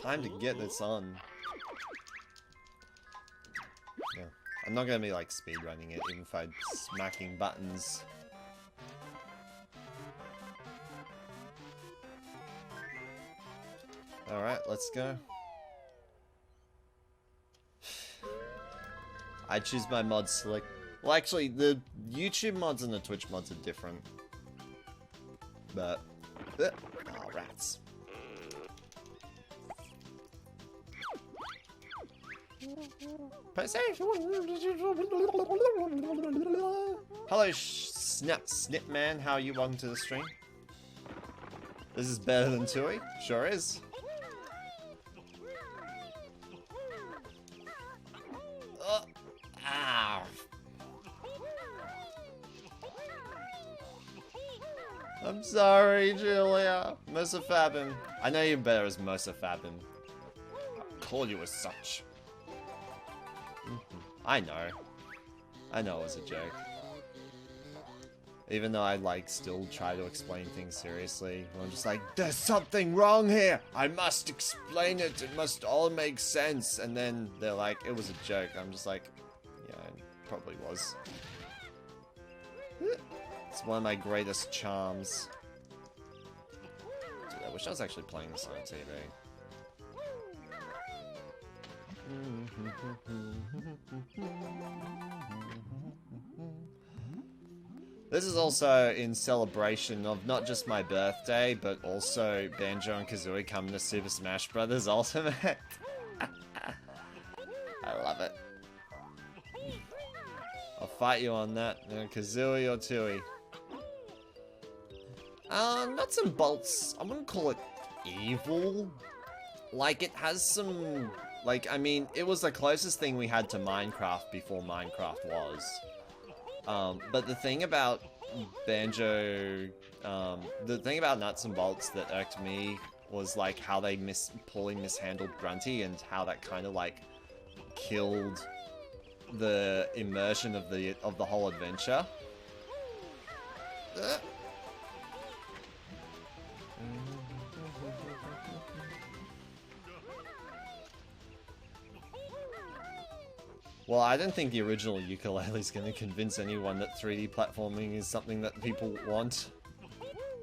time to get this on. Yeah. I'm not gonna be like speedrunning it, even if I'm smacking buttons. Alright, let's go. I choose my mod select. Well, actually, the YouTube mods and the Twitch mods are different. But... oh, rats. Hello, Snip Man. How are you? Welcome to the stream. This is better than Tui. Sure is. Ow. I'm sorry, Julia. Mosafabin. I know you're better as Mosafabin. I'll call you as such. I know. I know it was a joke. Even though I, like, still try to explain things seriously. I'm just like, there's something wrong here! I must explain it! It must all make sense! And then they're like, it was a joke. I'm just like, yeah, it probably was. It's one of my greatest charms. Dude, I wish I was actually playing this on TV. This is also in celebration of not just my birthday, but also Banjo and Kazooie coming to Super Smash Bros. Ultimate. I love it. I'll fight you on that. Kazooie or Tui? Nuts and bolts. I wouldn't call it evil. Like, it has some... Like, I mean, it was the closest thing we had to Minecraft before Minecraft was. But the thing about Banjo, the thing about Nuts and Bolts that irked me was like how they poorly mishandled Grunty and how that kind of like killed the immersion of the whole adventure. Well, I don't think the original ukulele is going to convince anyone that 3D platforming is something that people want.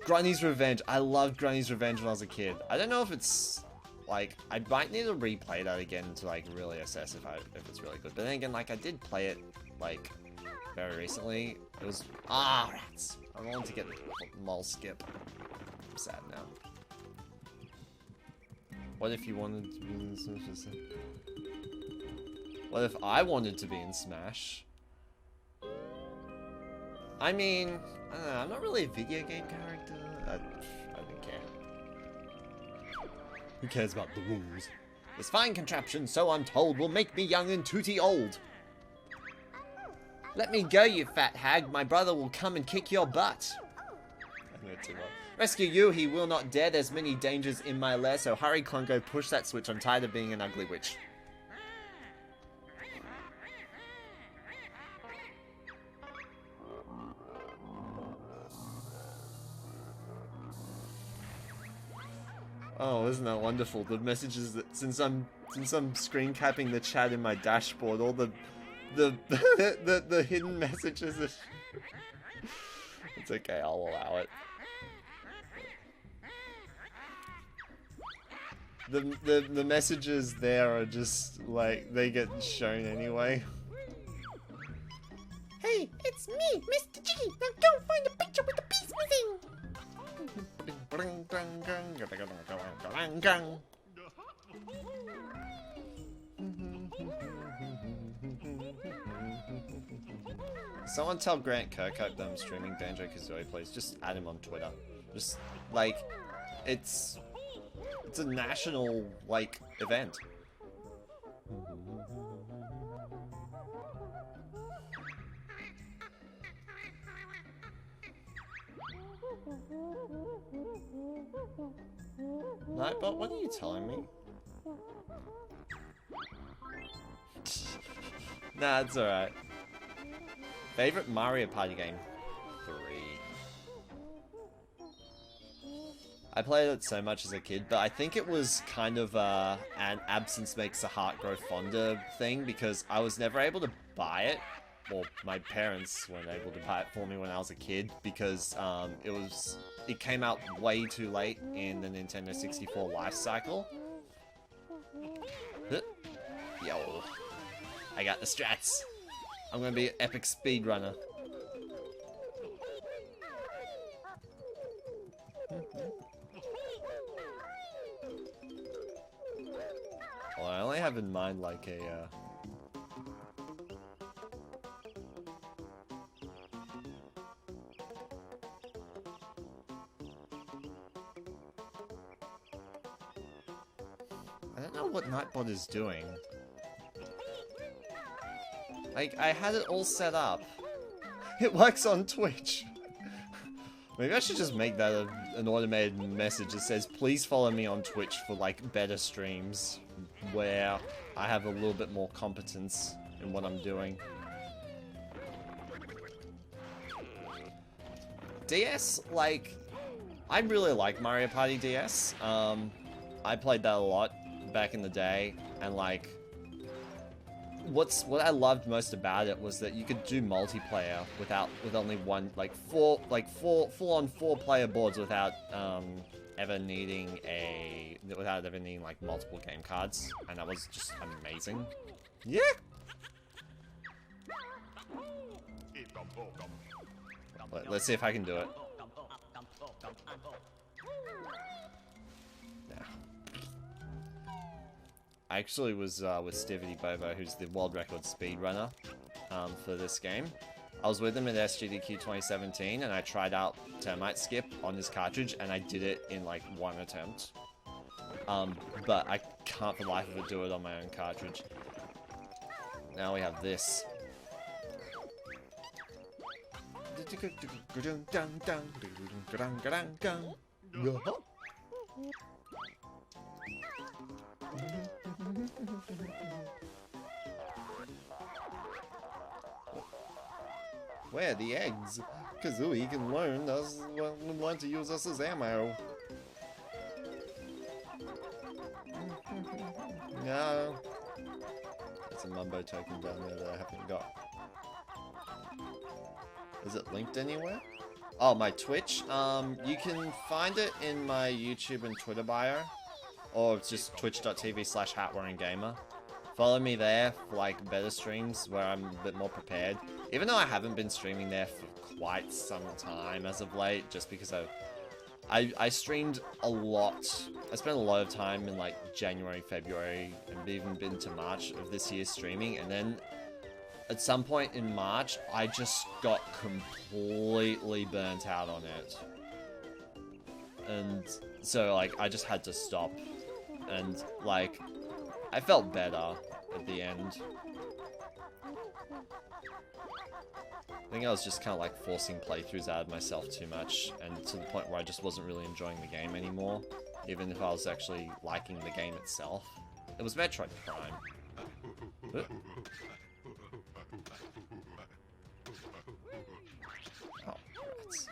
Grunty's Revenge. I loved Grunty's Revenge when I was a kid. I don't know if it's, like, I might need to replay that again to, like, really assess if it's really good. But then again, like, I did play it, like, very recently. It was, rats. I wanted to get the mole skip. I'm sad now. What if you wanted to be in Smash? What if I wanted to be in Smash? I mean, I don't know, I'm not really a video game character. I don't care. Who cares about the rules? This fine contraption, so I'm told, will make me young and tooty old. Let me go, you fat hag. My brother will come and kick your butt. I know too well. Rescue you, he will not dare. There's many dangers in my lair, so hurry, Clunko, push that switch. I'm tired of being an ugly witch. Oh, isn't that wonderful? The messages that since I'm screen capping the chat in my dashboard, all the hidden messages. It's okay, I'll allow it. The messages there are just like they get shown anyway. Hey, it's me, Mr. G. Now go find a picture with the piece missing. Someone tell Grant Kirkhope that I'm streaming Banjo Kazooie, please. Just add him on Twitter. Just like it's a national like event. Nightbot, what are you telling me? Nah, it's alright. Favorite Mario Party game? 3. I played it so much as a kid, but I think it was kind of an absence makes the heart grow fonder thing, because I was never able to buy it. Well, my parents weren't able to buy it for me when I was a kid, because it came out way too late in the Nintendo 64 life cycle. Yo, I got the strats. I'm gonna be an epic speedrunner. Well, I only have in mind like a I don't know what Nightbot is doing. Like, I had it all set up. It works on Twitch. Maybe I should just make that an automated message that says, please follow me on Twitch for, like, better streams, where I have a little bit more competence in what I'm doing. DS, like, I really like Mario Party DS. I played that a lot back in the day, and, like, what I loved most about it was that you could do multiplayer with only one, full-on 4-player boards without ever needing like multiple game cards, and that was just amazing. Yeah. Let's see if I can do it. I actually was with Stivity Bobo, who's the world record speedrunner for this game. I was with him at SGDQ 2017, and I tried out Termite Skip on his cartridge, and I did it in like one attempt. But I can't for the life of it do it on my own cartridge. Now we have this. Where are the eggs? Kazooie can learn to use us as ammo. No. There's a Mumbo token down there that I haven't got. Is it linked anywhere? Oh, my Twitch? You can find it in my YouTube and Twitter bio. Or it's just twitch.tv/hatwearinggamer. Follow me there for like better streams where I'm a bit more prepared. Even though I haven't been streaming there for quite some time as of late, just because I streamed a lot. I spent a lot of time in like January, February, and even been to March of this year streaming, and then at some point in March, I just got completely burnt out on it. And so like I just had to stop. And like I felt better at the end. I think I was just kind of like forcing playthroughs out of myself too much, and to the point where I just wasn't really enjoying the game anymore, even if I was actually liking the game itself. It was Metroid Prime. Oh, rats.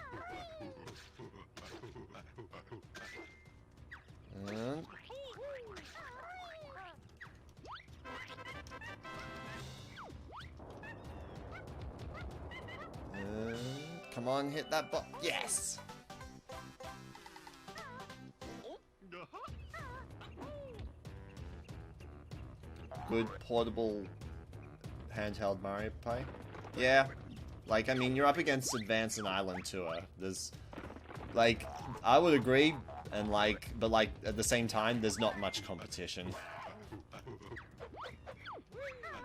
Come on, hit that button. Yes! Good portable handheld Mario Party. Yeah. Like, I mean, you're up against Advance and Island Tour. There's, like, I would agree, and like, but like, at the same time, there's not much competition.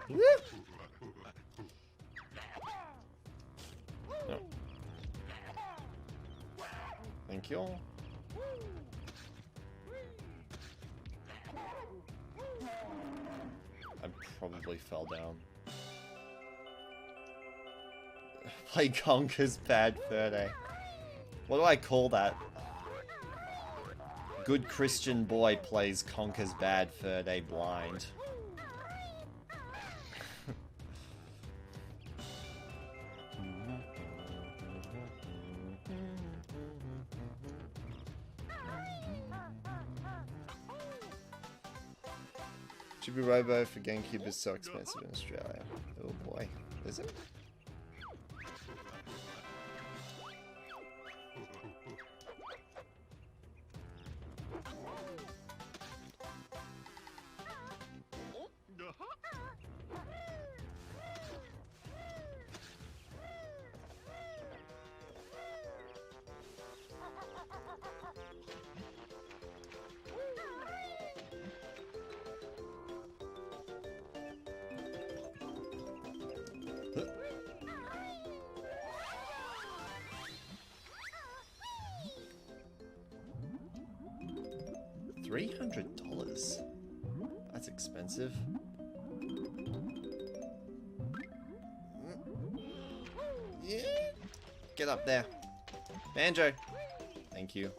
Woo! No. Thank you. I probably fell down. Play Conker's Bad Fur Day. What do I call that? Good Christian boy plays Conker's Bad Fur Day blind. Chibi Robo for GameCube is so expensive in Australia. Oh boy, is it? $300? That's expensive. Yeah. Get up there. Banjo. Thank you.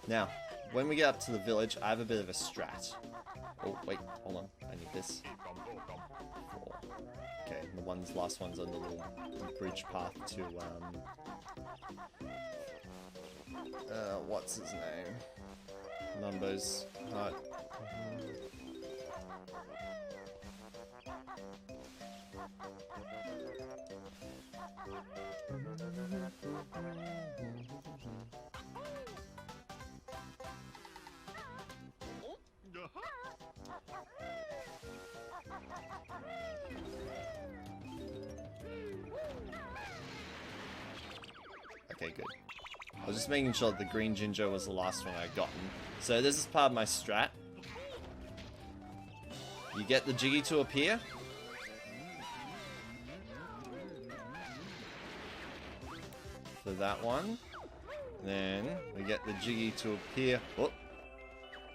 Now, when we get up to the village, I have a bit of a strat. Oh, wait, hold on. I need this. 4. Okay, the last one's on the little bridge path to, what's his name? Numbo's hut. Okay, good. I was just making sure that the green ginger was the last one I'd gotten. So this is part of my strat. You get the Jiggy to appear. For that one. Then we get the Jiggy to appear. Oh,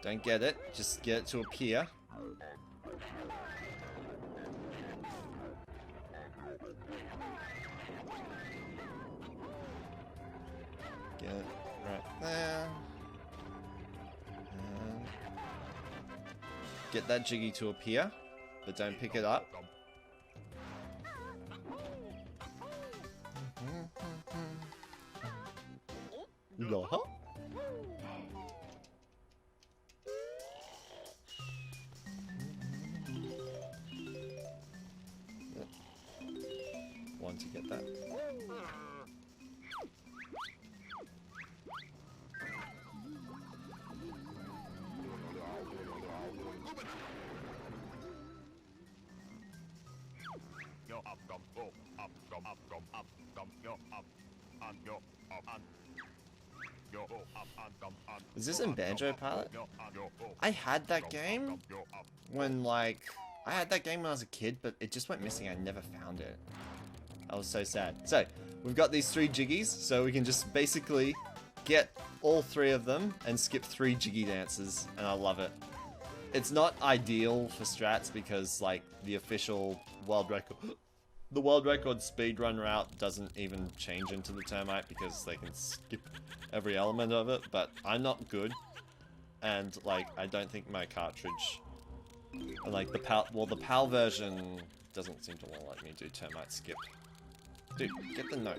don't get it. Just get it to appear. Get it right there. And get that Jiggy to appear, but don't pick it up. Uh-huh. Want to get that. Is this in Banjo Pilot? I had that game when, like, I had that game when I was a kid, but it just went missing. I never found it. I was so sad. So, we've got these 3 Jiggies, so we can just basically get all 3 of them and skip 3 Jiggy dances, and I love it. It's not ideal for strats because, like, the official world record... The world record speedrun route doesn't even change into the termite because they can skip every element of it, but I'm not good, and, like, I don't think my cartridge, like, the PAL version doesn't seem to want to let me do termite skip. Dude, get the note.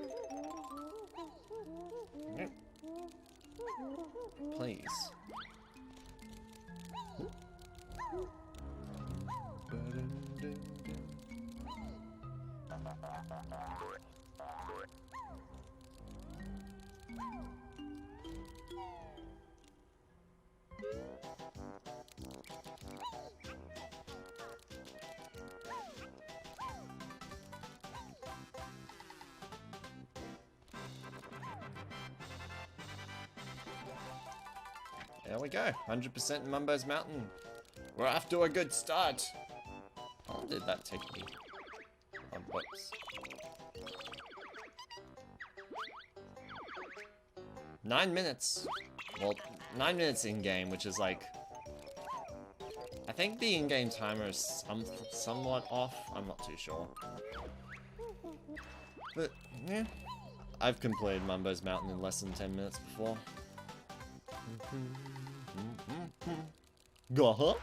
Please. There we go, 100% Mumbo's Mountain. We're off to a good start. How long did that take me? Whoops. 9 minutes. Well, 9 minutes in-game, which is like... I think the in-game timer is somewhat off. I'm not too sure. But, yeah. I've completed Mumbo's Mountain in less than 10 minutes before. Go-huh.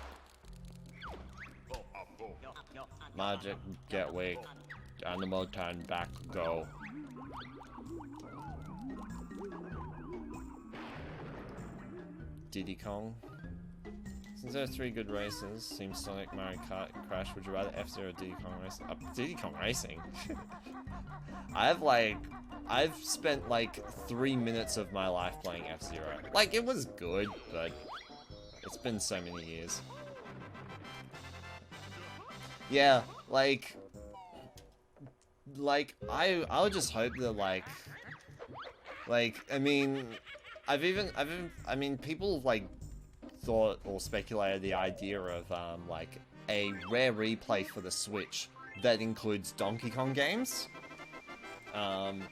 Magic, get weak. Animal turn back, go. Diddy Kong. Since there are 3 good races, Team Sonic, Mario Kart, and Crash, would you rather F-Zero or Diddy Kong Racing? Diddy Kong Racing? I've spent like 3 minutes of my life playing F-Zero. Like, it was good, but it's been so many years. Yeah, like I would just hope that I mean, I mean, people like thought or speculated the idea of like a rare replay for the Switch that includes Donkey Kong games, and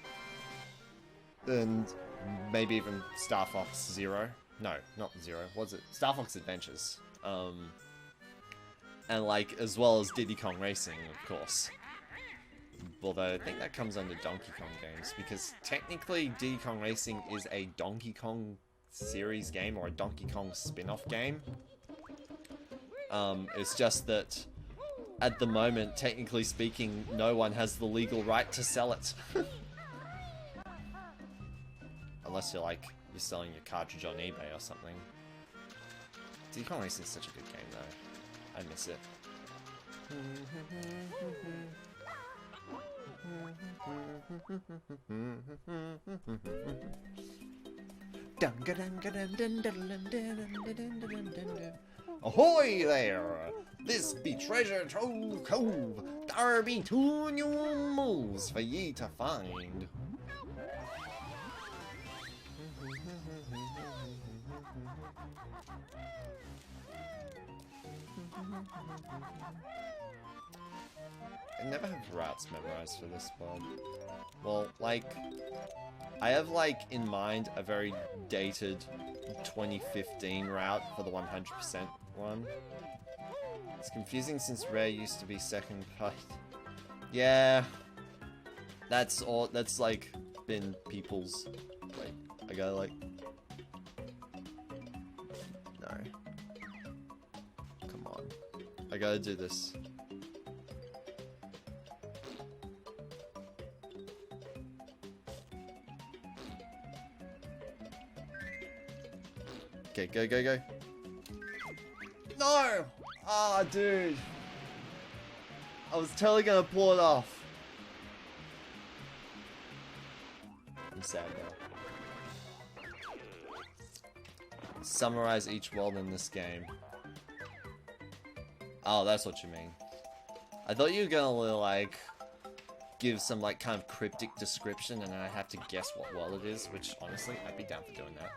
maybe even Star Fox Zero. No, not Zero. What's it? Star Fox Adventures. And like, as well as Diddy Kong Racing, of course. Although, I think that comes under Donkey Kong games, because technically Diddy Kong Racing is a Donkey Kong series game, or a Donkey Kong spin-off game. It's just that, at the moment, technically speaking, no one has the legal right to sell it. Unless you're selling your cartridge on eBay or something. Diddy Kong Racing is such a good game, though. I miss it. Ahoy there! This be Treasure Trove Cove. There be 2 new moles for ye to find. I never have routes memorized for this mod. Well, like, I have, like, in mind a very dated 2015 route for the 100% one. It's confusing since Rare used to be second place. Yeah. That's like, been people's... Wait, I gotta, like... No. Come on. I gotta do this. Okay, go, go, go. No! Ah, dude. I was totally gonna pull it off. I'm sad now. Summarize each world in this game. Oh, that's what you mean. I thought you were gonna, like, give some, like, kind of cryptic description and then I have to guess what world it is, which, honestly, I'd be down for doing that.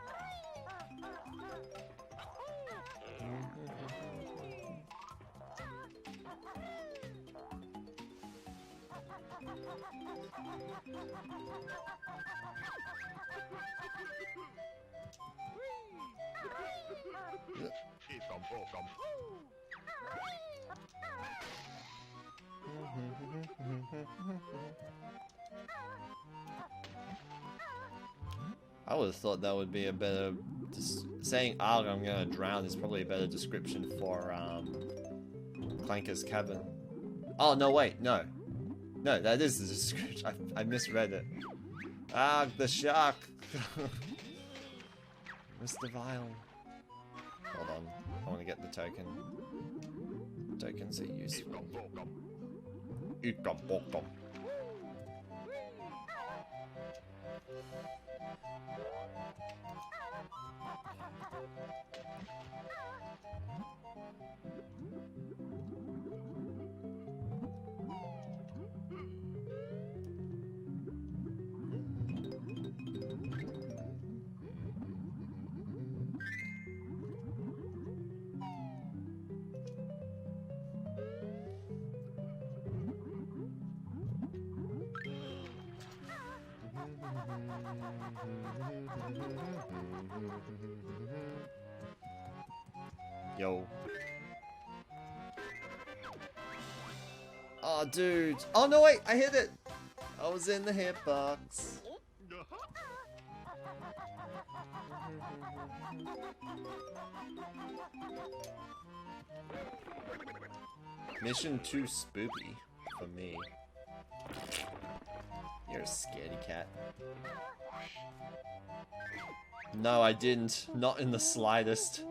I would have thought that would be a better... saying, "Arg, I'm gonna drown" is probably a better description for, Clanker's cabin. Oh, no, wait, no. No, that is the description. I misread it. Arg, the shark! Mr. Vile. Hold on, I want to get the token. Tokens are useful. Yo. Oh, dude. Oh, no, wait. I hit it. I was in the hitbox. Mission too spoopy for me. You're a scaredy cat. No, I didn't. Not in the slightest.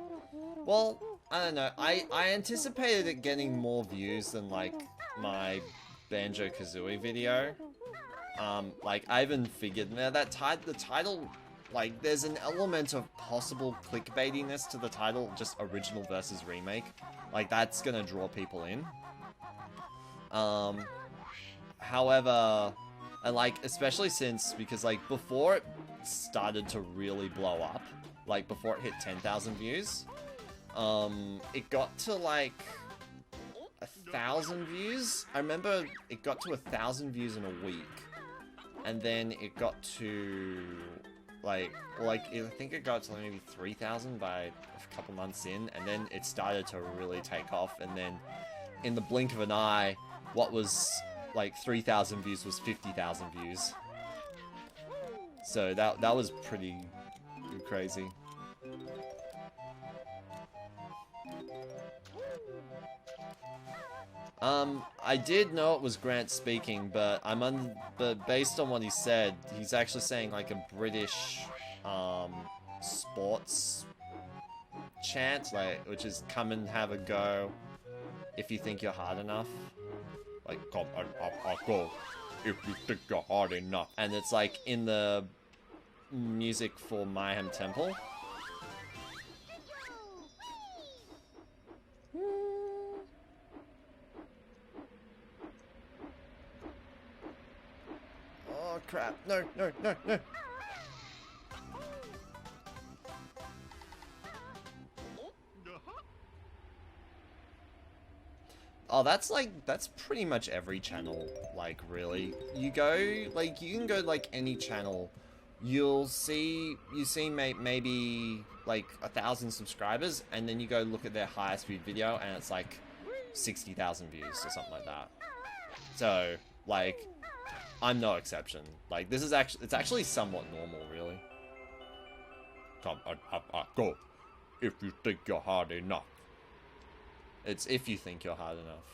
Well, I don't know. I anticipated it getting more views than, like, my Banjo Kazooie video. Like, I even figured, now that the title, like, there's an element of possible clickbaitiness to the title, just original versus remake. Like, that's gonna draw people in. However, and like, especially since, because like, before it started to really blow up, like, before it hit 10,000 views, it got to like 1,000 views. I remember it got to 1,000 views in a week, and then it got to like I think it got to maybe 3,000 by a couple months in, and then it started to really take off, and then in the blink of an eye, what was like 3,000 views was 50,000 views. So that was pretty crazy. I did know it was Grant speaking, but but based on what he said, he's actually saying like a British sports chant, like, which is "Come and have a go if you think you're hard enough." Like, "Come and have a go if you think you're hard enough." And it's like in the music for Mayhem Temple. Oh crap, no. Oh, that's pretty much every channel, like, really. You can go, like, any channel, you see maybe, like, 1,000 subscribers, and then you go look at their highest viewed video, and it's, like, 60,000 views, or something like that. So, like, I'm no exception. Like, it's actually somewhat normal, really. Come and have a go, if you think you're hard enough. It's if you think you're hard enough.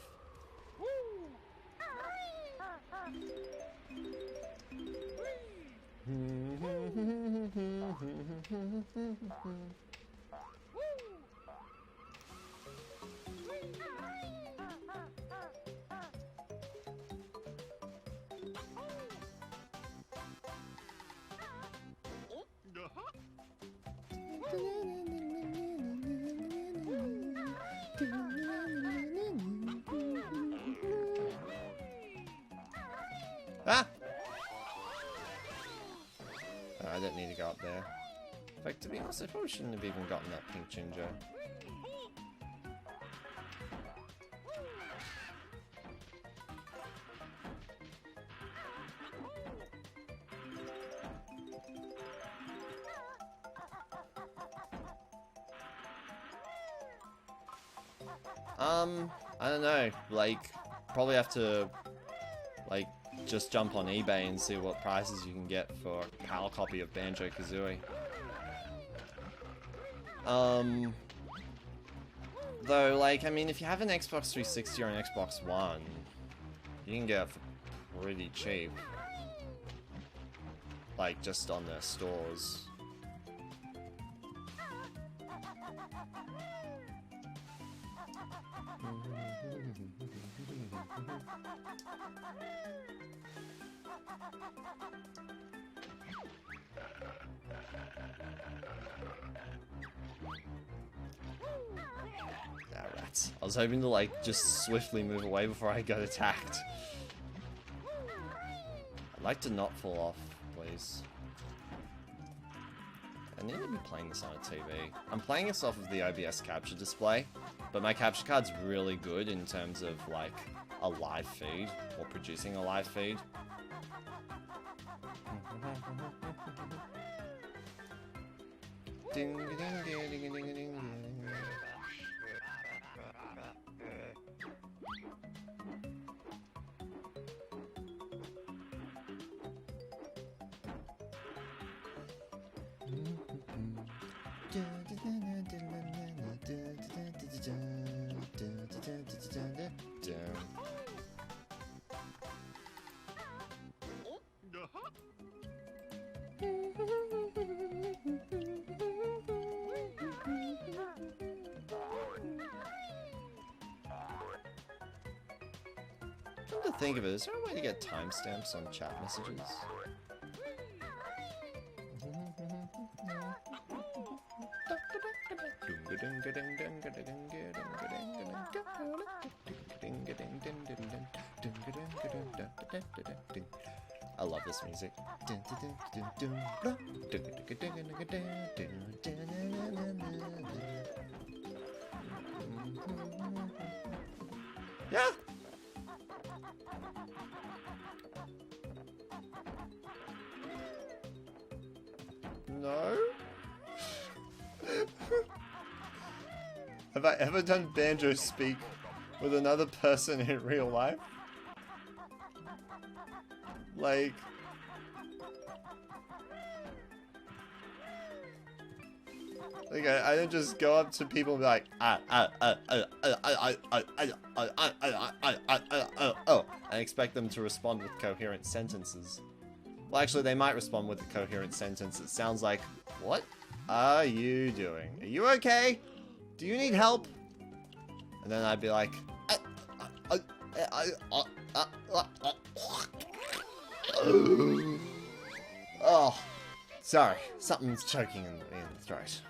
Ah! Oh, I don't need to go up there. In fact, to be honest, I probably shouldn't have even gotten that pink ginger. I don't know, like, probably have to, like, just jump on eBay and see what prices you can get for a PAL copy of Banjo Kazooie. Though, like, I mean, if you have an Xbox 360 or an Xbox One, you can get it for pretty cheap. Like, just on their stores. Rats. I was hoping to, like, just swiftly move away before I got attacked. I'd like to not fall off, please. I need to be playing this on a TV. I'm playing this off of the OBS capture display, but my capture card's really good in terms of, like, a live feed, or producing a live feed. Ding, ding, ding, ding, ding, ding, ding. come to think of it, is there a way to get timestamps on chat messages? I love this music. Yeah. No. Have I ever done Banjo speak with another person in real life? Like... I don't just go up to people and be like, and expect them to respond with coherent sentences. Well, actually, they might respond with a coherent sentence. It sounds like, what are you doing? Are you okay? Do you need help? And then I'd be like, oh, sorry, something's choking in the throat.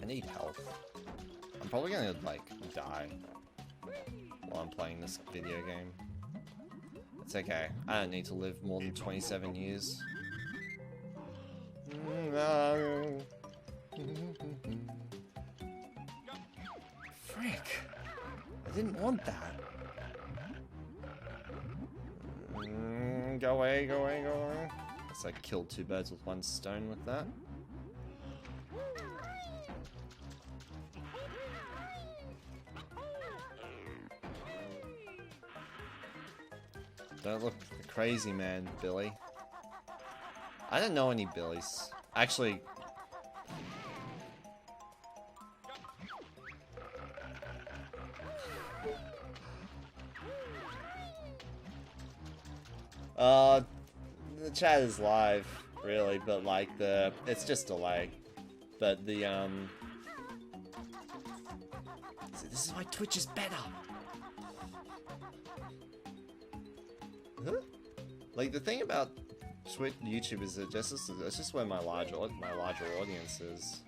I need health. I'm probably gonna, like, die while I'm playing this video game. It's okay. I don't need to live more than 27 years. Frick. I didn't want that. Go away, go away, go away. Guess I killed two birds with one stone with that. Don't look crazy, man, Billy. I don't know any Billies. Actually... the chat is live, really, but like it's just delay. But the, see, this is why Twitch is better. Huh? Like, the thing about Twitch, YouTube is that it's just where my larger audience is.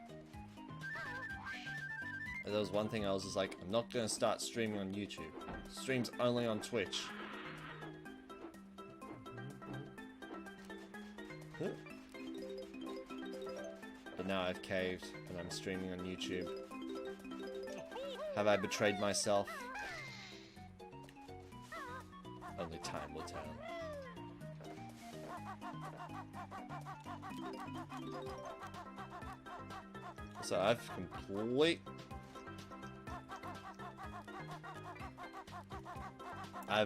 And there was one thing I was just like, I'm not gonna start streaming on YouTube. Streams only on Twitch. Huh? But now I've caved and I'm streaming on YouTube. Have I betrayed myself? Only time will tell. So I've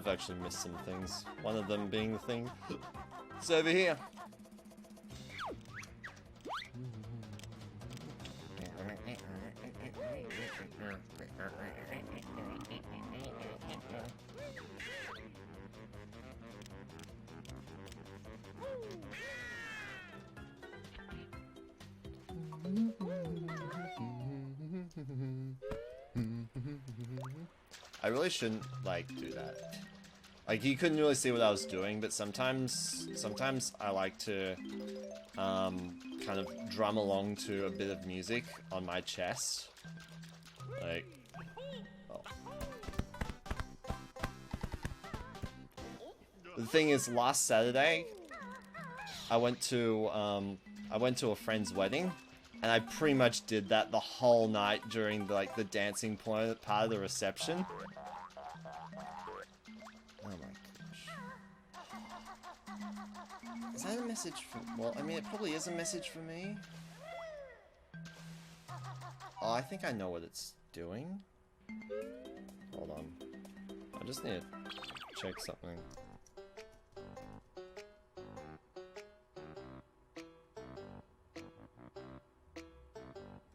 actually missed some things. One of them being the thing. It's over here. I really shouldn't, like, do that. Like, you couldn't really see what I was doing, but sometimes I like to, kind of drum along to a bit of music on my chest. Like, oh. The thing is, last Saturday, I went to a friend's wedding, and I pretty much did that the whole night during, the dancing part of the reception. Oh my gosh. Is that a message for... Well, I mean, it probably is a message for me. Oh, I think I know what it's doing. Hold on. I just need to check something.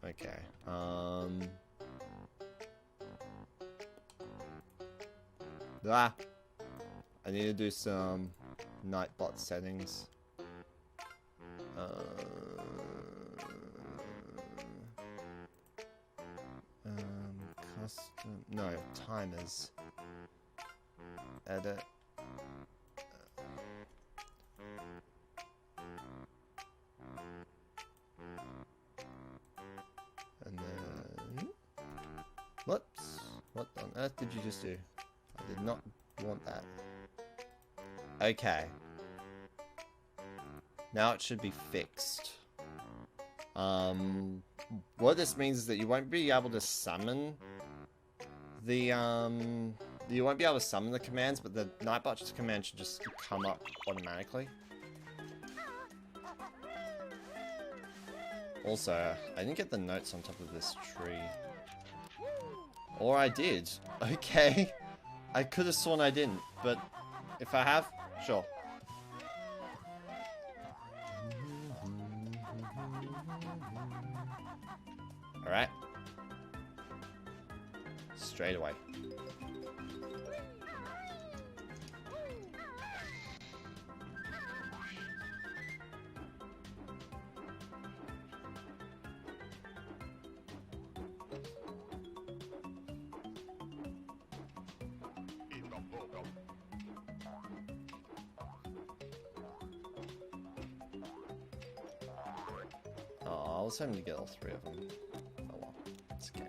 Okay, I need to do some Nightbot settings. No, timers. Edit. And then... Whoops. What on earth did you just do? I did not want that. Okay. Now it should be fixed. What this means is that you won't be able to summon the, you won't be able to summon the commands, but the Nightbot's command should just come up automatically. Also, I didn't get the notes on top of this tree. Or I did. Okay. I could have sworn I didn't, but if I have, sure. Alright. Straight away. Oh, I was hoping to get all three of them. Oh well, it's okay.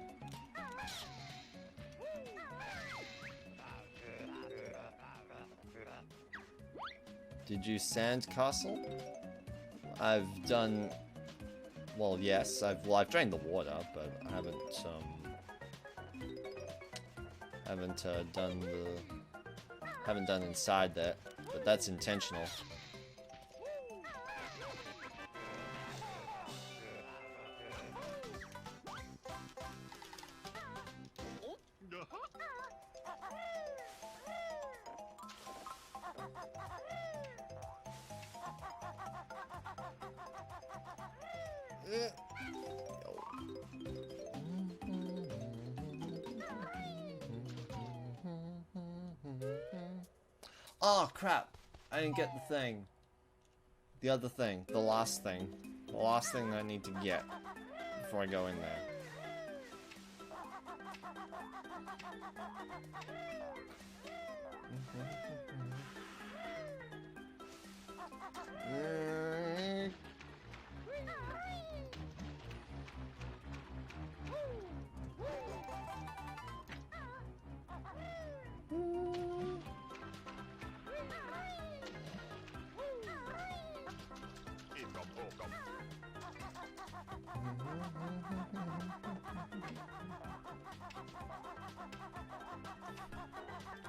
Did you sand castle? I've done... Well, yes, I've drained the water, but I haven't done inside that, but that's intentional. Oh crap! I didn't get the thing. The other thing. The last thing. The last thing that I need to get before I go in there.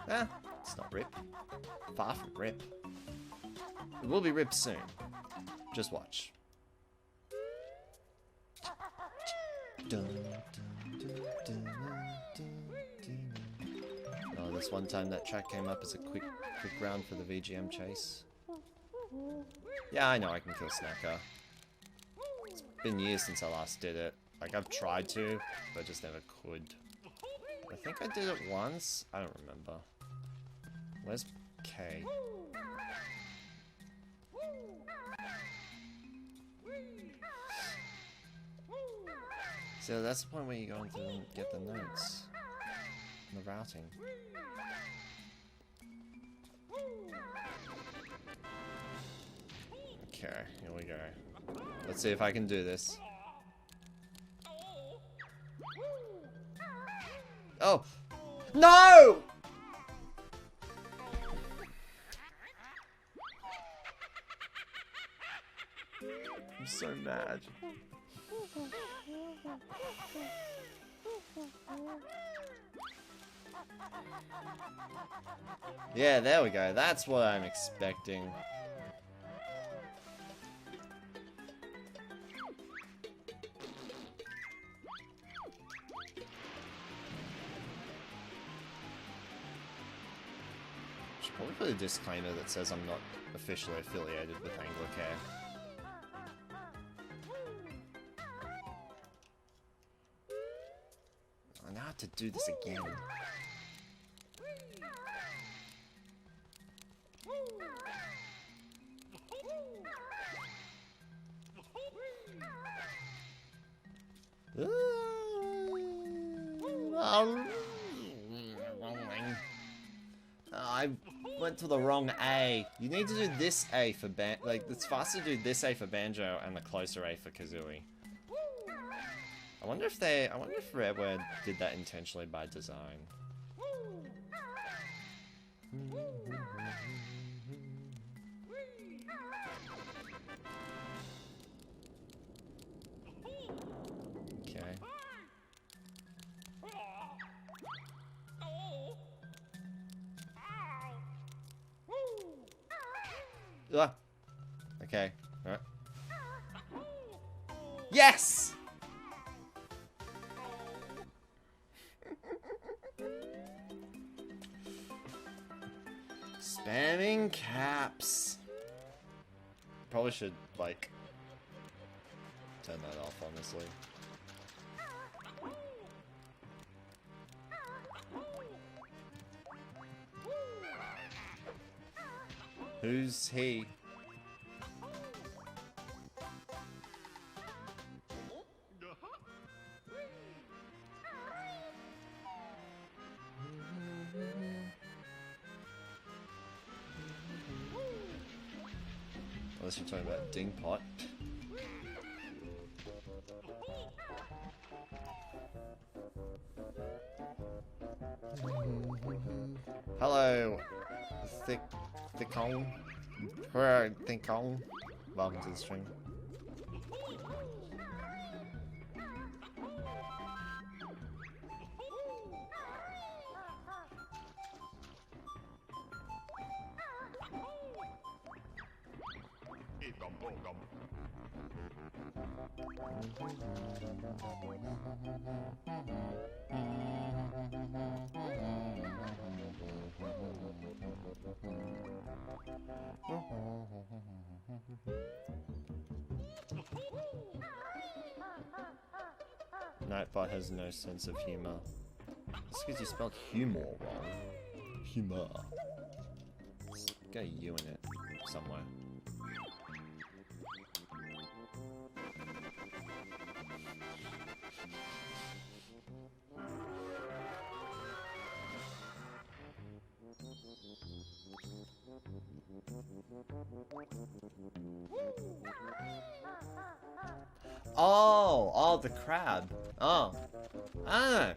Eh, it's not rip. Far from rip. It will be ripped soon. Just watch. Oh, this one time that track came up as a quick round for the VGM chase. Yeah, I know I can kill Snacker. It's been years since I last did it. Like, I've tried to, but just never could. I think I did it once. I don't remember. Where's K? So that's the point where you go in to get the notes. And the routing. Okay, here we go. Let's see if I can do this. Oh! No! I'm so mad. Yeah, there we go. That's what I'm expecting. Should probably put a disclaimer that says I'm not officially affiliated with Anglicare. I now have to do this again. I went to the wrong A. You need to do this A for like, it's faster to do this A for Banjo and the closer A for Kazooie. I wonder if Rareware did that intentionally by design. Okay. Ah. Okay. Alright. Yes! Spamming caps. Probably should, like, turn that off, honestly. Who's he? Unless you're talking about Dingpot. Hello, Thickon. Thickon. Welcome to the stream. Nightbot has no sense of humor. It's because you spelled humor wrong. Humor. It's got a U in it somewhere. Oh, the crab. Oh. Ah.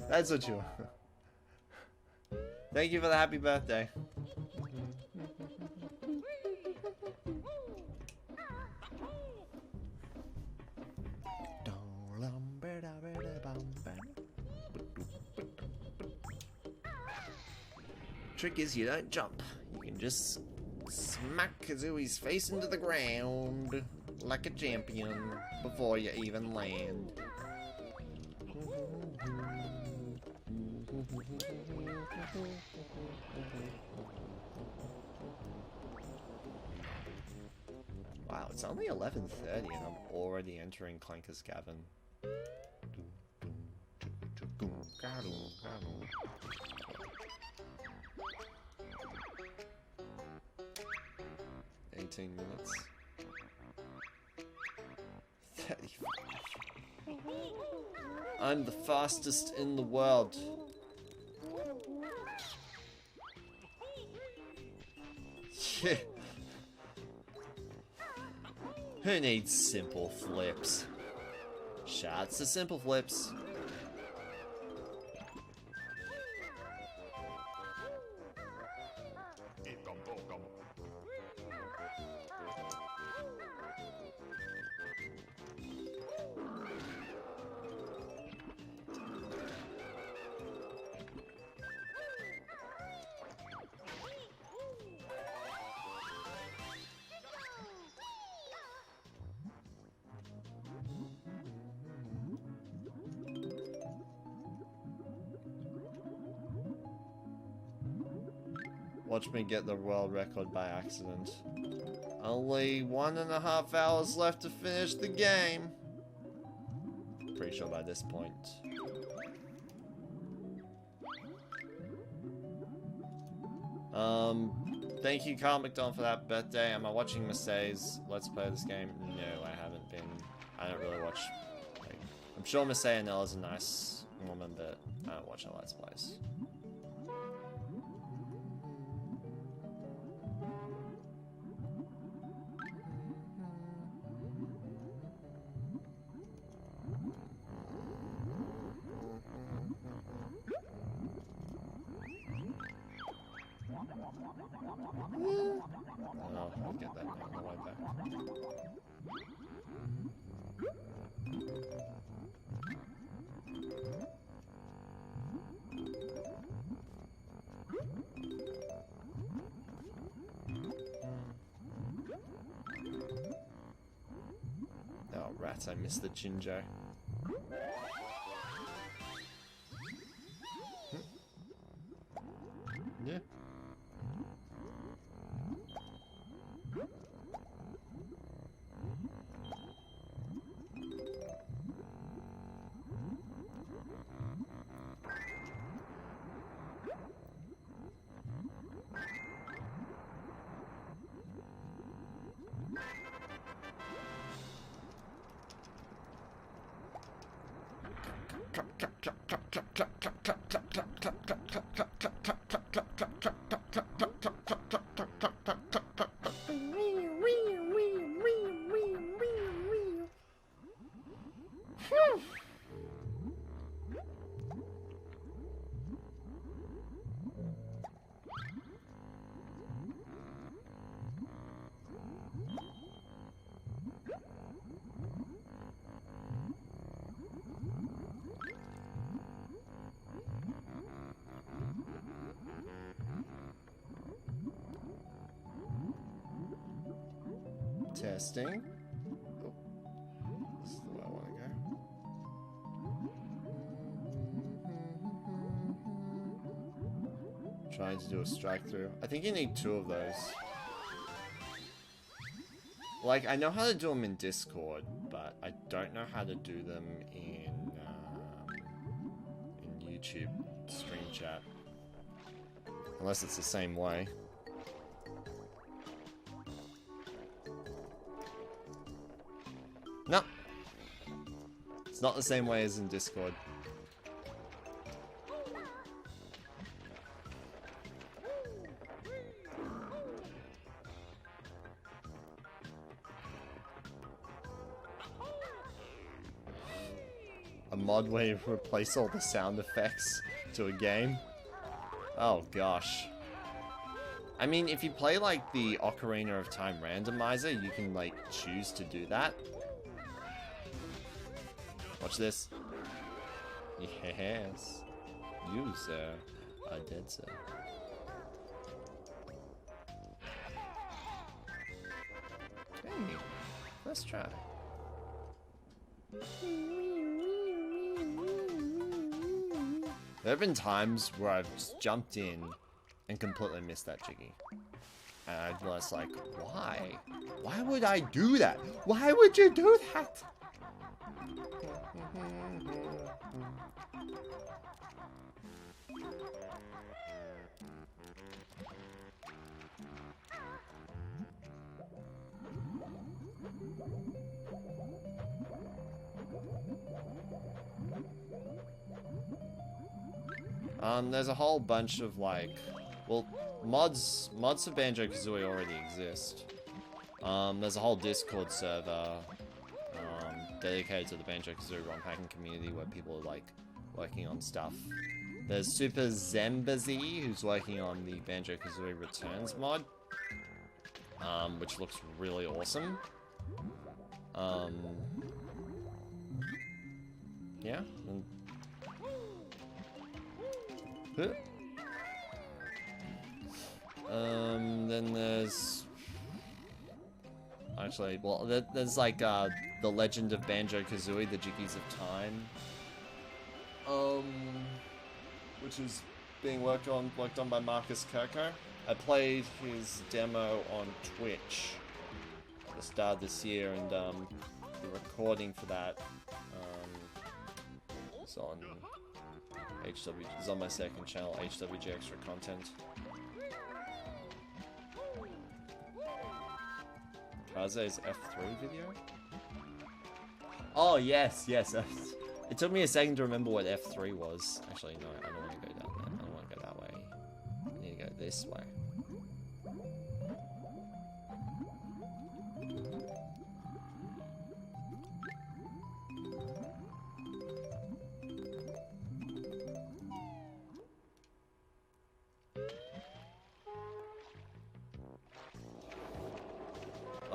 That's what you want. Thank you for the happy birthday. Trick is you don't jump. You can just smack Kazooie's face into the ground like a champion before you even land. Wow, it's only 11:30 and I'm already entering Clanker's Cavern. 18 minutes. 35. I'm the fastest in the world. Yeah. Who needs simple flips? Shots to simple flips. Watch me get the world record by accident. Only 1.5 hours left to finish the game. Pretty sure by this point. Thank you, Carl McDonald, for that birthday. Am I watching Masay's Let's Play this game? No, I haven't been. I don't really watch. Like, I'm sure Masay and Ella's a nice woman, but I don't watch her Let's Plays. Oh, I'll get that on the way back. Oh, rats, I missed the Jinjo. Yeah. Testing. Oh, this is the way I want to go. Trying to do a strike through. I think you need 2 of those. Like, I know how to do them in Discord, but I don't know how to do them in YouTube stream chat. Unless it's the same way. No. It's not the same way as in Discord. A mod where you replace all the sound effects to a game. Oh gosh. I mean, if you play like the Ocarina of Time randomizer, you can like choose to do that. Watch this. Yes. You, sir, are dead, sir. Hey, let's try. There have been times where I've just jumped in and completely missed that Jiggy. And I was like, why? Why would I do that? Why would you do that? There's a whole bunch of like, well, mods for Banjo-Kazooie already exist. There's a whole Discord server dedicated to the Banjo-Kazooie ROM hacking community where people are like working on stuff. There's Super Zembazy who's working on the Banjo-Kazooie Returns mod, which looks really awesome. Yeah. Then there's actually, well, there's like The Legend of Banjo-Kazooie, The Jiggies of Time, which is being worked on by Marcus Kirko. I played his demo on Twitch at the start of this year, and the recording for that is on HW. Is on my second channel, HWG Extra Content. Kaze's F3 video? Oh, yes. It took me a second to remember what F3 was. Actually, no, I don't want to go down there. I don't want to go that way. I need to go this way.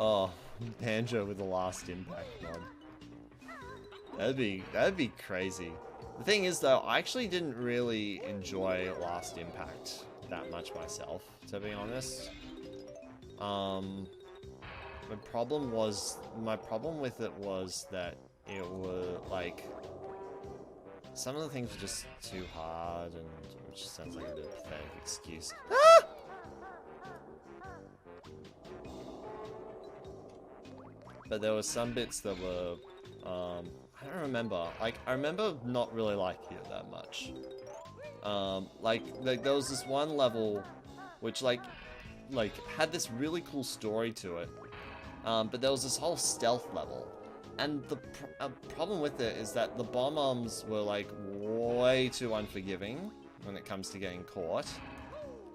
Oh, Banjo with the last impact mod. That'd be crazy. The thing is though, I actually didn't really enjoy Last Impact that much myself, to be honest. My problem with it was that it was like some of the things were just too hard, and which sounds like a bit of a pathetic excuse. Ah! But there were some bits that were, I don't remember. Like, I remember not really liking it that much. Like there was this one level which like had this really cool story to it. But there was this whole stealth level. And the problem with it is that the bomb arms were like way too unforgiving when it comes to getting caught.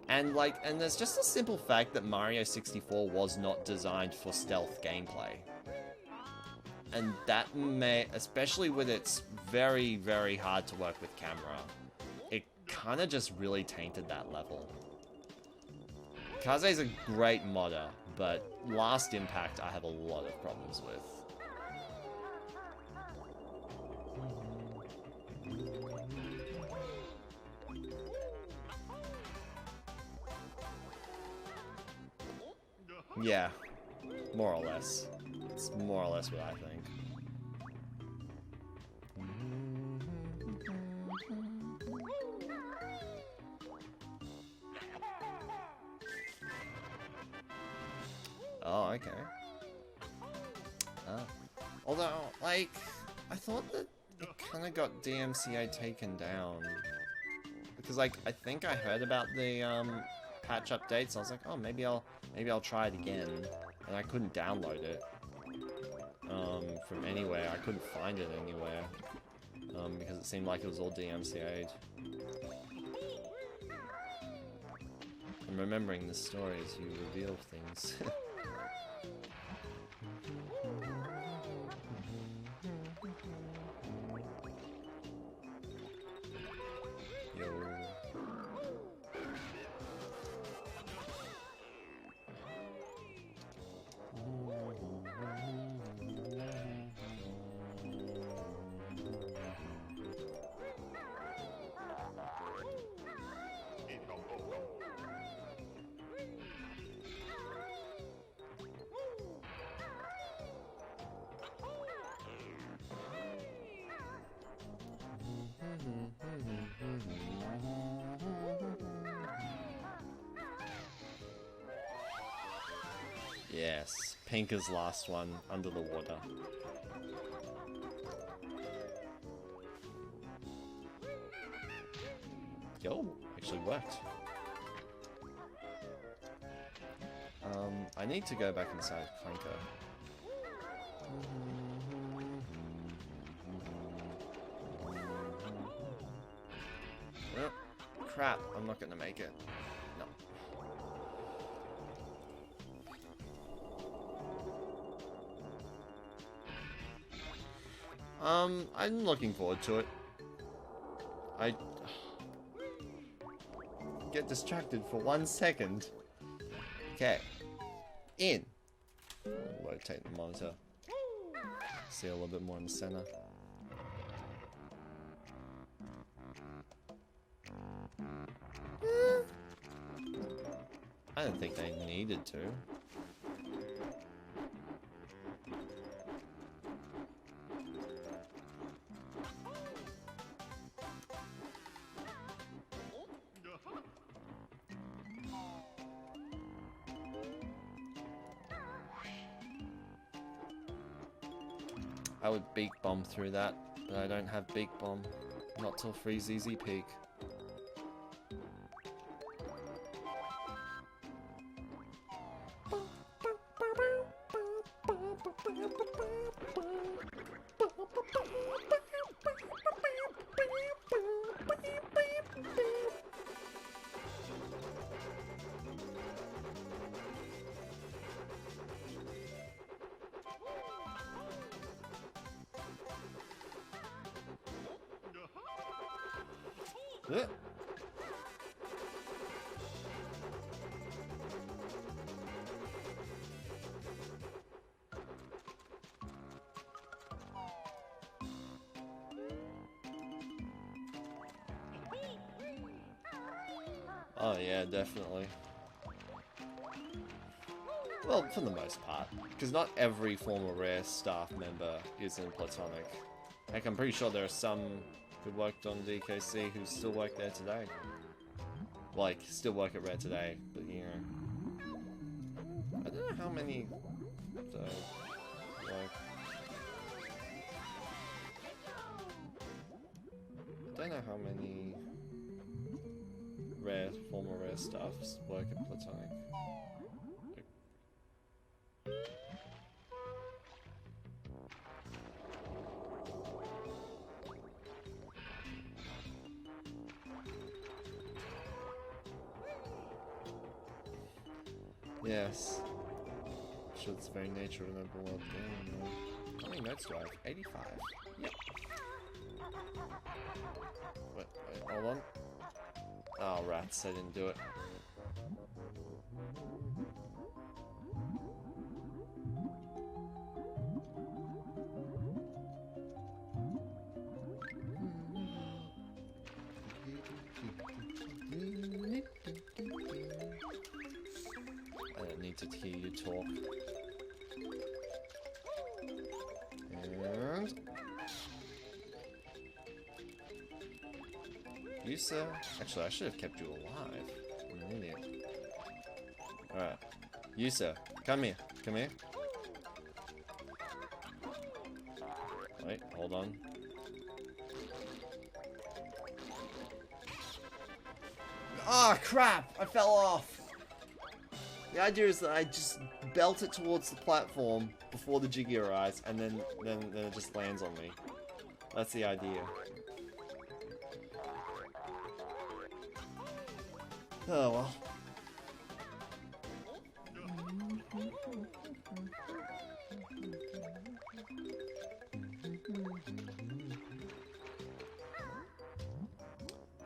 And there's just a simple fact that Mario 64 was not designed for stealth gameplay. And that may, especially with its very, very hard to work with camera, it kind of just really tainted that level. Kazooie's a great modder, but Last Impact I have a lot of problems with. Yeah, more or less. It's more or less what I think. Oh, okay. Although, like, I thought that it kind of got DMCA taken down. Because, like, I think I heard about the, patch updates. I was like, oh, maybe I'll try it again. And I couldn't download it. From anywhere. I couldn't find it anywhere. Because it seemed like it was all DMCA'd. I'm remembering the story as you reveal things. Yo. Yes, Pinker's last one, under the water. Yo, actually worked. I need to go back inside Clanker. Oh, crap, I'm not gonna make it. No. I'm looking forward to it. I get distracted for 1 second. Okay. In. Rotate the monitor. See a little bit more in the center. I don't think they needed to. I would Beak Bomb through that, but I don't have Beak Bomb. Not till Freeze Easy Peak. Oh yeah, definitely. Well, for the most part. Because not every former Rare staff member is in Platonic. Heck, I'm pretty sure there are some who worked on DKC who still work there today. Like, still work at Rare today, but you know. I don't know how many like, I don't know how many former Rare staffs work at Platonic. Yes. Sure, it's the very nature of an open world game. How many notes do I have? 85. Yep. Wait, hold on. Oh, rats, I didn't do it. I don't need to hear you talk. And... you, sir? Actually, I should have kept you alive. I'm an idiot. Alright. You, sir. Come here. Come here. Wait, hold on. Ah, crap! I fell off! The idea is that I just belt it towards the platform before the Jiggy arrives, and then it just lands on me. That's the idea. Oh well.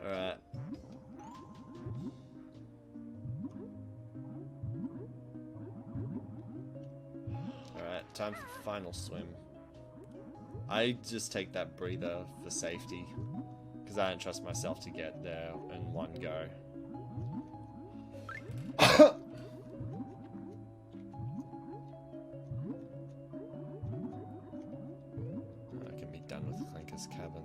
Alright. Alright, time for the final swim. I just take that breather for safety, because I don't trust myself to get there in one go. I can be done with Clinker's cabin.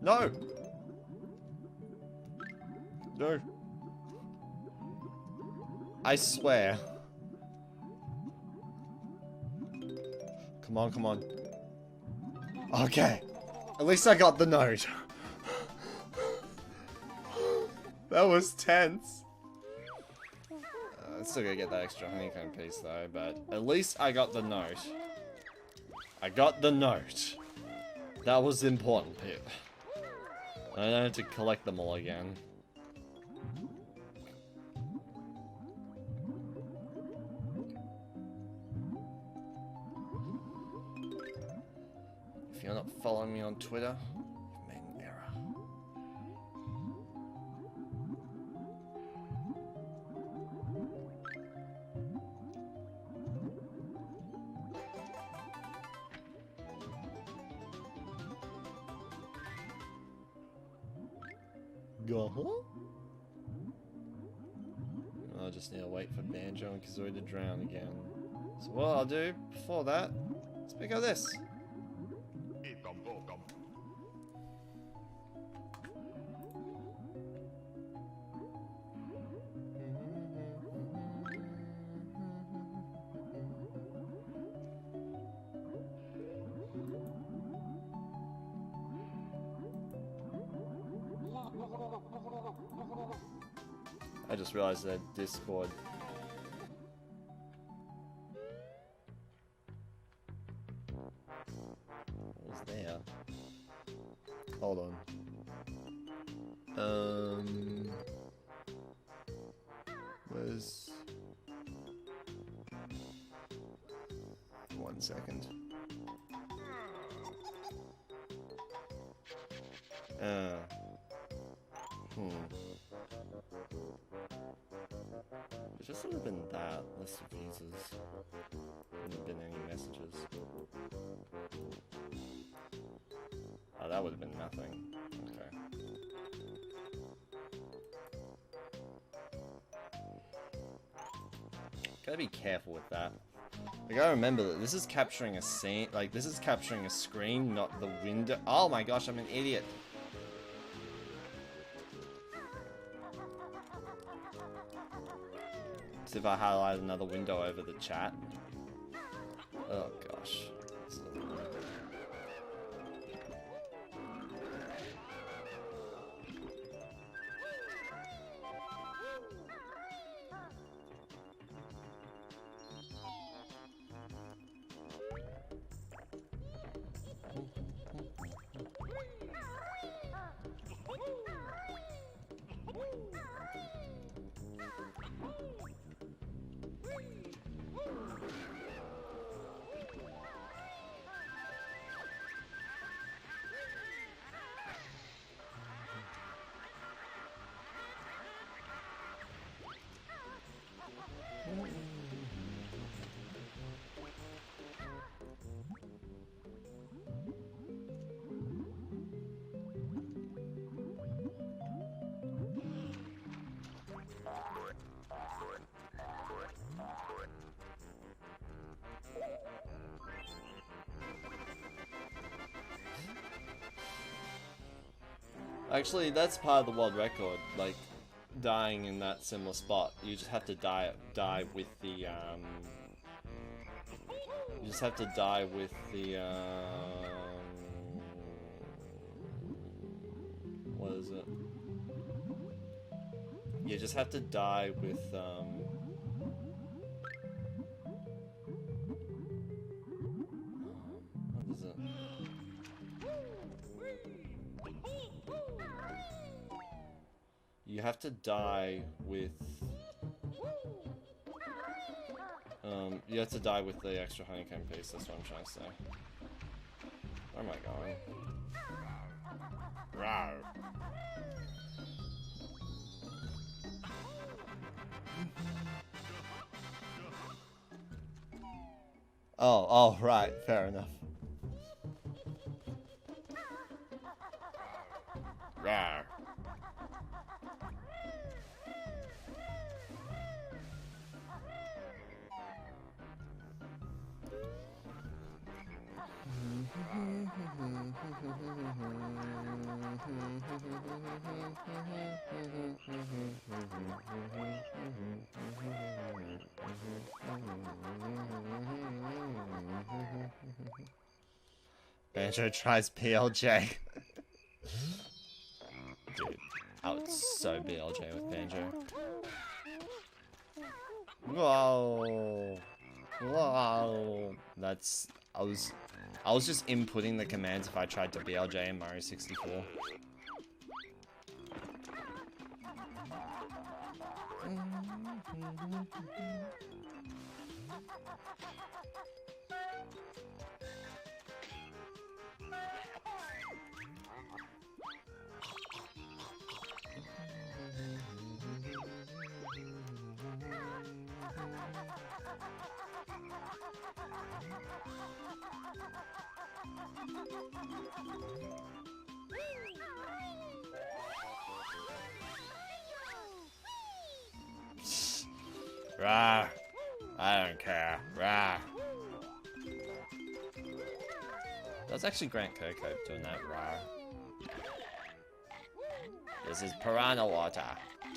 No! No. I swear. Come on, come on. Okay. At least I got the note. That was tense. Still gotta get that extra honeycomb piece though, but at least I got the note. I got the note. That was the important bit. I don't have to collect them all again. If you're not following me on Twitter, you've made an error. Go. I just need to wait for Banjo and Kazooie to drown again. So what I'll do before that, let's pick up this. I just realized that Discord. What was there? Hold on. Where's second. It just would have been that list of users. Wouldn't have been any messages. Oh, that would have been nothing. Okay. Gotta be careful with that. I gotta remember that this is capturing a scene, like this is capturing a screen, not the window. Oh my gosh, I'm an idiot. So if I highlight another window over the chat. Oh gosh. Actually, that's part of the world record, like, dying in that similar spot. You just have to die with the, you just have to die with the, what is it? You just have to die with, what is it? You have to die with, you have to die with the extra honeycomb piece, that's what I'm trying to say. Where am I going? Rawr. Oh, right, fair enough. Rawr. Banjo tries PLJ. Dude, I would so BLJ with Banjo. Whoa. Whoa. That's... I was just inputting the commands if I tried to BLJ in Mario 64. Rah! I don't care. Rah! That's actually Grant Kirkhope doing that. Rah! This is piranha water.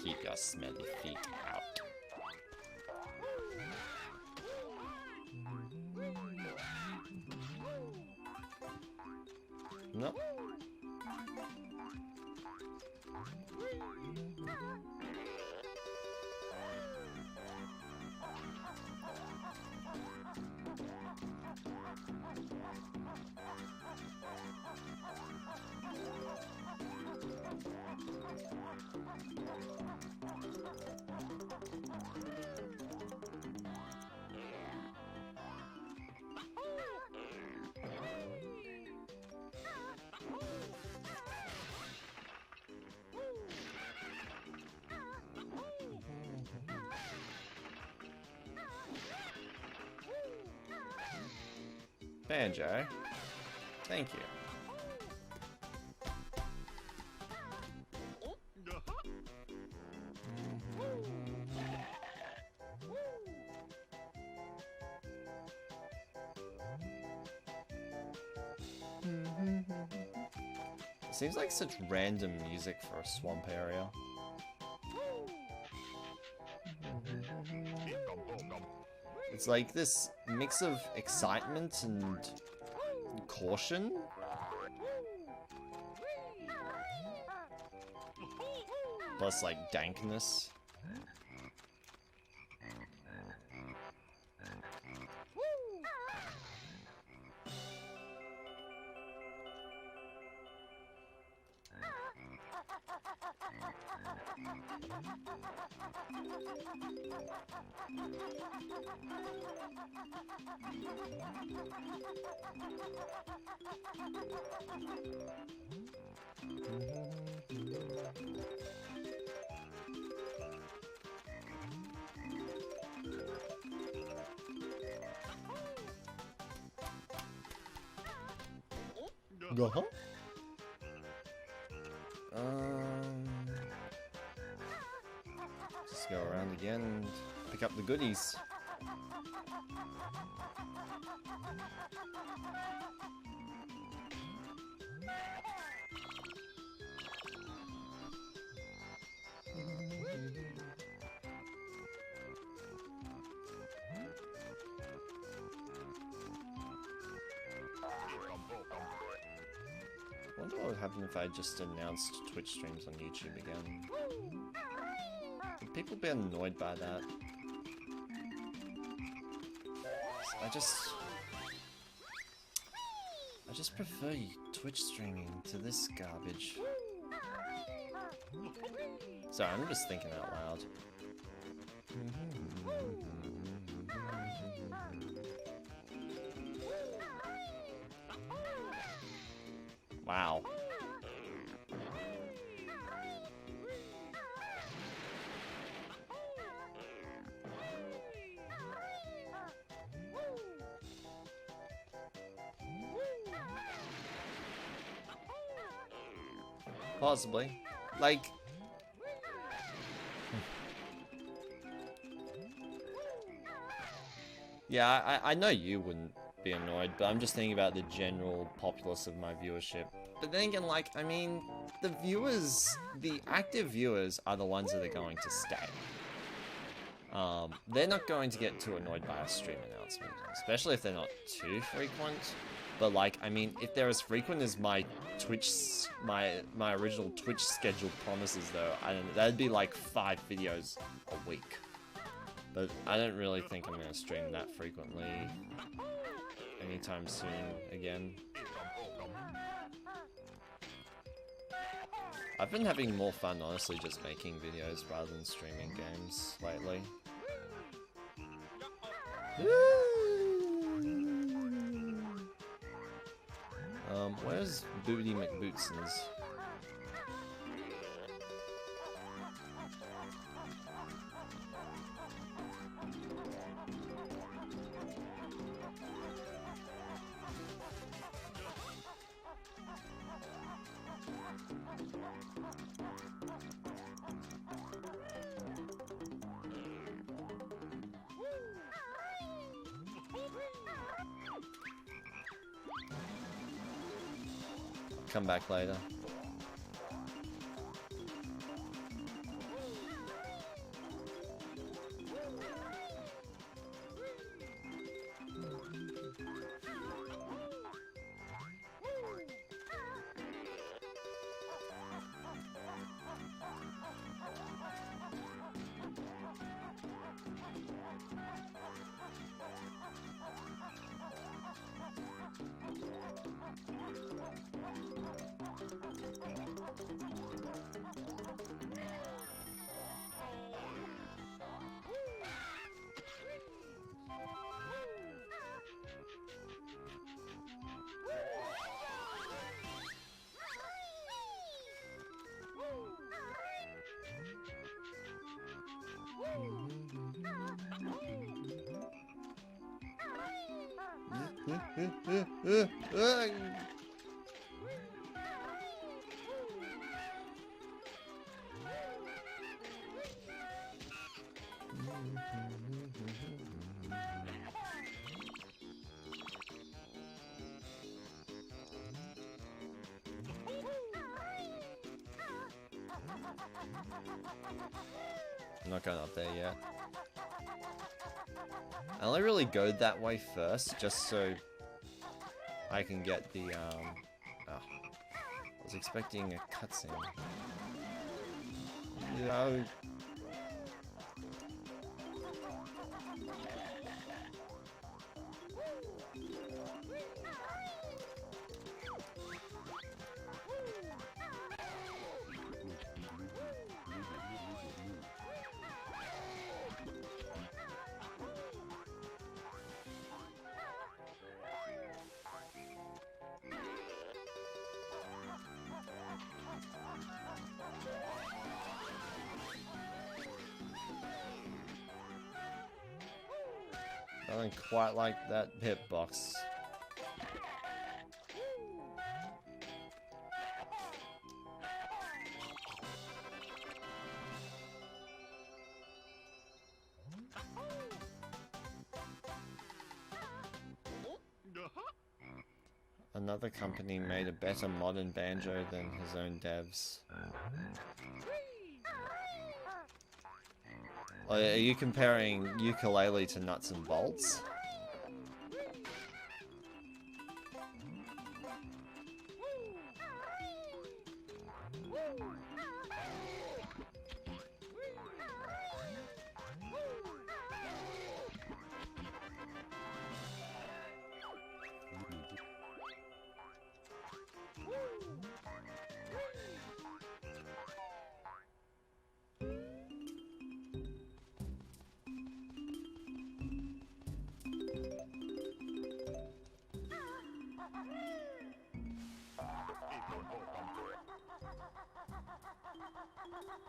Keep your smelly feet out. No. Banjo. Thank you. Seems like such random music for a swamp area. It's like this mix of excitement and caution. Plus like dankness. Uh-huh. Just go around again and pick up the goodies. I wonder what would happen if I just announced Twitch streams on YouTube again. Would people be annoyed by that? I just prefer Twitch streaming to this garbage. Sorry, I'm just thinking out loud. Wow. Possibly. Like... yeah, I know you wouldn't be annoyed, but I'm just thinking about the general populace of my viewership. But then again, like, I mean, the viewers, the active viewers are the ones that are going to stay. They're not going to get too annoyed by a stream announcement, especially if they're not too frequent. But like, I mean, if they're as frequent as my Twitch, my original Twitch schedule promises though, I don't know, that'd be like 5 videos a week. But I don't really think I'm gonna stream that frequently anytime soon again. I've been having more fun, honestly, just making videos rather than streaming games lately. Where's Booty McBootsons? Come back later. I'm not going up there yet. I only really go that way first, just so I can get the, oh. I was expecting a cutscene. No. I don't quite like that hitbox. Another company made a better modern Banjo than his own devs. Are you comparing ukulele to nuts and bolts?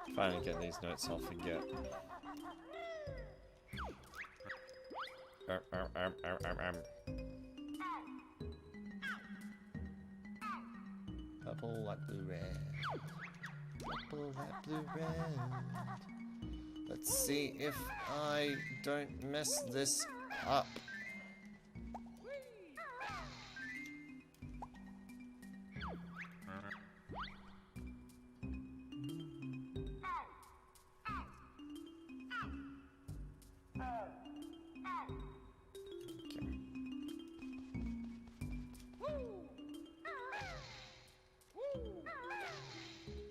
If I don't get these notes, I'll forget. Purple, white, blue, red. Purple, white, blue, red. Let's see if I don't mess this up.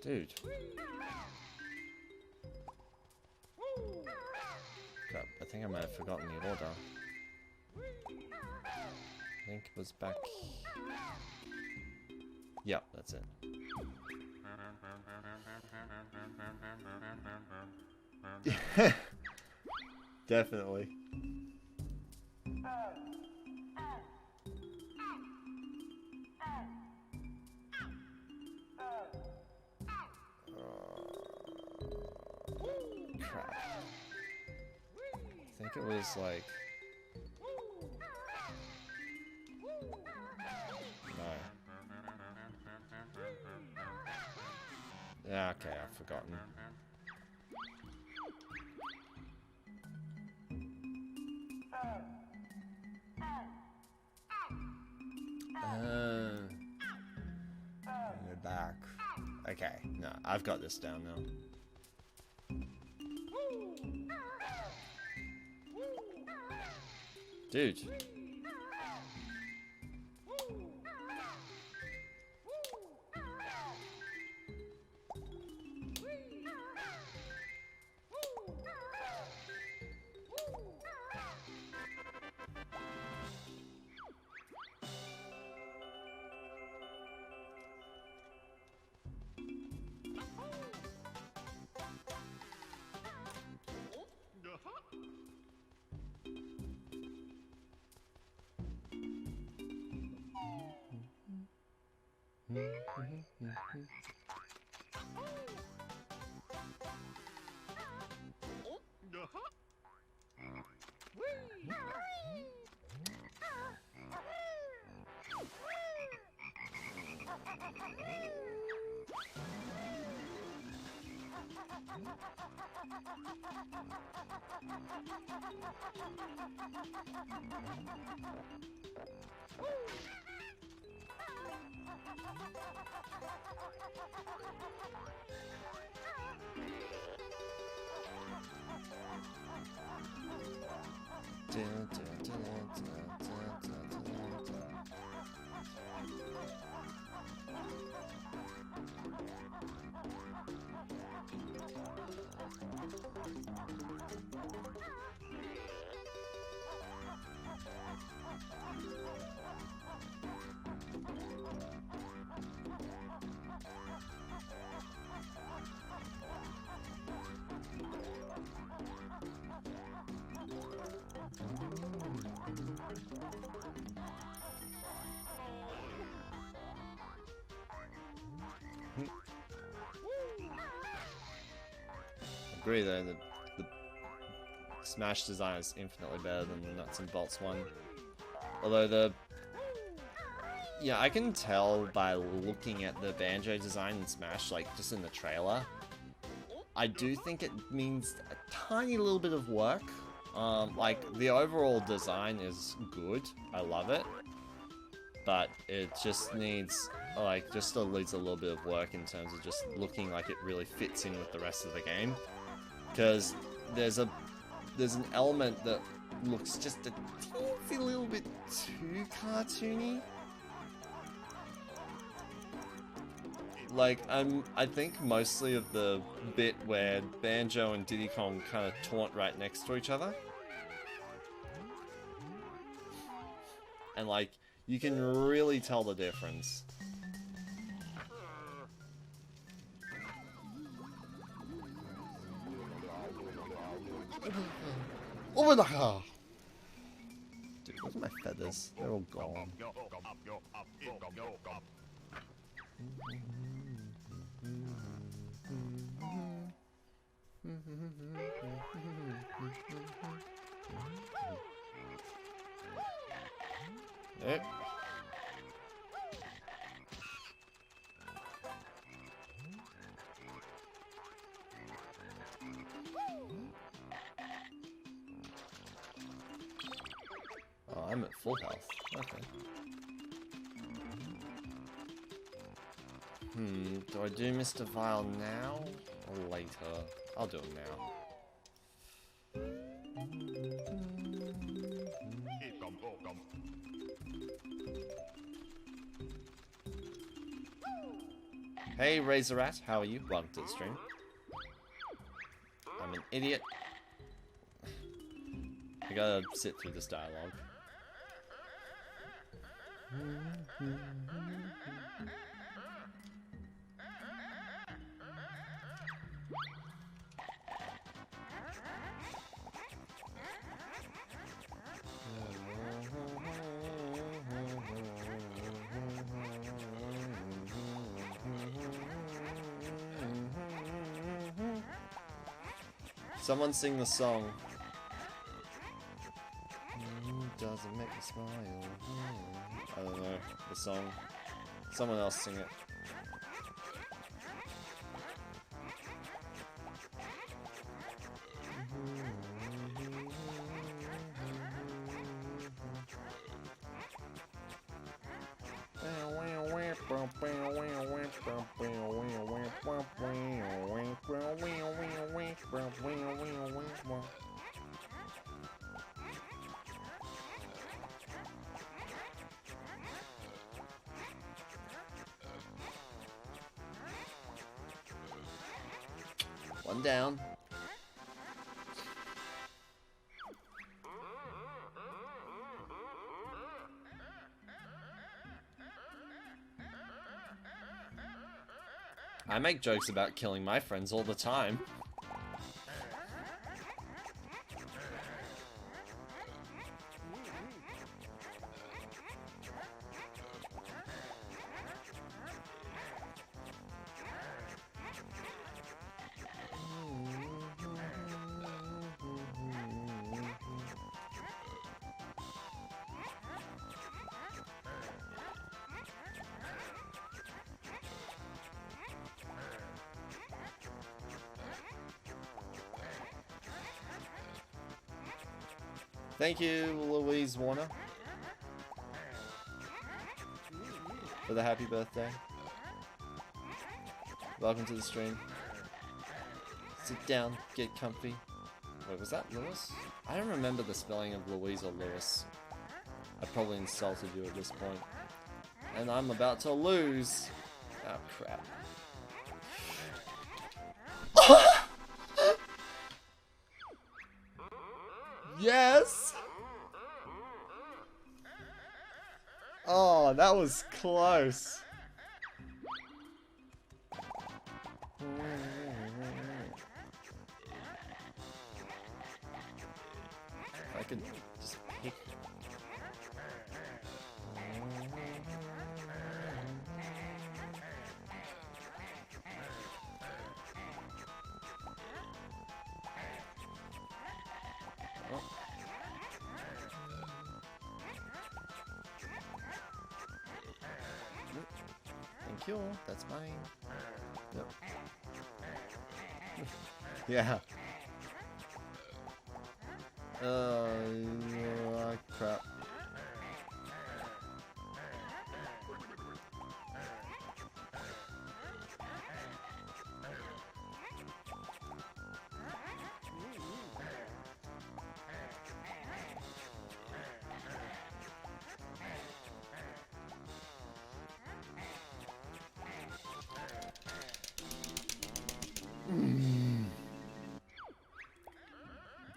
Dude. Crap, I think I might have forgotten the order. I think it was back... Yep, that's it. Definitely. Crap. I think it was like... No. Yeah, okay, I've forgotten. We're back. Okay, no, I've got this down now. Dude. Agree though, the Smash design is infinitely better than the Nuts and Bolts one. Although yeah, I can tell by looking at the Banjo design in Smash, like just in the trailer, I do think it means a tiny little bit of work. Like the overall design is good, I love it, but it just needs just still needs a little bit of work in terms of just looking like it really fits in with the rest of the game. Because there's an element that looks just a teensy little bit too cartoony. Like, I think mostly of the bit where Banjo and Diddy Kong kind of taunt right next to each other. And like, you can really tell the difference. Over the car! Dude, look at my feathers. They're all gone. Yep. Oh, I'm at full health. Okay. Do I do Mr. Vile now or later? I'll do it now. Hey Razorat, how are you? Welcome to the stream. I'm an idiot. I gotta sit through this dialogue. Someone sing the song. Doesn't make me smile. I don't know the song. Someone else sing it. One down. I make jokes about killing my friends all the time. Thank you, Louise Warner, for the happy birthday. Welcome to the stream. Sit down, get comfy. Wait, was that Lewis? I don't remember the spelling of Louise or Lewis. I probably insulted you at this point. And I'm about to lose. Oh, crap. Yes! Oh, that was close. I could just pick. Oh. Thank you. That's mine. Yep. Yeah. Crap.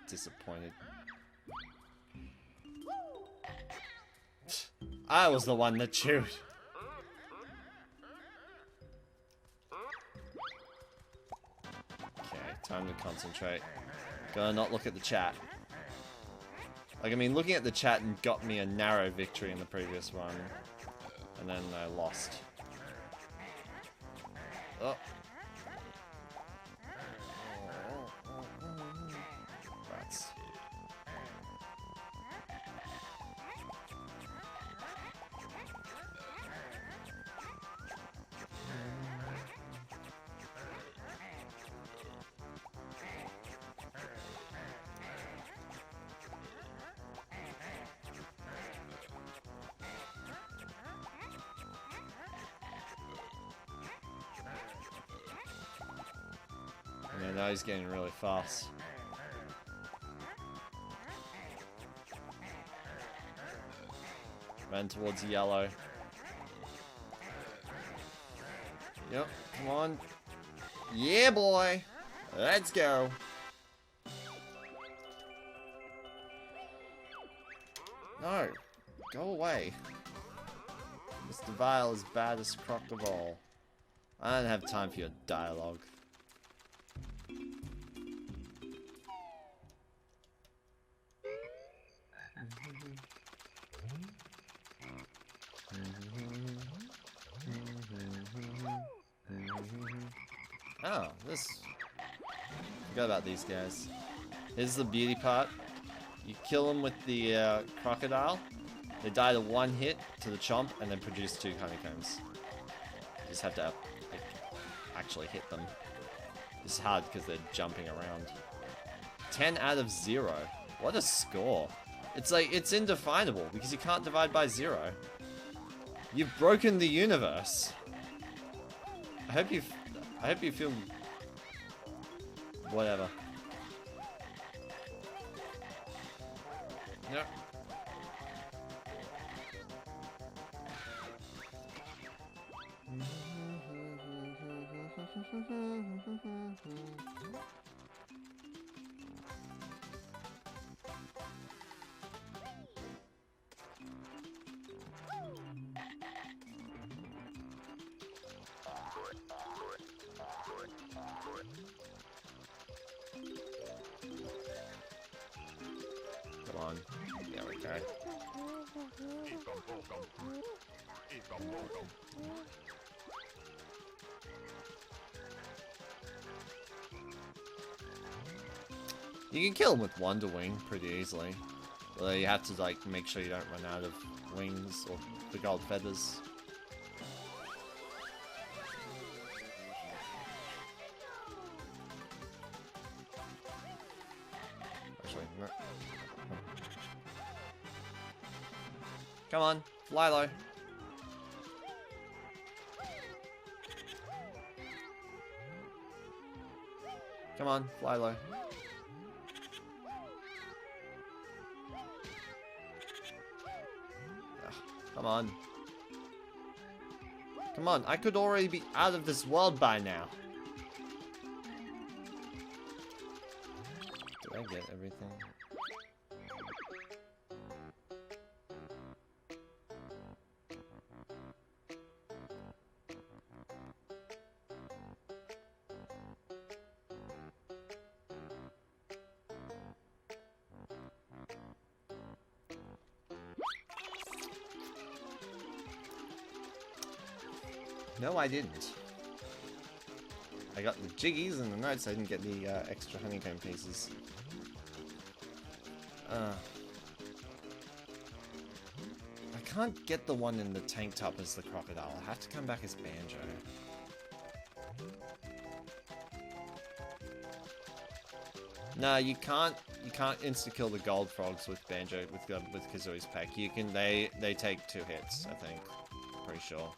Disappointed. I was the one that chewed. Okay, time to concentrate. Gotta not look at the chat. Like, I mean, looking at the chat got me a narrow victory in the previous one. And then I lost. Oh. Rats. Yeah, now he's getting really fast. Ran towards yellow. Yep, come on. Yeah, boy! Let's go! No! Go away. Mr. Vile is baddest croc of all. I don't have time for your dialogue. Oh, this... Forgot about these guys. Here's the beauty part. You kill them with the crocodile. They die to one hit to the chomp and then produce 2 honeycombs. You just have to like, actually hit them. It's hard because they're jumping around. 10 out of 0. What a score. It's like, it's indefinable because you can't divide by 0. You've broken the universe. I hope you feel whatever. Yep. Come on. There we go. You can kill him with Wonder Wing pretty easily. Although you have to like make sure you don't run out of wings or the gold feathers. Actually, no. Come on, fly low. Come on, fly low. Ugh, come on. Come on, I could already be out of this world by now. Did I get everything? No, I didn't. I got the jiggies and the notes. I didn't get the extra honeycomb pieces. I can't get the one in the tank top as the crocodile. I have to come back as Banjo. No, you can't. You can't insta kill the gold frogs with Banjo with Kazooie's pack. You can. They take 2 hits. I think. Pretty sure.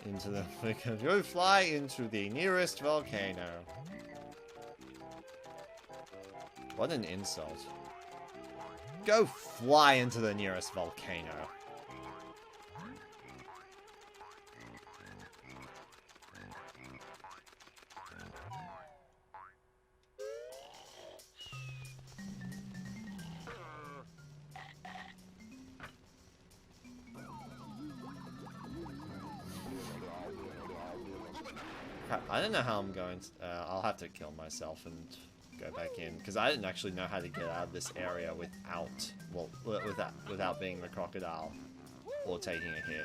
Into the go fly into the nearest volcano. What an insult. Go fly into the nearest volcano. Crap, I don't know how I'm going to, I'll have to kill myself and go back in, because I didn't actually know how to get out of this area without, well, without being the crocodile, or taking a hit.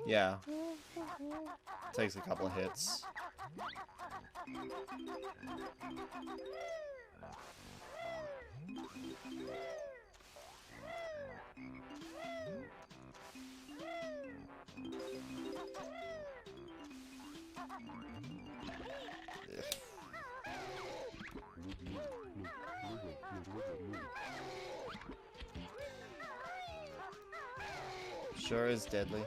Yeah. Takes a couple of hits. Sure is deadly.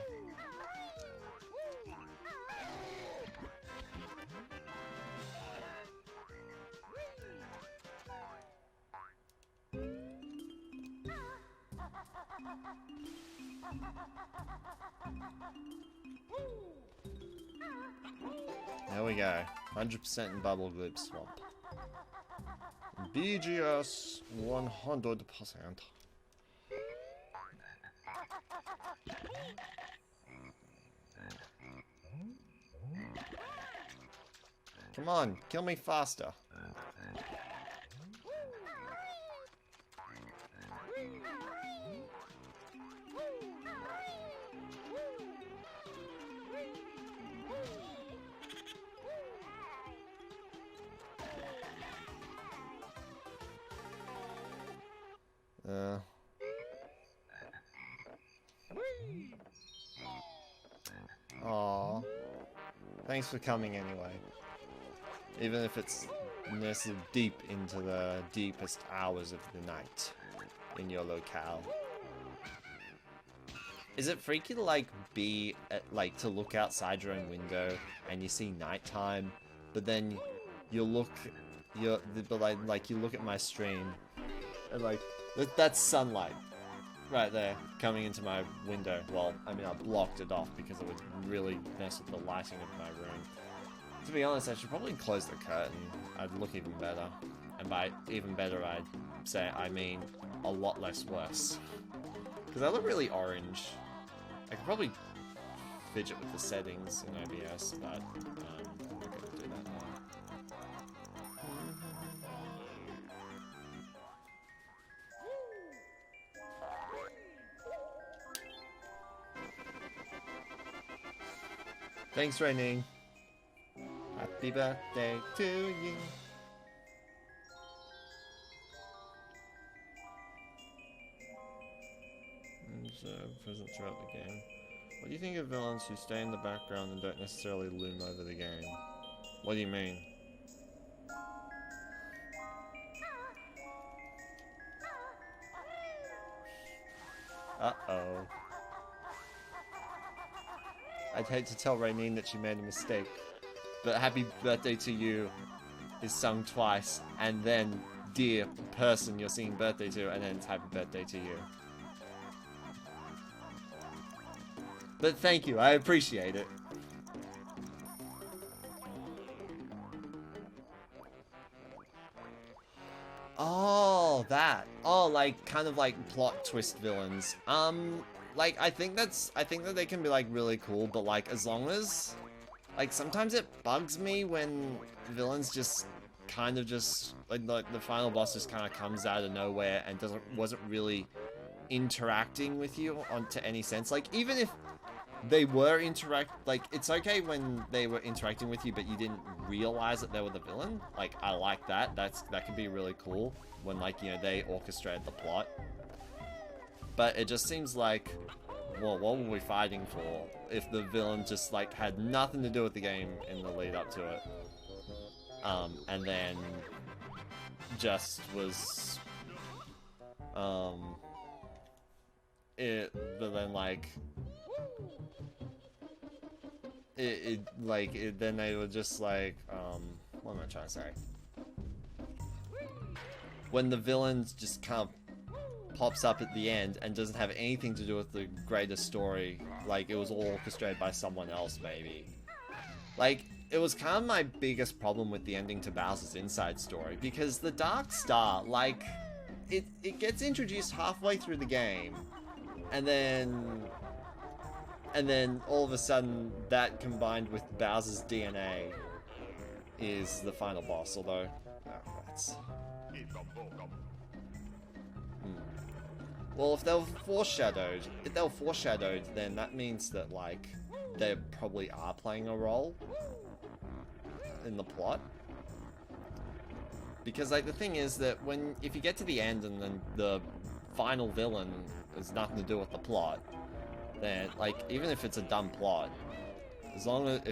There we go. 100% in Bubble Gloop Swamp. BGS 100%. Come on, kill me faster. Aww. Thanks for coming anyway. Even if it's nestled deep into the deepest hours of the night in your locale. Is it freaky to like be at, like to look outside your own window and you see nighttime, but then you look, like you look at my stream and like that's sunlight right there coming into my window. Well, I mean I blocked it off because it would really mess with the lighting of my room. To be honest, I should probably close the curtain. I'd look even better. And by even better, I'd say I mean a lot less worse. Because I look really orange. I could probably fidget with the settings in OBS, but I'm not going to do that now. Thanks, Raining. Happy birthday to you. present throughout the game. What do you think of villains who stay in the background and don't necessarily loom over the game? What do you mean? Uh-oh. I'd hate to tell Rainine that she made a mistake, but happy birthday to you is sung twice, and then dear person you're singing birthday to, and then it's happy birthday to you. But thank you, I appreciate it. Oh, that. Oh, like, kind of like plot twist villains. Like, I think that they can be, like, really cool, but, like, as long as, like, sometimes it bugs me when villains just kind of just, like the final boss just kind of comes out of nowhere and wasn't really interacting with you to any sense. Like, even if they were like, it's okay when they were interacting with you, but you didn't realize that they were the villain. Like, I like that. That can be really cool when, like, you know, they orchestrate the plot. But it just seems like, well, what were we fighting for if the villain just, like, had nothing to do with the game in the lead up to it? And then just was, but then, like, then they were just like, what am I trying to say? When the villain just kind of pops up at the end and doesn't have anything to do with the greater story, like it was all orchestrated by someone else, maybe. Like, it was kind of my biggest problem with the ending to Bowser's Inside Story, because the Dark Star, like, it gets introduced halfway through the game, and then all of a sudden, that combined with Bowser's DNA is the final boss, although, oh, that's... Well, if they were foreshadowed, then that means that, like, they probably are playing a role in the plot. Because, like, the thing is that if you get to the end and then the final villain has nothing to do with the plot, then, like, even if it's a dumb plot, as long as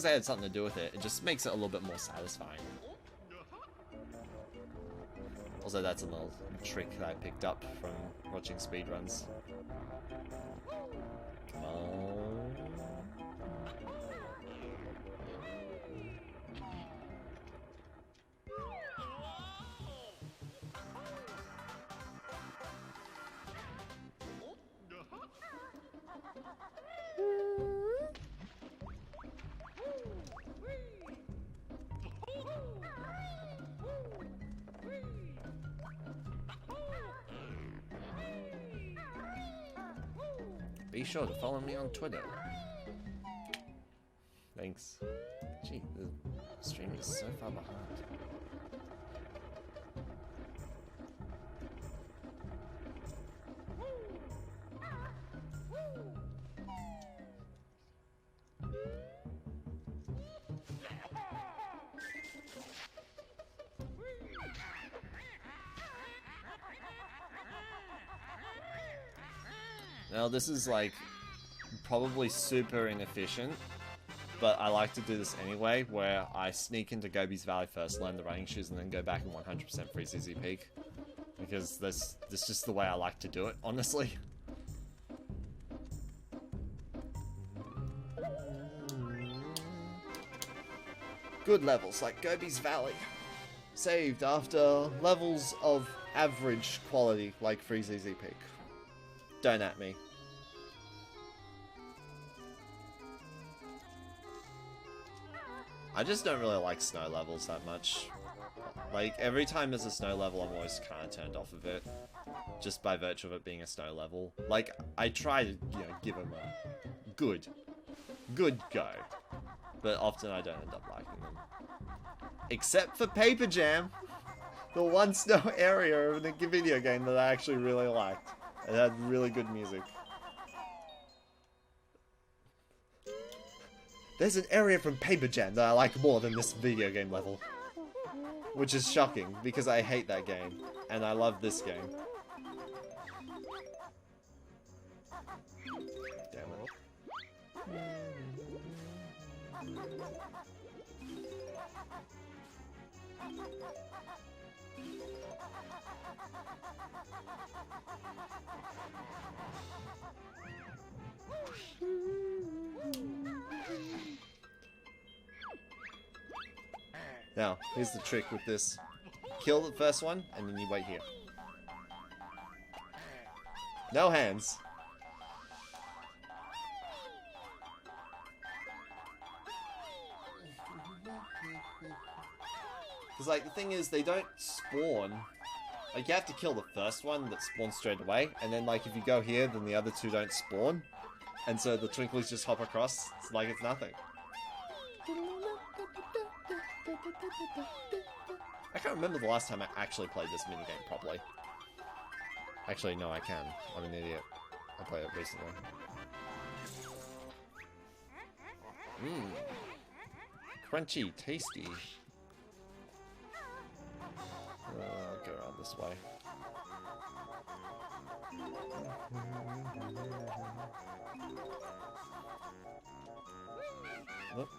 they had something to do with it, it just makes it a little bit more satisfying. Also, that's a little trick that I picked up from watching speedruns. Come on. Be sure to follow me on Twitter. Thanks. Gee, the stream is so far behind. Now, this is, like, probably super inefficient, but I like to do this anyway, where I sneak into Gobi's Valley first, learn the running shoes, and then go back and 100% free ZZ Peak. Because that's just the way I like to do it, honestly. Good levels, like Gobi's Valley. Saved after levels of average quality, like free ZZ Peak. Don't at me. I just don't really like snow levels that much. Like, every time there's a snow level, I'm always kind of turned off of it. Just by virtue of it being a snow level. Like, I try to, you know, give them a good go. But often I don't end up liking them. Except for Paper Jam! The one snow area of the video game that I actually really liked. It had really good music. There's an area from Paper Jam that I like more than this video game level. Which is shocking, because I hate that game. And I love this game. damn it. Now, here's the trick with this. Kill the first one, and then you wait here. No hands. Because, like, the thing is, they don't spawn. Like, you have to kill the first one that spawns straight away, and then, like, if you go here, then the other two don't spawn. And so the twinklies just hop across, it's like it's nothing. I can't remember the last time I actually played this minigame properly. Actually, no, I can. I'm an idiot. I played it recently. Mmm. Crunchy, tasty. I'll go around this way. Whoop.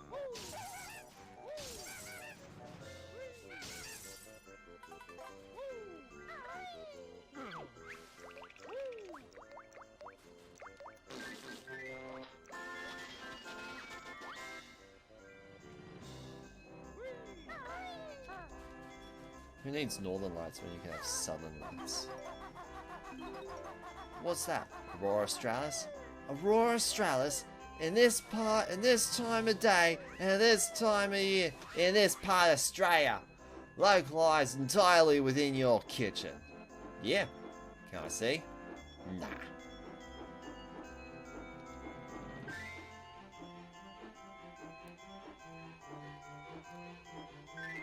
Who needs northern lights when you can have southern lights? What's that? Aurora Australis? Aurora Australis? In this part, in this time of day, and this time of year, in this part of Australia. Localized entirely within your kitchen. Yeah. Can I see? Nah.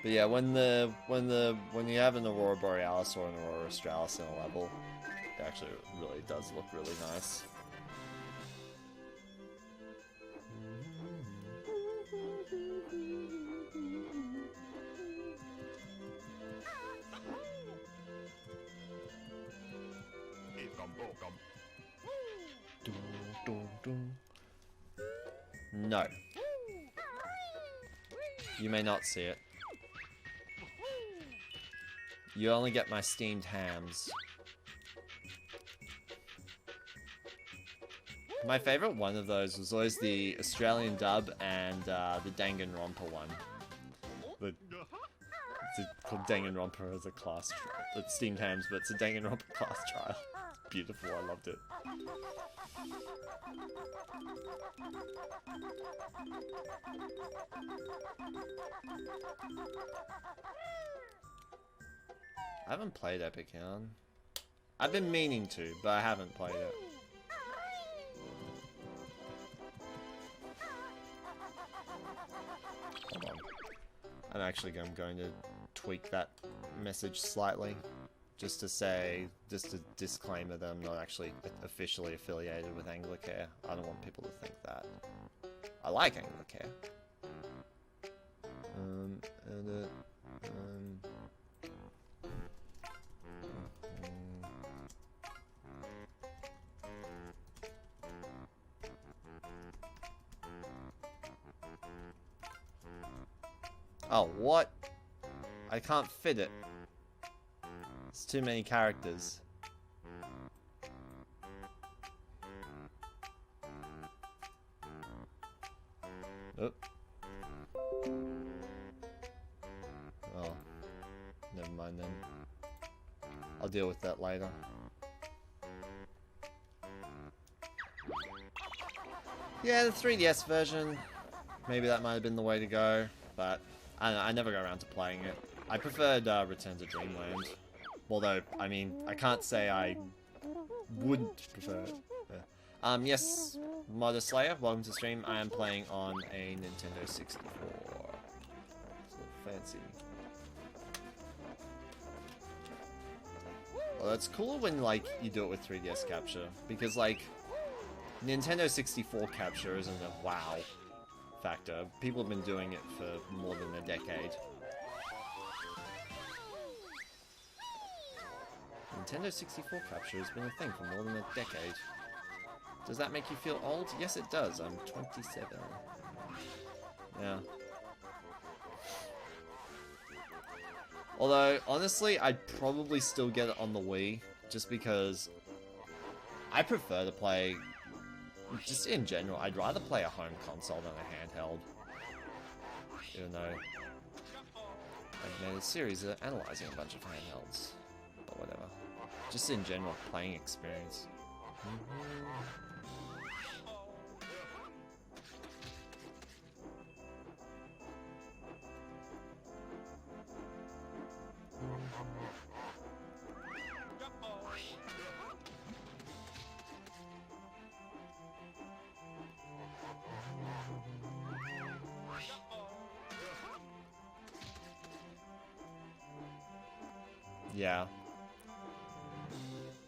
But yeah, when you have an Aurora Borealis or an Aurora Australis in a level, it actually really does look really nice. No. You may not see it. You only get my steamed hams. My favourite one of those was always the Australian dub and the Danganronpa one. It's called Danganronpa as a class. It's steamed hams, but it's a Danganronpa class trial. It's beautiful, I loved it. I haven't played Epic Yarn. I've been meaning to, but I haven't played it. Hold on. I'm actually going to tweak that message slightly. Just to say, just a disclaimer that I'm not actually officially affiliated with Anglicare. I don't want people to think that. I like Anglicare. Edit. Oh, what? I can't fit it. It's too many characters. Oh. Oh. Never mind then. I'll deal with that later. Yeah, the 3DS version. Maybe that might have been the way to go, but I don't know, I never got around to playing it. I preferred Return to Dreamland. Although, I mean, I can't say I wouldn't prefer it. Yeah. Yes, Modder Slayer, welcome to stream. I am playing on a Nintendo 64. It's a little fancy. Well, that's cooler when, like, you do it with 3DS capture. Because, like, Nintendo 64 capture isn't a wow factor. People have been doing it for more than a decade. Nintendo 64 capture has been a thing for more than a decade. Does that make you feel old? Yes, it does. I'm 27. Yeah. Although, honestly, I'd probably still get it on the Wii, just because I prefer to play, just in general, I'd rather play a home console than a handheld. Even though I've made a series of analyzing a bunch of handhelds, but whatever. Just in general, playing experience. Yeah.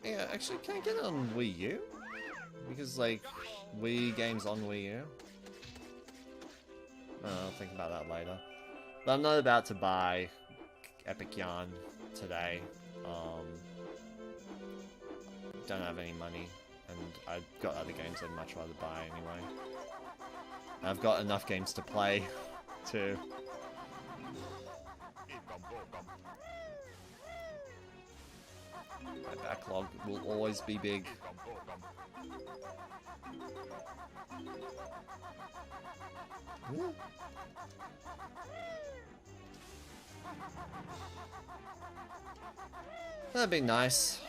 Yeah, actually, can I get it on Wii U? Because, like, Wii games on Wii U? I'll think about that later. But I'm not about to buy Epic Yarn today. Don't have any money, and I've got other games I'd much rather buy anyway. And I've got enough games to play, too. My backlog will always be big. Ooh. That'd be nice.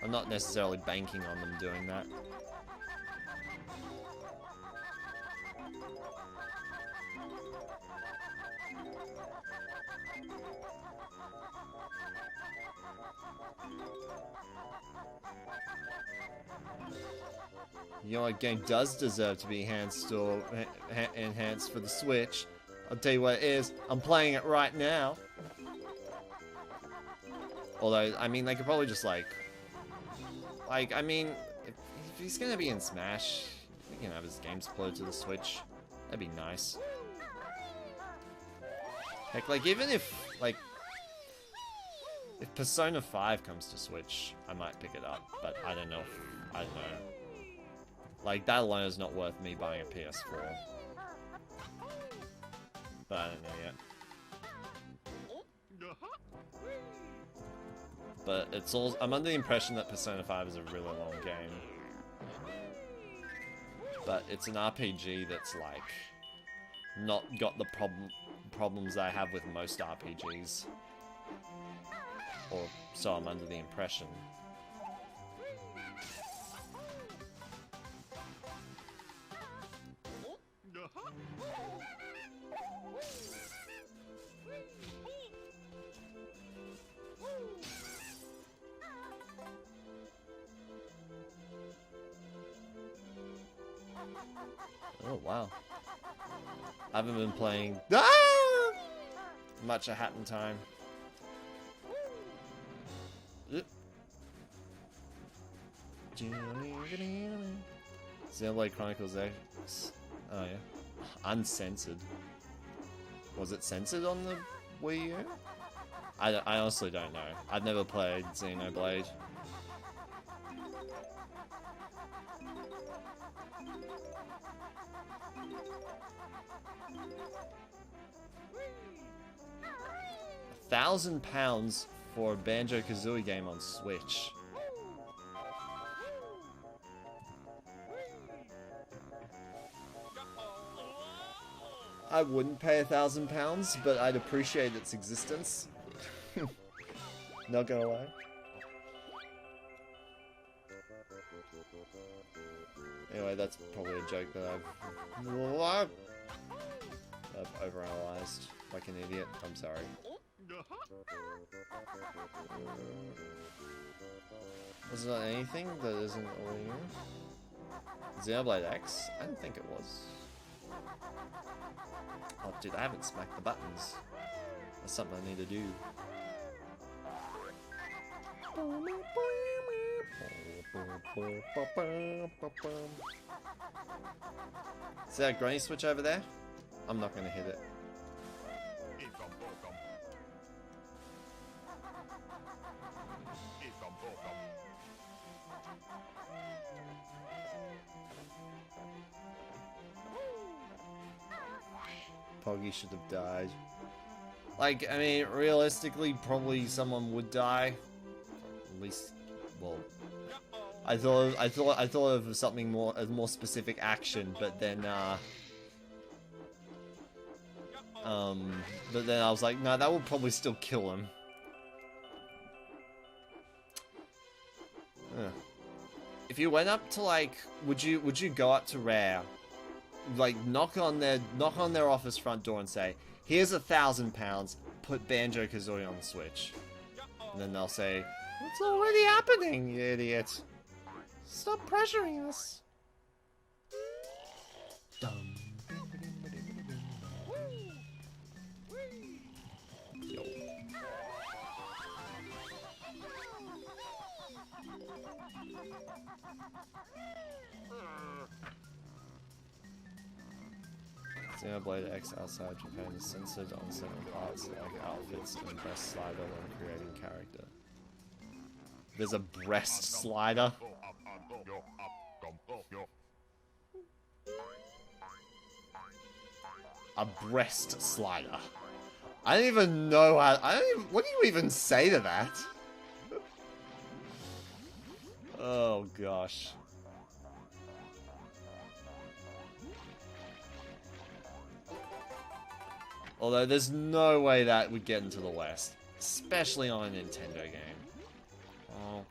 I'm not necessarily banking on them doing that. You know what game does deserve to be enhanced for the Switch? I'll tell you what it is. I'm playing it right now. Although, I mean, they could probably just I mean, if he's gonna be in Smash, we can have his games ported to the Switch. That'd be nice. Heck, like, even if Persona 5 comes to Switch, I might pick it up, but I don't know. I don't know. Like, that alone is not worth me buying a PS4. But I don't know yet. But it's all. I'm under the impression that Persona 5 is a really long game. But it's an RPG that's, like, not got the problems I have with most RPGs. Or so I'm under the impression. Oh, wow. I haven't been playing much a Hat in Time. Xenoblade Chronicles X. Oh, yeah. Uncensored. Was it censored on the Wii U? I honestly don't know. I've never played Xenoblade. £1,000 for a Banjo Kazooie game on Switch. I wouldn't pay £1,000, but I'd appreciate its existence. Not gonna lie. Anyway, that's probably a joke that I've overanalyzed like an idiot. I'm sorry. Was it on anything that isn't Wii U? Xenoblade X? I didn't think it was. Oh, dude, I haven't smacked the buttons. That's something I need to do. See that granny switch over there? I'm not gonna hit it. Poggy should have died. Like, I mean, realistically, probably someone would die. At least, well, I thought of something more, a more specific action, but then I was like, no, that would probably still kill him. If you went up to like, would you go up to Rare, like knock on their office front door and say, "Here's £1,000. Put Banjo Kazooie on the Switch," and then they'll say, "It's already happening, you idiot. Stop pressuring us." Dumb. Yo. Xenoblade X outside Japan is censored on certain parts like outfits and breast slider when creating character. There's a breast slider? A breast slider. I don't even know how. What do you even say to that? Oh gosh. Although there's no way that would get into the West, especially on a Nintendo game. Oh.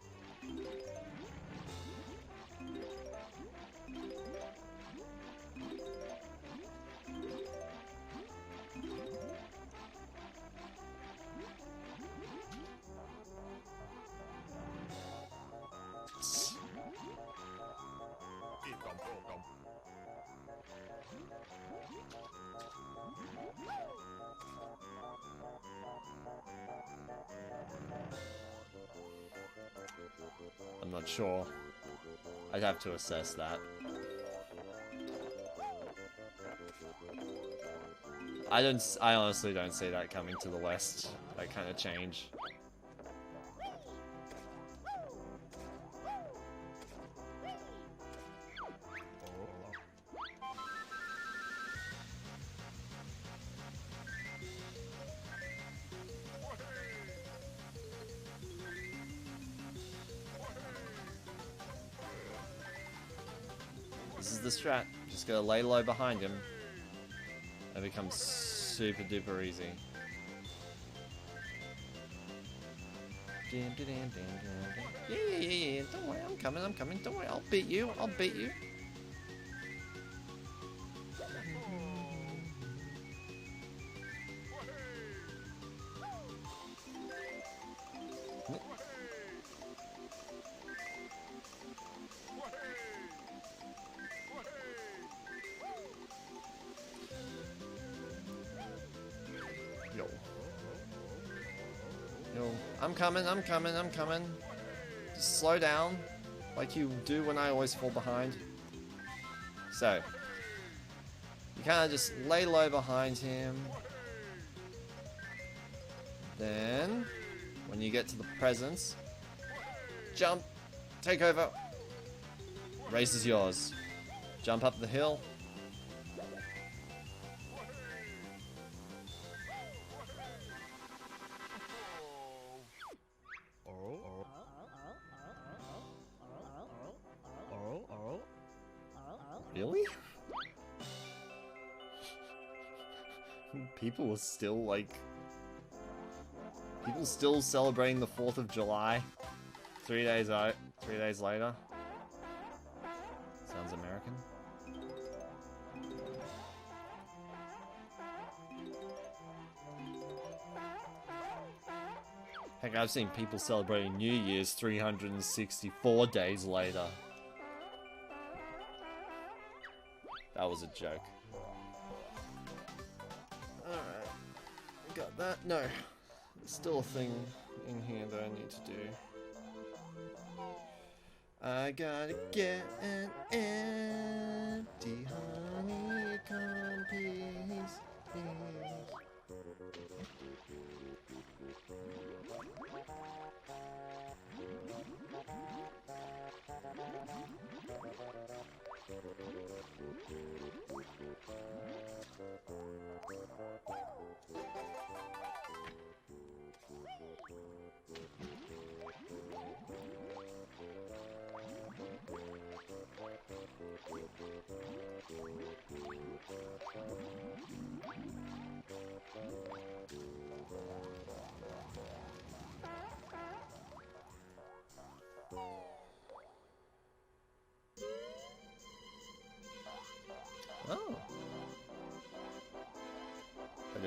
I'm not sure. I'd have to assess that. I honestly don't see that coming to the West. That kind of change. This is the strat. Just gotta lay low behind him. It becomes super duper easy. Yeah. Don't worry, I'm coming. Don't worry, I'll beat you. Yo, I'm coming. Just slow down, like you do when I always fall behind. So, you kind of just lay low behind him. Then, when you get to the presence, jump, take over. Race is yours. Jump up the hill. Really? People still celebrating the 4th of July. 3 days out, 3 days later. Sounds American. Heck, I've seen people celebrating New Year's 364 days later. That was a joke. Alright. Got that? No. There's still a thing in here that I need to do. I gotta get an empty honeycomb piece.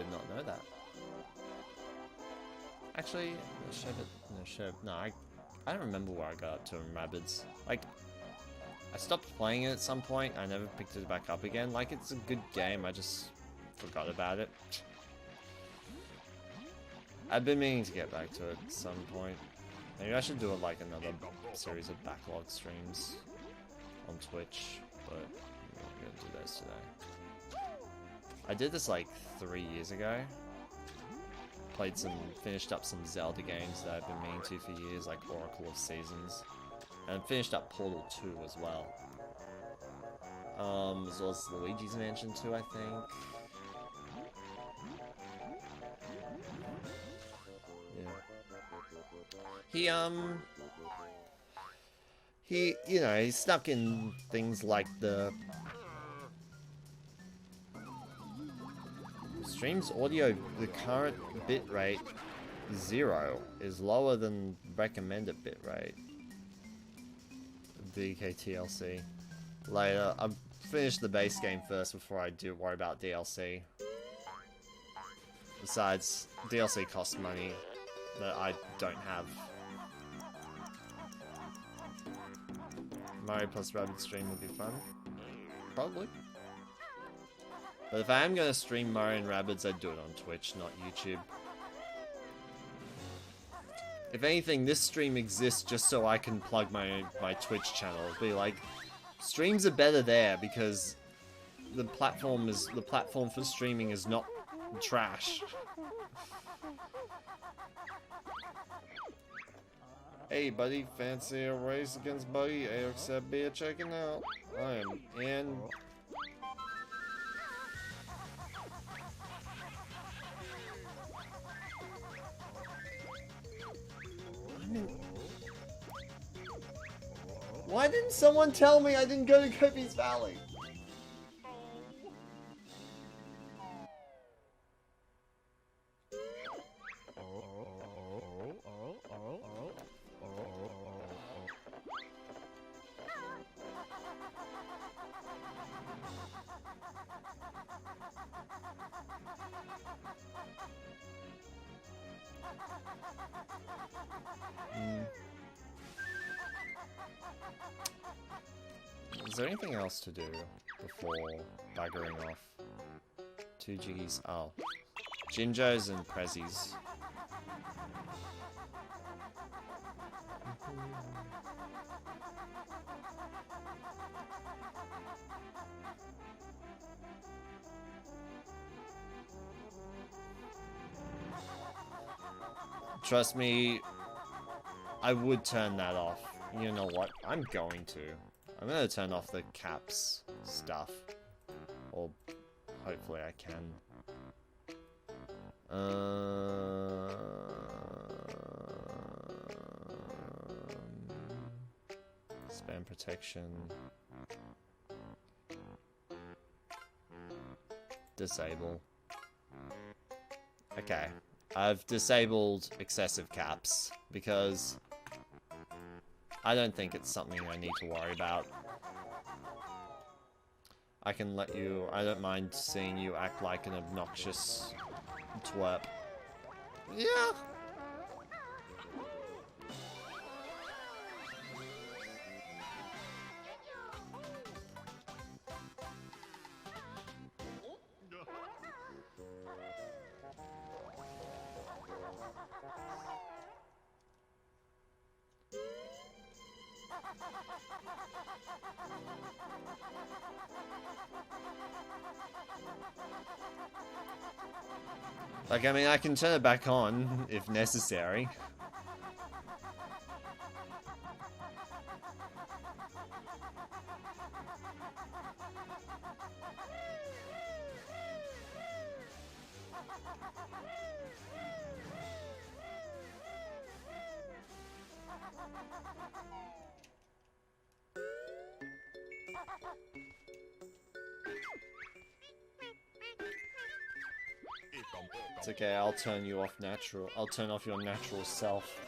did not know that. Actually, no, I don't remember where I got up to in Rabbids. Like, I stopped playing it at some point. I never picked it back up again. Like, it's a good game. I just forgot about it. I've been meaning to get back to it at some point. Maybe I should do like another series of backlog streams on Twitch, but I'm not gonna do those today. I did this like 3 years ago. Finished up some Zelda games that I've been meaning to for years, like Oracle of Seasons. And finished up Portal 2 as well. As well as Luigi's Mansion 2, I think. Yeah. You know, he stuck in things like the stream's audio, the current bitrate 0 is lower than recommended bitrate. DKTLC. Later, I'll finish the base game first before I do worry about DLC. Besides, DLC costs money that I don't have. Mario plus Rabbids stream would be fun. Probably. But if I am going to stream Mario and Rabbids, I'd do it on Twitch, not YouTube. If anything, this stream exists just so I can plug my Twitch channel. It'll be like, streams are better there because the platform for streaming is not trash. Hey buddy, fancy a race against Buddy? AOXF beer checking out. I am in. Why didn't someone tell me I didn't go to Kobe's Valley? Is there anything else to do before buggering off? 2 jiggies. Oh. Jinjos and Prezzies. Trust me, I would turn that off. You know what? I'm going to. I'm gonna turn off the caps stuff. Or hopefully I can. Spam protection. Disable. Okay. I've disabled excessive caps because I don't think it's something I need to worry about. I can let you... I don't mind seeing you act like an obnoxious twerp. Yeah! Like, I mean, I can turn it back on if necessary. It's okay, I'll turn you off natural. I'll turn off your natural self.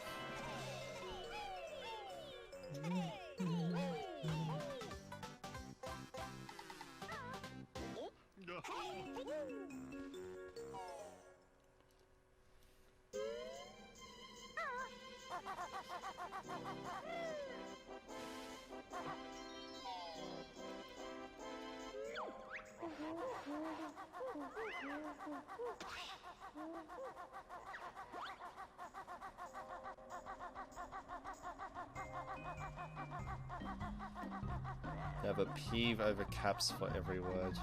They have a peeve over caps for every word.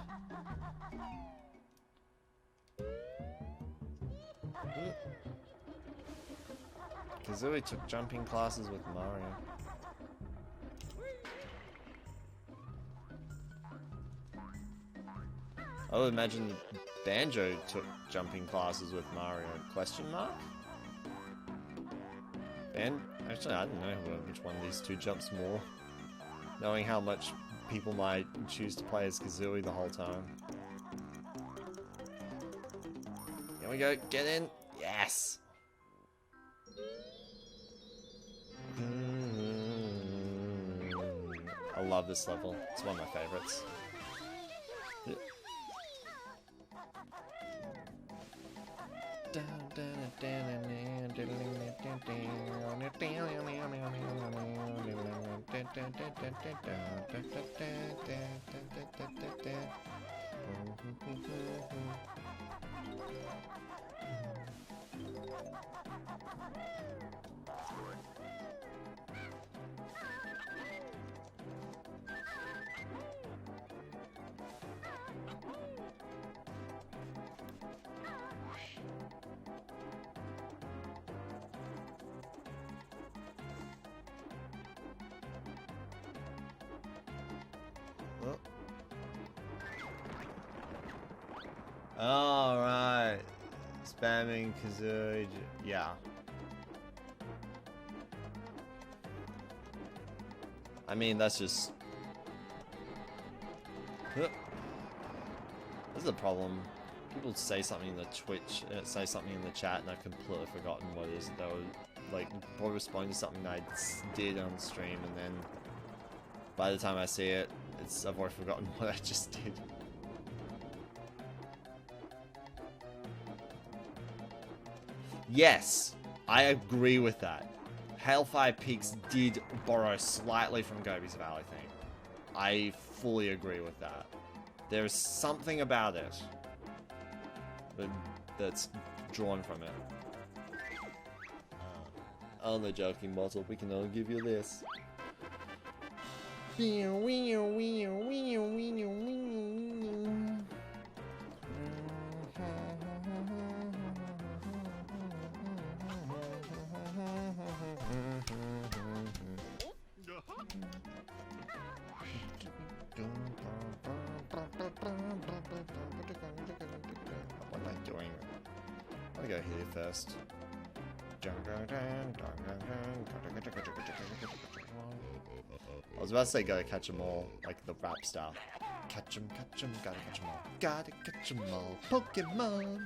Kazooie took jumping classes with Mario. I would imagine Banjo took jumping classes with Mario. Question mark? Actually, I don't know which one of these two jumps more. Knowing how much people might choose to play as Kazooie the whole time. Here we go, get in. Yes! I love this level. It's one of my favorites. Oh, right. Spamming Kazooie. Yeah. I mean, that's just... This is a problem. People say something in the Twitch, say something in the chat, and I've completely forgotten what it is. They were, like, probably responding to something I did on stream, and then by the time I see it, I've already forgotten what I just did. Yes, I agree with that. Hailfire Peaks did borrow slightly from Gobi's Valley thing. I fully agree with that. There's something about it that's drawn from it. Oh, the joking bottle, we can only give you this. What am I doing? I'll go here first. I was about to say gotta catch them all, like the rap style. Catch 'em, gotta catch 'em all. Gotta catch 'em all, Pokemon!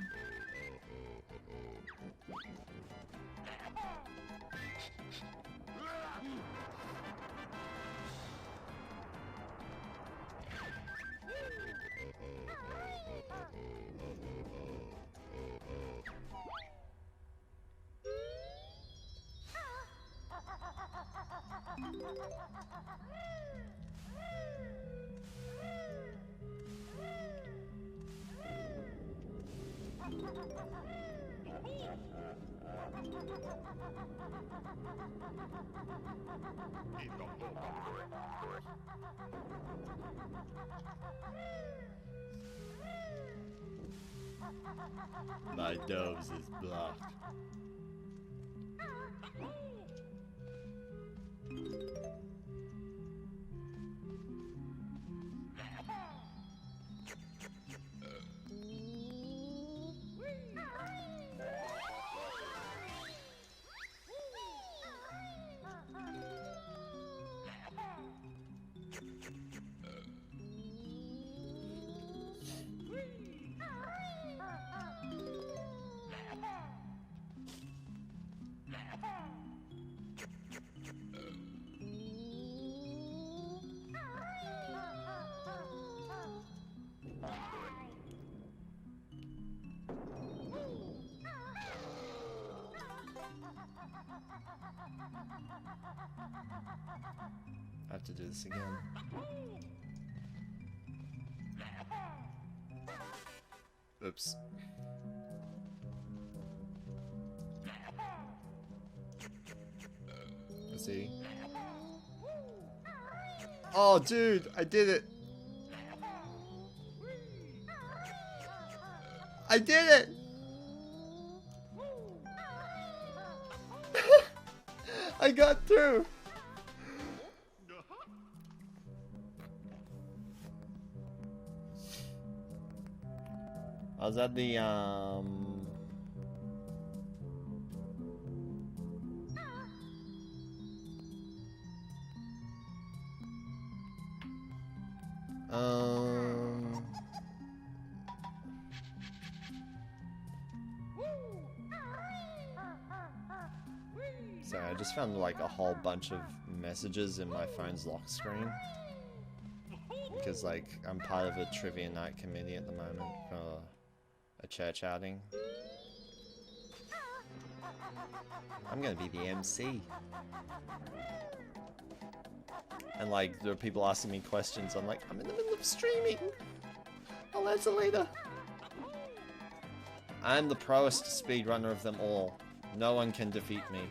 My nose is blocked. I have to do this again. Oops. Let's see. Oh, dude, I did it. I did it. I got through. I was at the sorry, I just found like a whole bunch of messages in my phone's lock screen. Because like I'm part of a trivia night committee at the moment for a church outing. I'm gonna be the MC. And like there are people asking me questions. I'm like, I'm in the middle of streaming. I'll answer later. I'm the proest speedrunner of them all. No one can defeat me.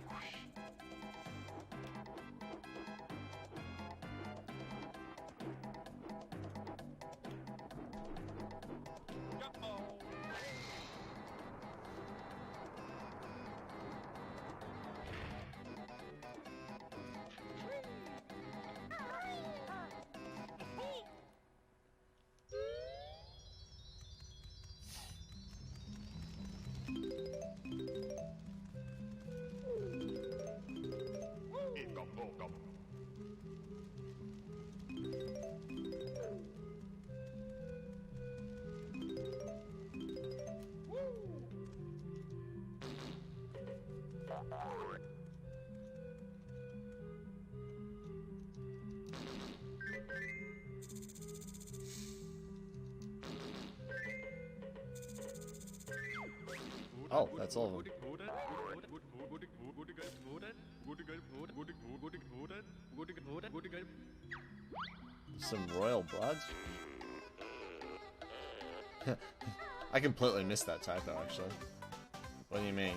Oh, that's all of them. Some royal blood? I completely missed that typo, actually. What do you mean?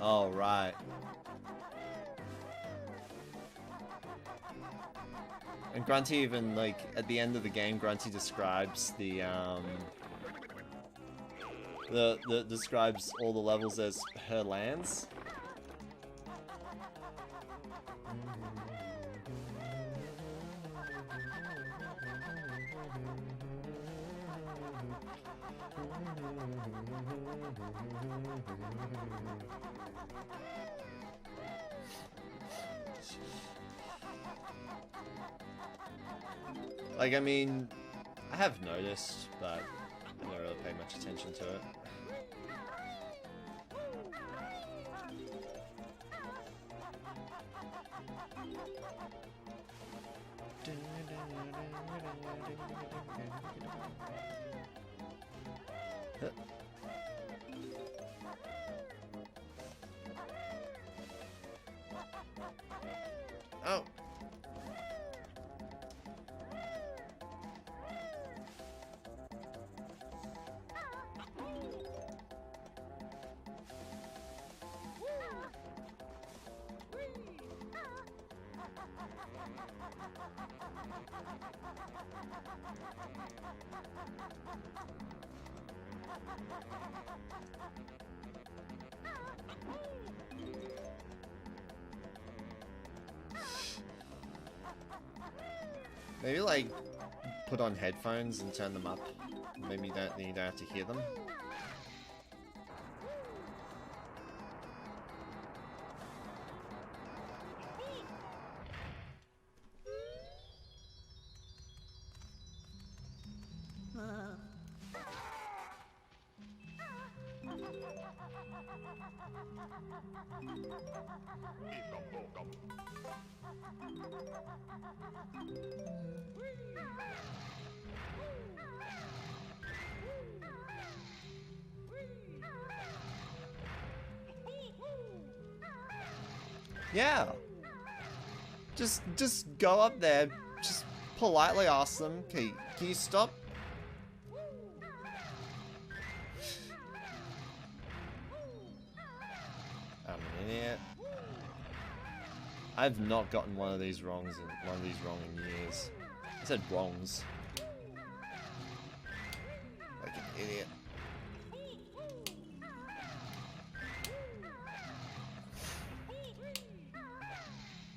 Oh, right. And Grunty even, like, at the end of the game, Grunty describes describes all the levels as her lands. Like, I mean, I have noticed, but I don't really pay much attention to it. Oh! Maybe like put on headphones and turn them up. Maybe you don't have to hear them. Yeah. Just go up there, just politely ask them, can you stop? I'm an idiot. I've not gotten one of these wrong in years. I said wrongs. Like an idiot.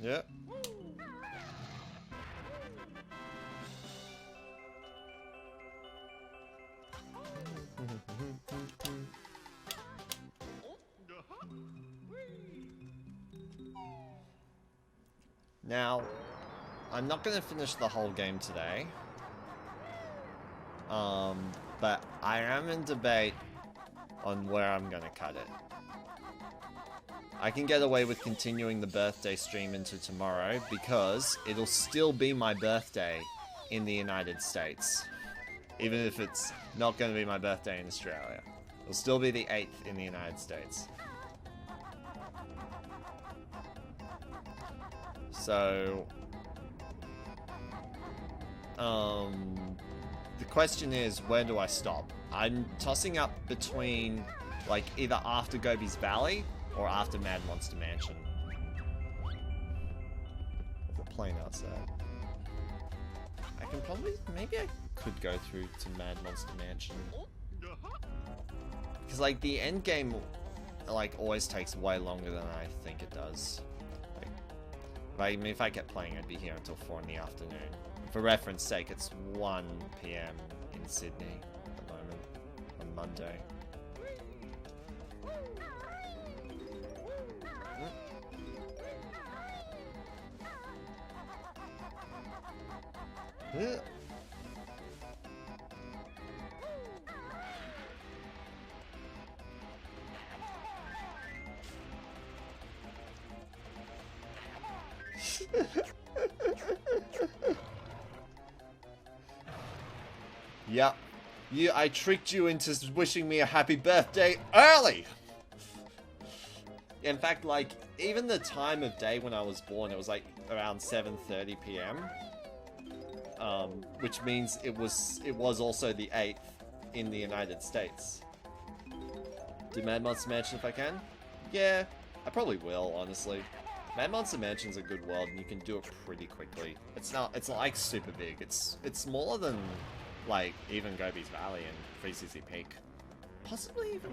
Yep. Now, I'm not going to finish the whole game today. But I am in debate on where I'm going to cut it. I can get away with continuing the birthday stream into tomorrow because it'll still be my birthday in the United States. Even if it's not going to be my birthday in Australia. It'll still be the 8th in the United States. So, the question is, where do I stop? I'm tossing up between, like, either after Gobi's Valley or after Mad Monster Mansion. There's a plane outside. I can probably, maybe I could go through to Mad Monster Mansion. Because, like, the end game, like, always takes way longer than I think it does. Like, if I kept playing, I'd be here until 4 in the afternoon. For reference sake, it's 1 PM in Sydney at the moment, on Monday. Yep. I tricked you into wishing me a happy birthday early! In fact, like, even the time of day when I was born, it was like around 7:30 PM. Which means it was also the 8th in the United States. Do Mad Monster Mansion if I can? Yeah, I probably will, honestly. Mad Monster Mansion's a good world and you can do it pretty quickly. It's not like super big. It's smaller than like even Gobi's Valley and Free CC Peak. Possibly even,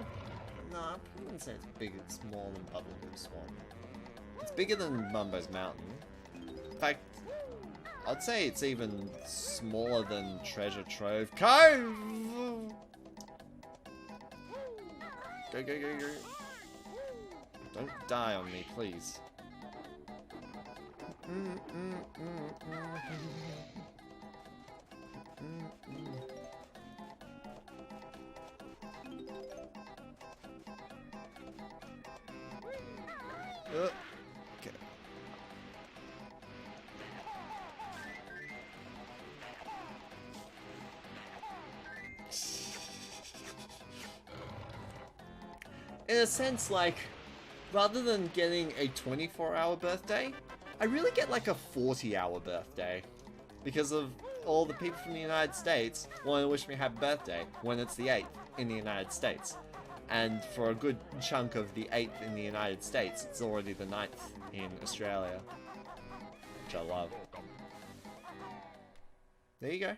no, I wouldn't say it's big, it's smaller than Bubblegum Swamp. It's bigger than Mumbo's Mountain. In fact, I'd say it's even smaller than Treasure Trove Cove! Go, go, go, go. Don't die on me, please. Okay. In a sense, like, rather than getting a 24-hour birthday, I really get like a 40-hour birthday. Because of all the people from the United States want to wish me happy birthday when it's the 8th in the United States. And for a good chunk of the 8th in the United States, it's already the 9th in Australia. Which I love. There you go.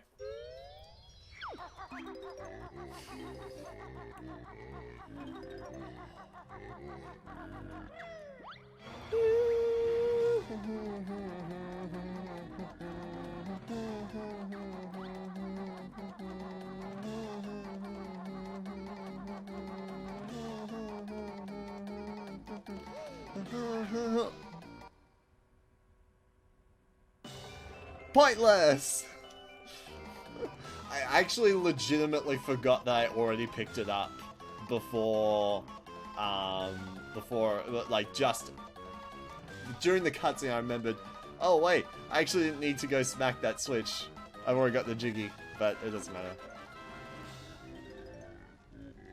Pointless! I actually legitimately forgot that I already picked it up before, like, just during the cutscene I remembered, oh wait, I actually didn't need to go smack that switch. I've already got the Jiggy, but it doesn't matter.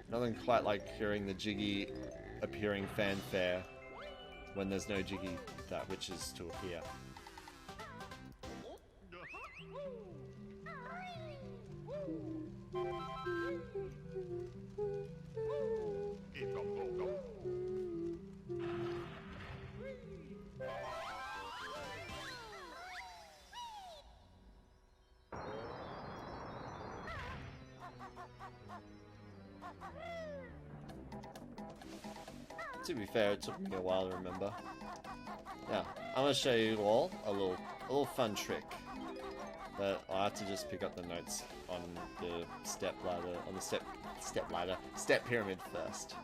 Nothing quite like hearing the Jiggy appearing fanfare when there's no Jiggy that wishes to appear. To be fair, it took me a while to remember. Yeah, I'm gonna show you all a little fun trick. But I'll have to just pick up the notes on the step ladder, on the step pyramid first.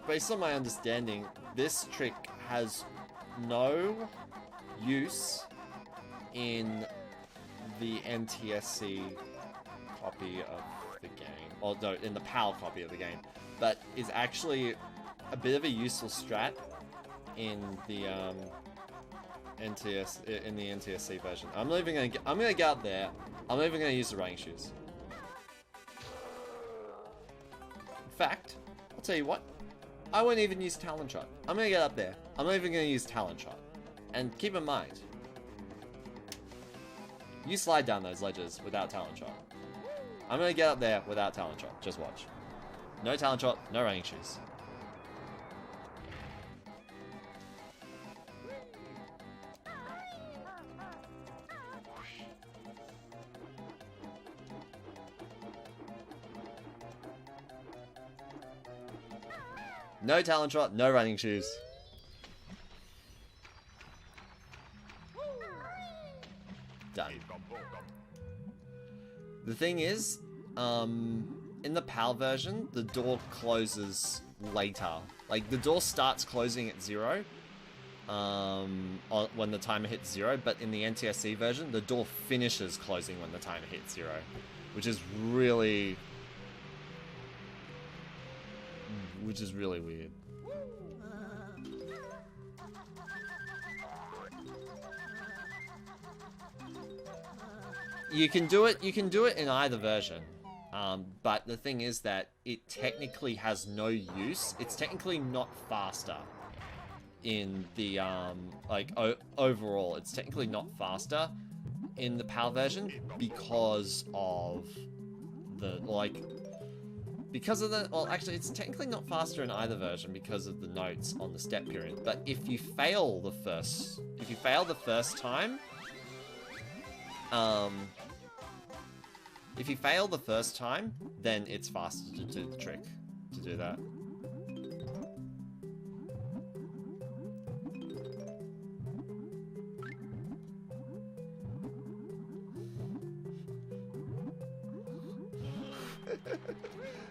Based on my understanding, this trick has no use in the NTSC copy of the game. Or no, in the PAL copy of the game. But is actually a bit of a useful strat in the NTSC version. I'm gonna get up there. I'm not even gonna use the running shoes. In fact, I'll tell you what. I won't even use Talon Shot. I'm gonna get up there. I'm not even gonna use Talon Shot. And keep in mind, you slide down those ledges without Talon Shot. I'm gonna get up there without Talon Shot. Just watch. No Talon Shot, no running shoes. No Talon Shot, no running shoes. Done. The thing is, in the PAL version, the door closes later. Like, the door starts closing at 0, when the timer hits 0, but in the NTSC version, the door finishes closing when the timer hits 0, which is really weird. You can do it in either version. But the thing is that it technically has no use. It's technically not faster in the, overall. It's technically not faster in the PAL version because of actually, it's technically not faster in either version because of the notes on the step period. But if you fail the first time, then it's faster to do the trick, to do that.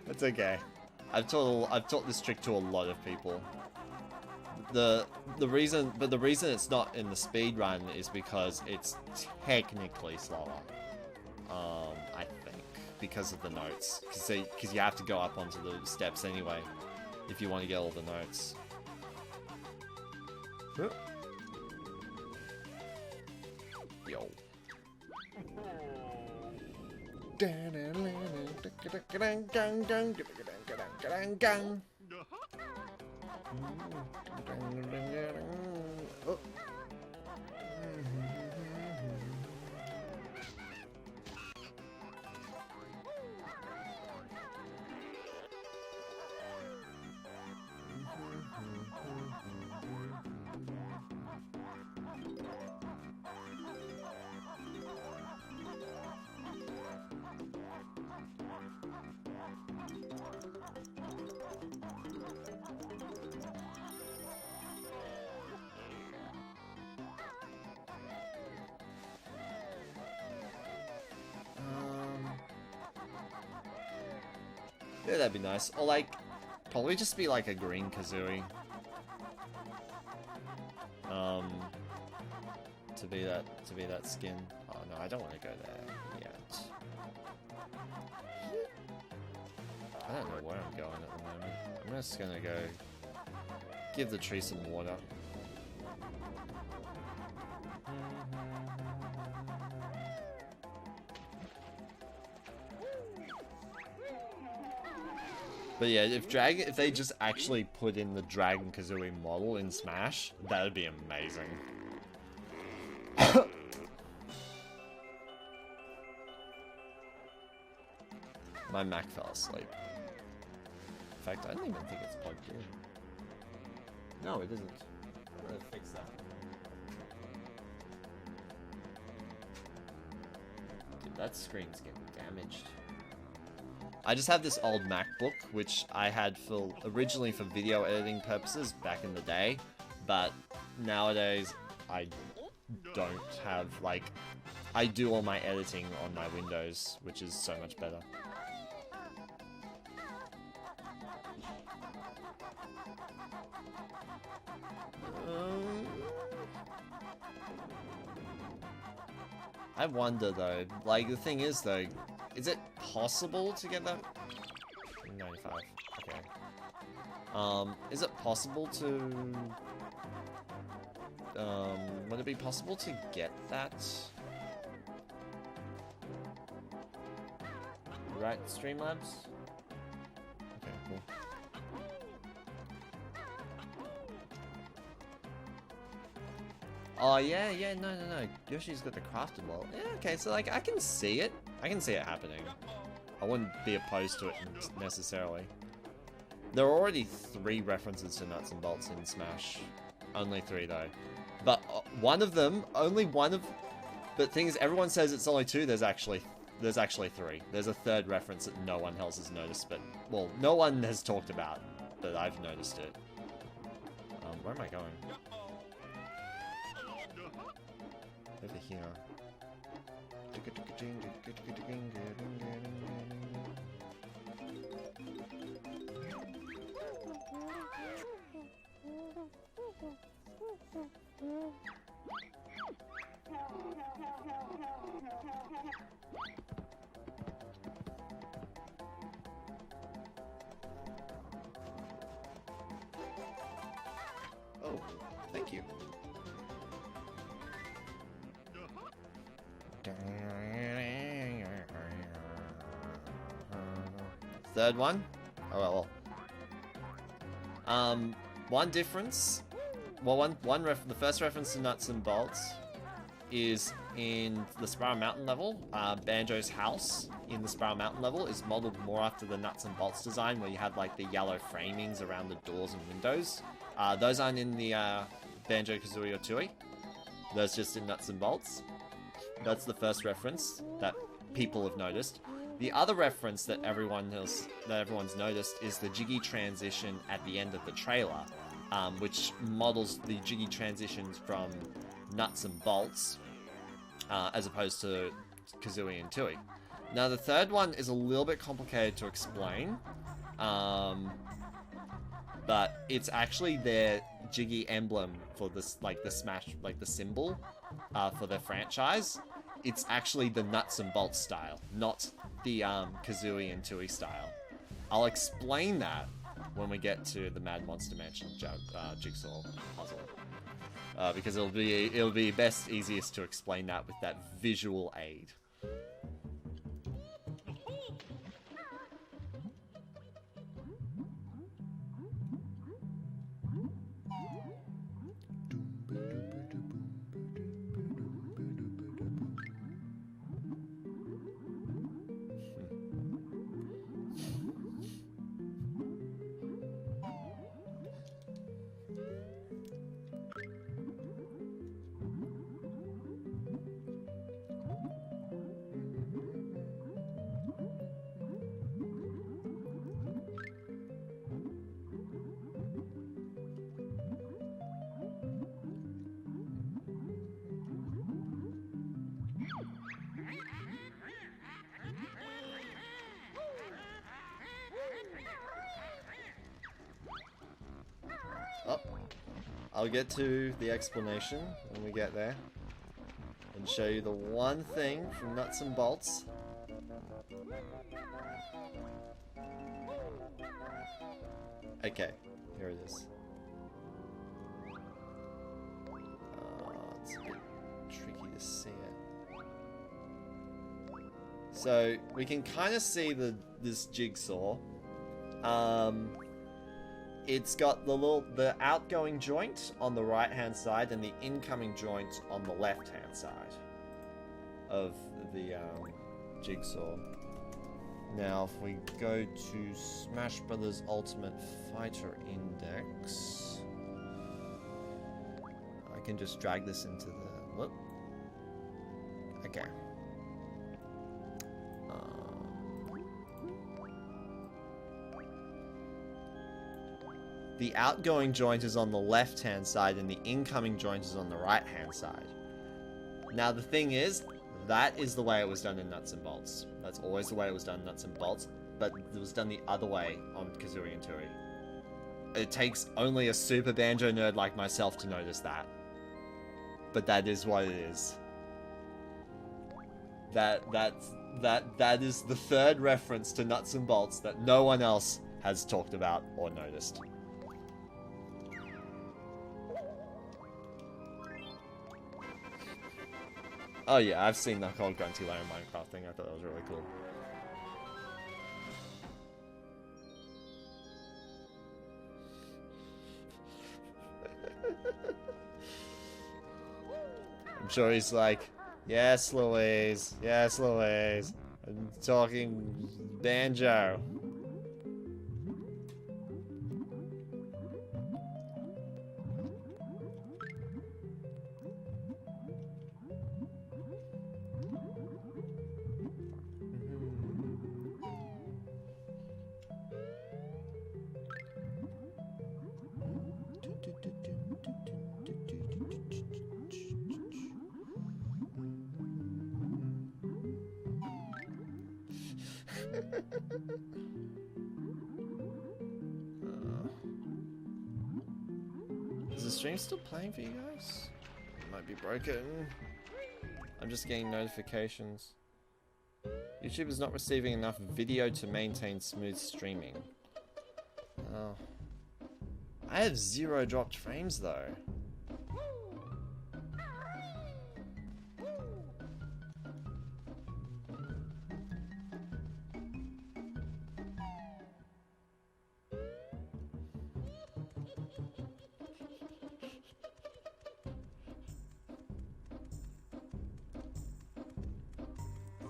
That's okay. I've taught this trick to a lot of people. The reason it's not in the speed run is because it's technically slower. I think because of the notes, because you have to go up onto the steps anyway if you want to get all the notes. Yo. Oh. Yeah, that'd be nice. Or like, probably just be like a green Kazooie. To be that skin. Oh no, I don't want to go there yet. I don't know where I'm going at the moment. I'm just gonna go give the tree some water. But yeah, if they just actually put in the Dragon Kazooie model in Smash, that would be amazing. My Mac fell asleep. In fact, I don't even think it's plugged in. No, it isn't. I'm gonna fix that. Dude, that screen's getting damaged. I just have this old MacBook, which I had originally for video editing purposes back in the day, but nowadays I don't have, like, I do all my editing on my Windows, which is so much better. I wonder though, like the thing is though, is it possible to get that? 95, okay. Is it possible to, would it be possible to get that? Right, Streamlabs? Okay, cool. Oh, yeah, no. Yoshi's got the crafted world. Yeah, okay, so, like, I can see it. I can see it happening. I wouldn't be opposed to it necessarily. There are already 3 references to nuts and bolts in Smash. Only 3, though. But one of them, only one of... But thing is, everyone says it's only 2. There's actually 3. There's a 3rd reference that no one else has noticed, but... Well, no one has talked about, but I've noticed it. Where am I going? Over here. Oh, thank you. Third one? Oh well. One difference. Well, the first reference to nuts and bolts is in the Spiral Mountain level. Banjo's house in the Spiral Mountain level is modeled more after the nuts and bolts design, where you had like the yellow framings around the doors and windows. Those aren't in the Banjo, Kazooie, or Tooie. Those just in nuts and bolts. That's the first reference that people have noticed. The other reference that everyone's noticed is the Jiggy transition at the end of the trailer, which models the Jiggy transitions from nuts and bolts, as opposed to Kazooie and Tooie. Now the third one is a little bit complicated to explain, but it's actually their Jiggy emblem for this, like the Smash, like the symbol for their franchise. It's actually the nuts and bolts style, not the Kazooie and Tooie style. I'll explain that when we get to the Mad Monster Mansion jigsaw puzzle, because it'll be easiest to explain that with that visual aid. I'll get to the explanation when we get there. And show you the one thing from Nuts and Bolts. Okay, here it is. It's a bit tricky to see it. So we can kind of see this jigsaw. It's got the outgoing joint on the right hand side and the incoming joint on the left hand side of the jigsaw. Now, if we go to Smash Brothers Ultimate Fighter Index, I can just drag this into the... Whoop. Okay. The outgoing joint is on the left-hand side and the incoming joint is on the right-hand side. Now, the thing is, that is the way it was done in Nuts and Bolts. That's always the way it was done in Nuts and Bolts, but it was done the other way on Kazooie and Tooie. It takes only a super Banjo nerd like myself to notice that. But that is what it is. That is the third reference to Nuts and Bolts that no one else has talked about or noticed. Oh yeah, I've seen the whole Grunty Layer Minecraft thing. I thought that was really cool. I'm sure he's like, yes, Louise. Yes, Louise. I'm talking Banjo. Is the stream still playing for you guys? It might be broken. I'm just getting notifications. YouTube is not receiving enough video to maintain smooth streaming. Oh. I have 0 dropped frames though.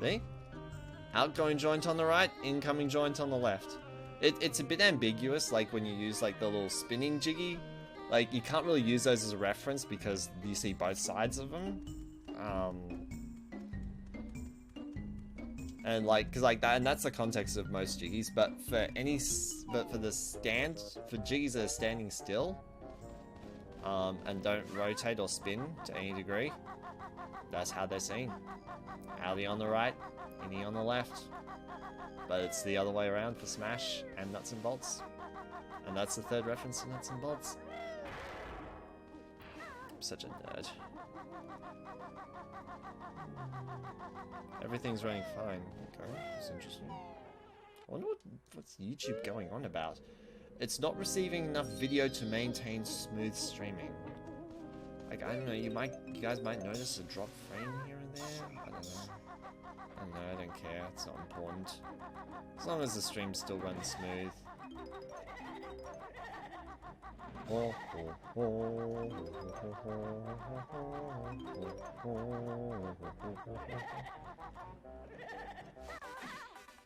See? Outgoing joint on the right, incoming joint on the left. It's a bit ambiguous, like when you use like the little spinning jiggy. Like you can't really use those as a reference because you see both sides of them. And like, cause like that, and that's the context of most jiggies. But for jiggies that are standing still, and don't rotate or spin to any degree, that's how they're seen. Outie on the right, innie on the left. But it's the other way around for Smash and Nuts and Bolts. And that's the third reference to Nuts and Bolts. I'm such a nerd. Everything's running fine. Okay, that's interesting. I wonder what's YouTube going on about. It's not receiving enough video to maintain smooth streaming. Like, I don't know, you guys might notice a drop frame here and there. I don't know. I don't care. It's not important. As long as the stream still runs smooth.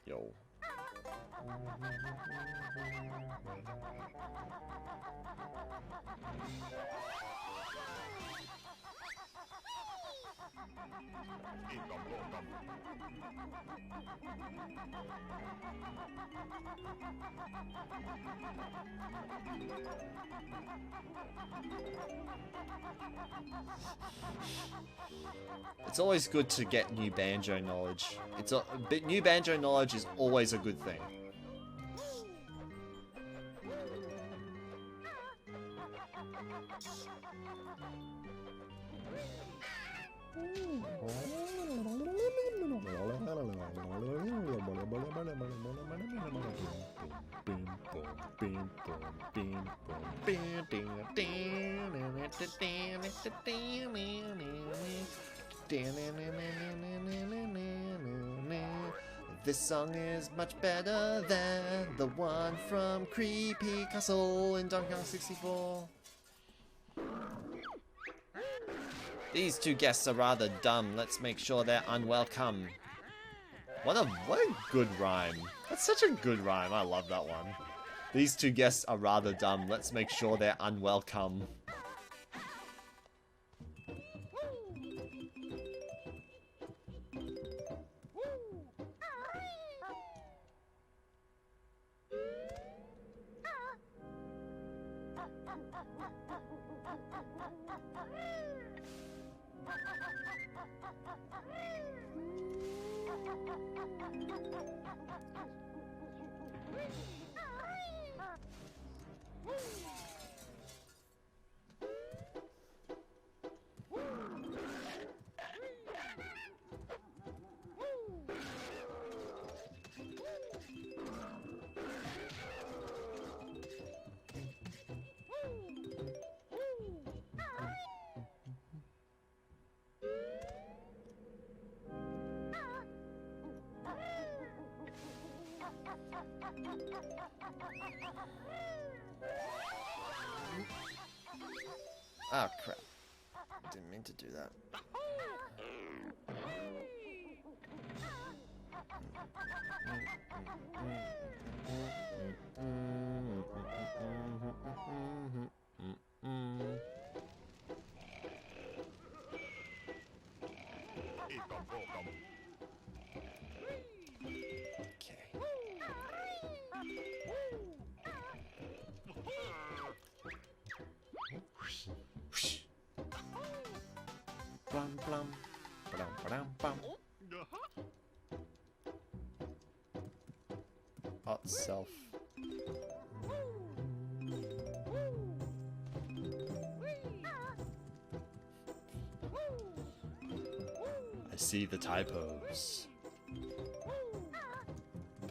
Yo. It's always good to get new Banjo knowledge. New Banjo knowledge is always a good thing. This song is much better than the one from Creepy Castle in Donkey Kong 64. These two guests are rather dumb. Let's make sure they're unwelcome. What a good rhyme. That's such a good rhyme. I love that one. These two guests are rather dumb. Let's make sure they're unwelcome. Oh crap. Didn't mean to do that. Blum, blum. Ba-dum, ba-dum, bum. Hot self. I see the typos.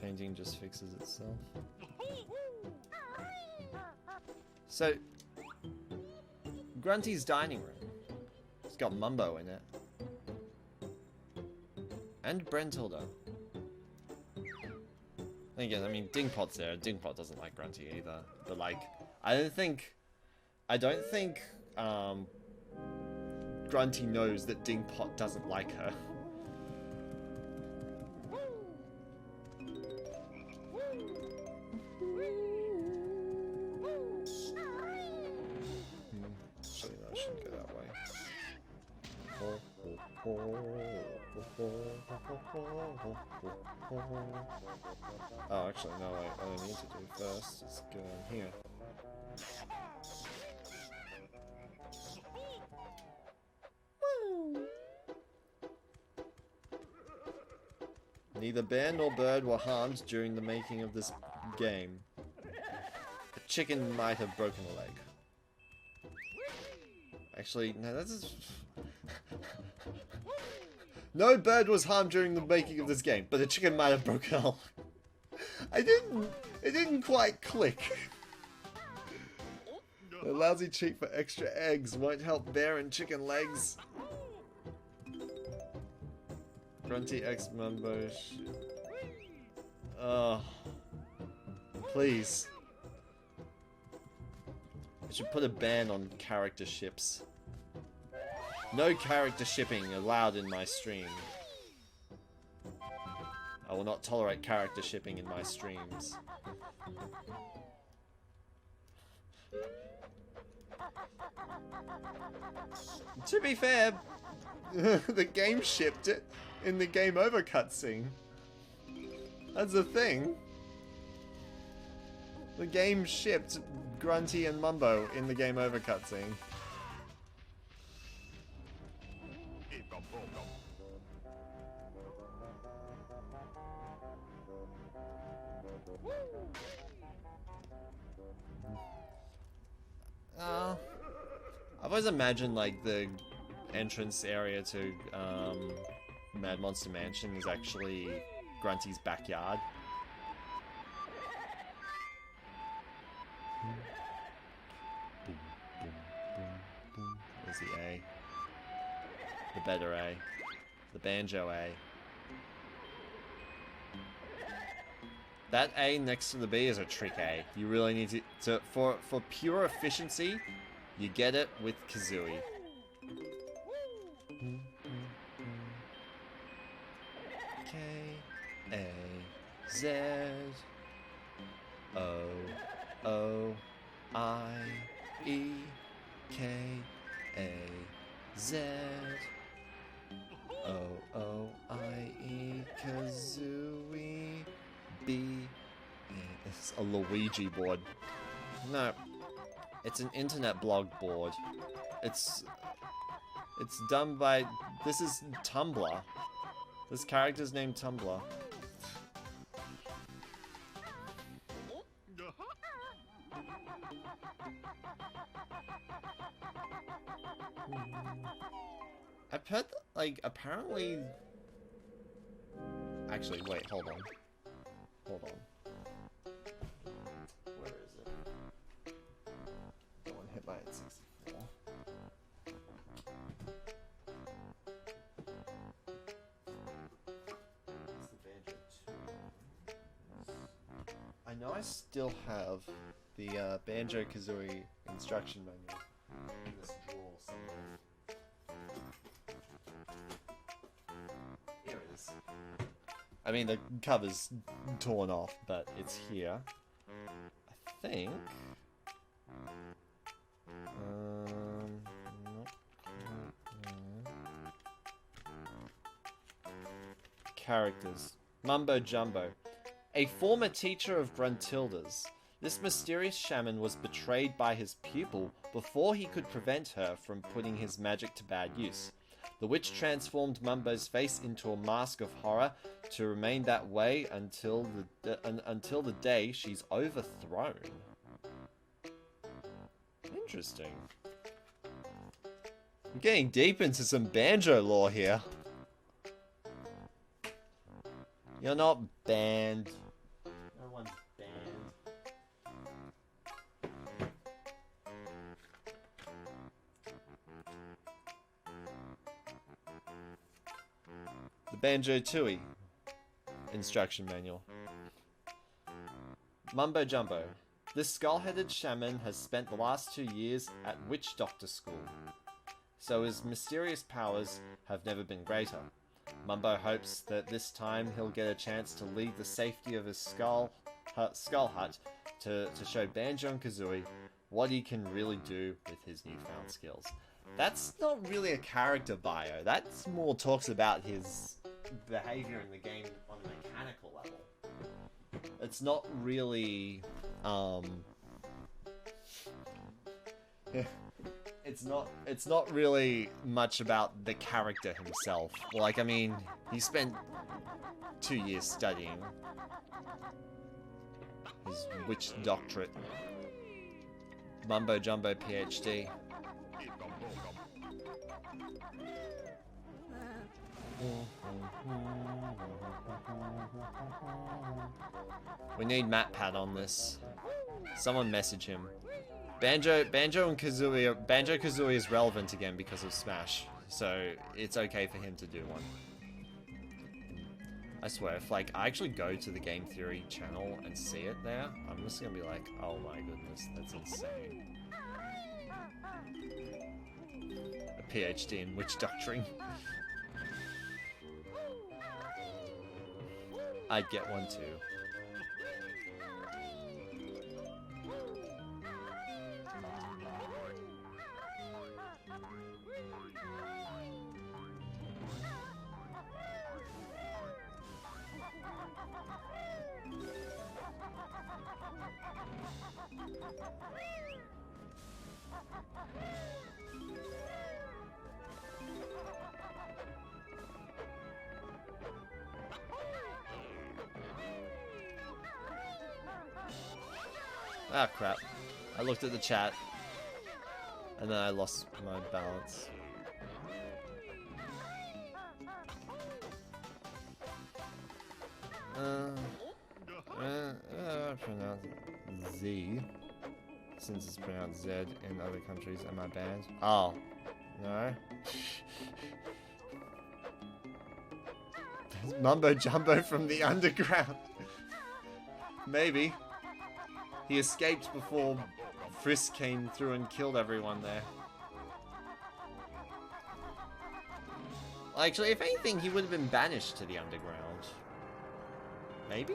Painting just fixes itself. So, Grunty's dining room. It's got Mumbo in it. And Brentilda. Again, I mean, Dingpot's there. Dingpot doesn't like Grunty either. But like, I don't think Grunty knows that Dingpot doesn't like her. Actually, no, I shouldn't go that way. Oh, actually, no, wait. What I need to do first is go in here. Neither bear nor bird were harmed during the making of this game. A chicken might have broken a leg. Actually, no, that's... No bird was harmed during the making of this game, but a chicken might have broken a leg. It didn't quite click. The lousy cheat for extra eggs won't help bear and chicken legs. Grunty X Mumbo. Oh. Please. I should put a ban on character ships. No character shipping allowed in my stream. I will not tolerate character shipping in my streams. To be fair, the game shipped it in the game over cutscene. That's the thing. The game shipped Grunty and Mumbo in the game over cutscene. I've always imagined like the entrance area to Mad Monster Mansion is actually Grunty's backyard. Boom, boom, boom, boom. There's the A. The better A. The Banjo A. That A next to the B is a trick A. You really need to for pure efficiency, you get it with Kazooie. K A Z O O I E K A Z O O I E Kazooie B. It's a Luigi board. No, it's an internet blog board. It's done by, this is Tumblr. This character's named Tumblr. I've heard, like, apparently... Actually, wait, hold on. Hold on. Where is it? Don't want to hit my 64. It's the Banjo 2. I know I still have the Banjo-Kazooie instruction manual in this drawer somewhere. Here it is. I mean, the cover's torn off, but it's here. I think. Characters. Mumbo Jumbo. A former teacher of Gruntilda's. This mysterious shaman was betrayed by his pupil before he could prevent her from putting his magic to bad use. The witch transformed Mumbo's face into a mask of horror to remain that way until the day she's overthrown. Interesting. I'm getting deep into some Banjo lore here. You're not banned. No one's banned. The Banjo Tooie instruction manual. Mumbo Jumbo. This skull-headed shaman has spent the last 2 years at witch doctor school, so his mysterious powers have never been greater. Mumbo hopes that this time he'll get a chance to leave the safety of his skull hut to show Banjo and Kazooie what he can really do with his newfound skills. That's not really a character bio. That's more talks about his behavior in the game on a mechanical level. It's not really, it's not really much about the character himself. Like, I mean, he spent 2 years studying his witch doctorate. Mumbo Jumbo PhD. We need MatPat on this. Someone message him. Banjo and Kazooie. Banjo Kazooie is relevant again because of Smash, so it's okay for him to do one. I swear, if like I actually go to the Game Theory channel and see it there, I'm just gonna be like, oh my goodness, that's insane. A PhD in witch doctoring. I'd get one too. Ah, crap. I looked at the chat. And then I lost my balance. Pronounce Z, since it's pronounced Z in other countries. Am I banned? Oh, no. There's Mumbo Jumbo from the underground. Maybe. He escaped before Frisk came through and killed everyone there. Actually, if anything, he would have been banished to the underground. Maybe?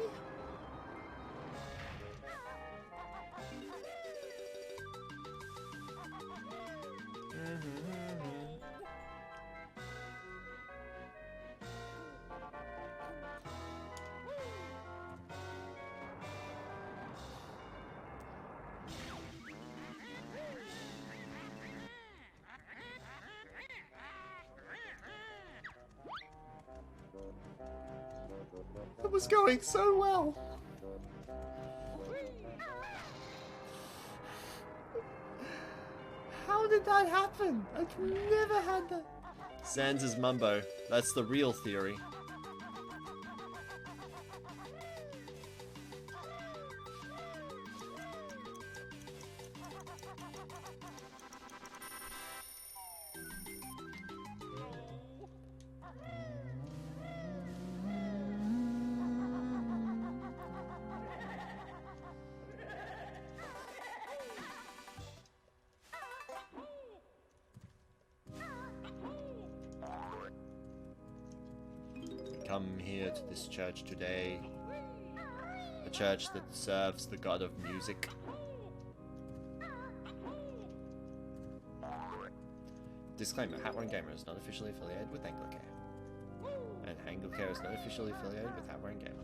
It was going so well. How did that happen? I've never had that. Sans is Mumbo. That's the real theory. Come here to this church today. A church that serves the god of music. Disclaimer, Hat1 Gamer is not officially affiliated with Anglicare. And Anglicare is not officially affiliated with Hat1 Gamer.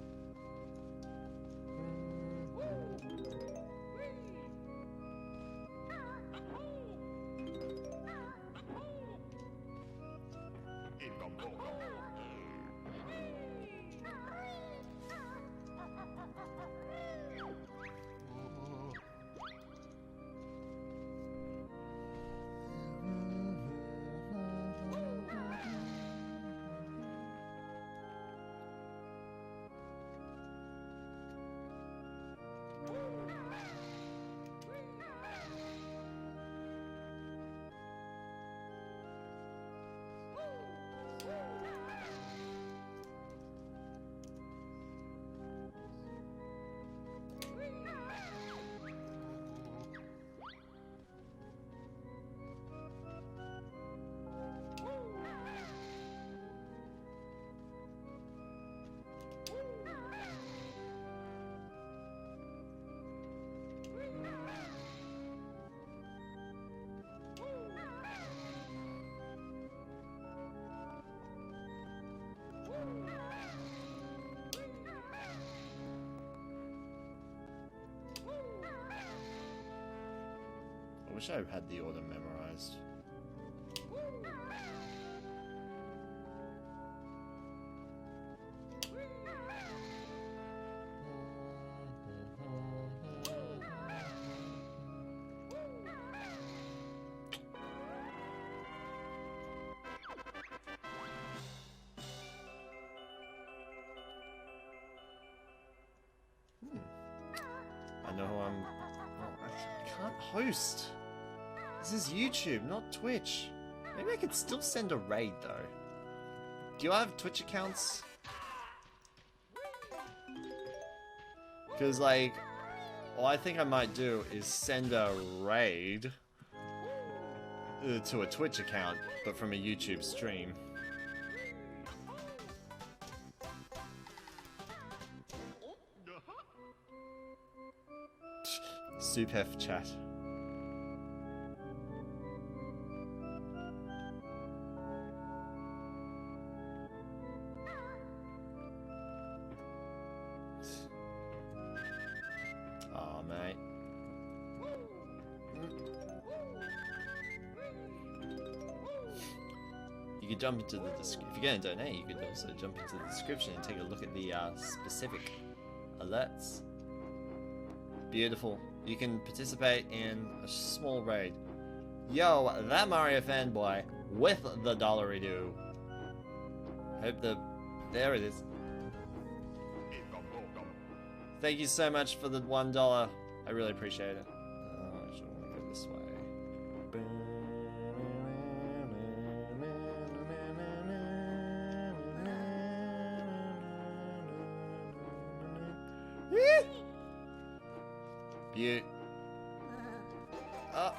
I wish I had the order memorized. I know who I'm... Oh, I can't host. This is YouTube, not Twitch. Maybe I could still send a raid, though. Do you have Twitch accounts? Because, like, all I think I might do is send a raid to a Twitch account, but from a YouTube stream. Soup chat. Aw, mate. You could jump into the description. If you're going to donate, you could also jump into the description and take a look at the specific alerts. Beautiful. You can participate in a small raid. Yo, that Mario fanboy with the dollary-doo. Hope the... There it is. Thank you so much for the $1. I really appreciate it. I should want to go this way. Beaut. Oh.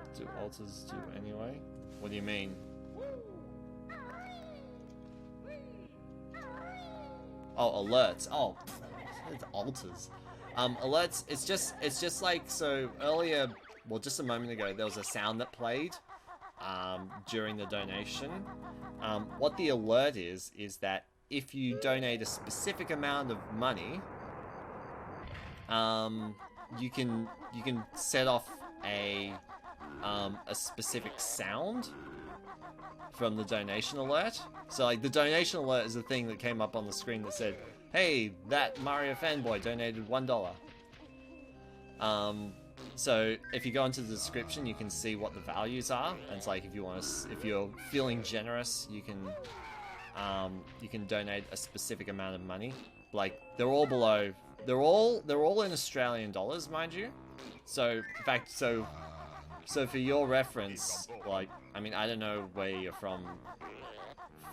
What do alters do anyway? What do you mean? Oh, alerts. Oh, it's alters. Alerts. It's just like, so earlier, well, just a moment ago, there was a sound that played during the donation. What the alert is that if you donate a specific amount of money, you can set off a specific sound from the donation alert. So like the donation alert is the thing that came up on the screen that said, hey, that Mario fanboy donated $1. So if you go into the description, you can see what the values are, and it's like if you're feeling generous, you can donate a specific amount of money. Like they're all in Australian dollars, mind you. So in fact, so for your reference, like, I mean, I don't know where you're from,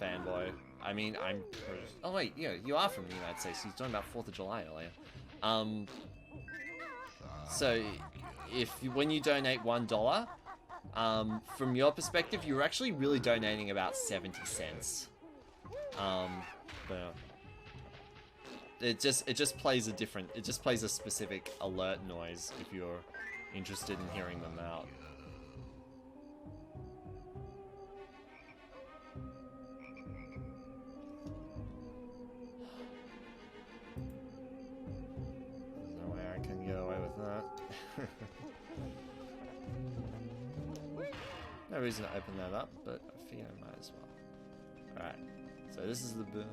fanboy. I mean, oh wait, you are from the United States. You're talking about 4th of July earlier. So when you donate $1, from your perspective, you're actually really donating about 70 cents. But it just plays a specific alert noise if you're interested in hearing them out. There's no way I can get away with that. No reason to open that up, but I figure I might as well. Alright, so this is the boom.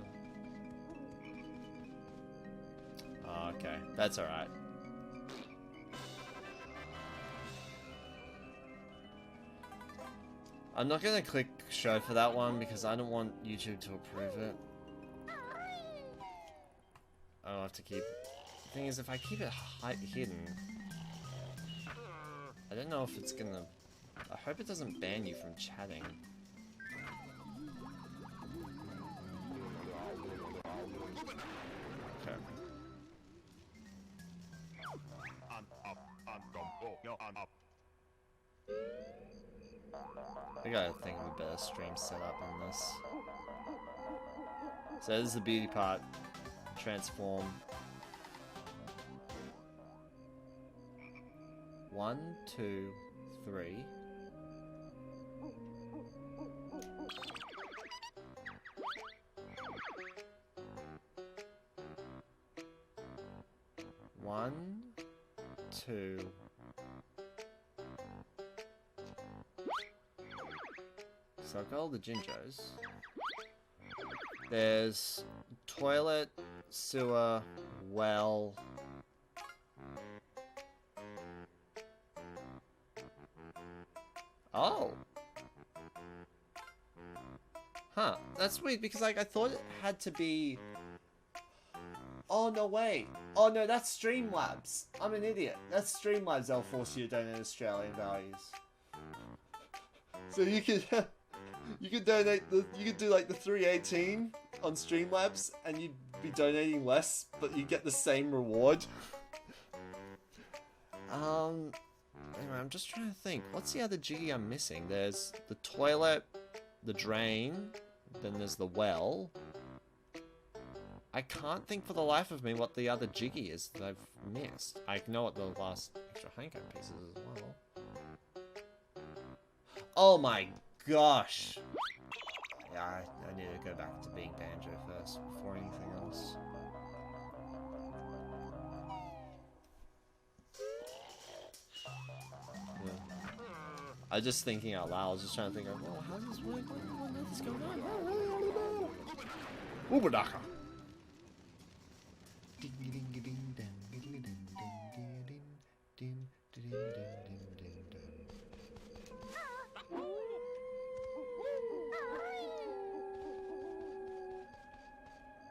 Oh, okay, that's alright. I'm not gonna click show for that one because I don't want YouTube to approve it. I'll have to keep... The thing is, if I keep it hidden, I don't know if it's gonna... I hope it doesn't ban you from chatting. Okay. I gotta think of a better stream setup on this. So this is the beauty part. Transform. 1, 2, 3. One, two. So I've got all the Jinjos. There's toilet, sewer, well. Oh. Huh. That's weird because like I thought it had to be. Oh no wait. Oh no, that's Streamlabs. I'm an idiot. That's Streamlabs. They'll force you to donate Australian values. So you could you could donate you could do like the 318 on Streamlabs and you'd be donating less, but you get the same reward. Anyway, I'm just trying to think. What's the other Jiggy I'm missing? There's the toilet, the drain, then there's the well. I can't think for the life of me what the other Jiggy is that I've missed. I know what the last extra honeycomb piece is as well. Oh my gosh! I need to go back to being Banjo first before anything else. Yeah. I was just thinking out loud. I was just trying to think of, well, how does this work? What is going on? Ubadaka.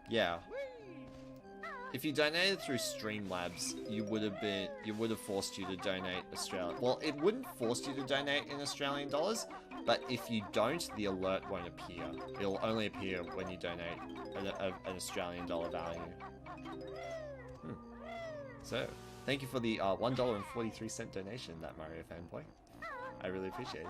Yeah. If you donated through Streamlabs, you would have forced you to donate Australian. Well, it wouldn't force you to donate in Australian dollars, but if you don't, the alert won't appear. It'll only appear when you donate an Australian dollar value. So, thank you for the $1.43 donation, that Mario fanboy. I really appreciate it.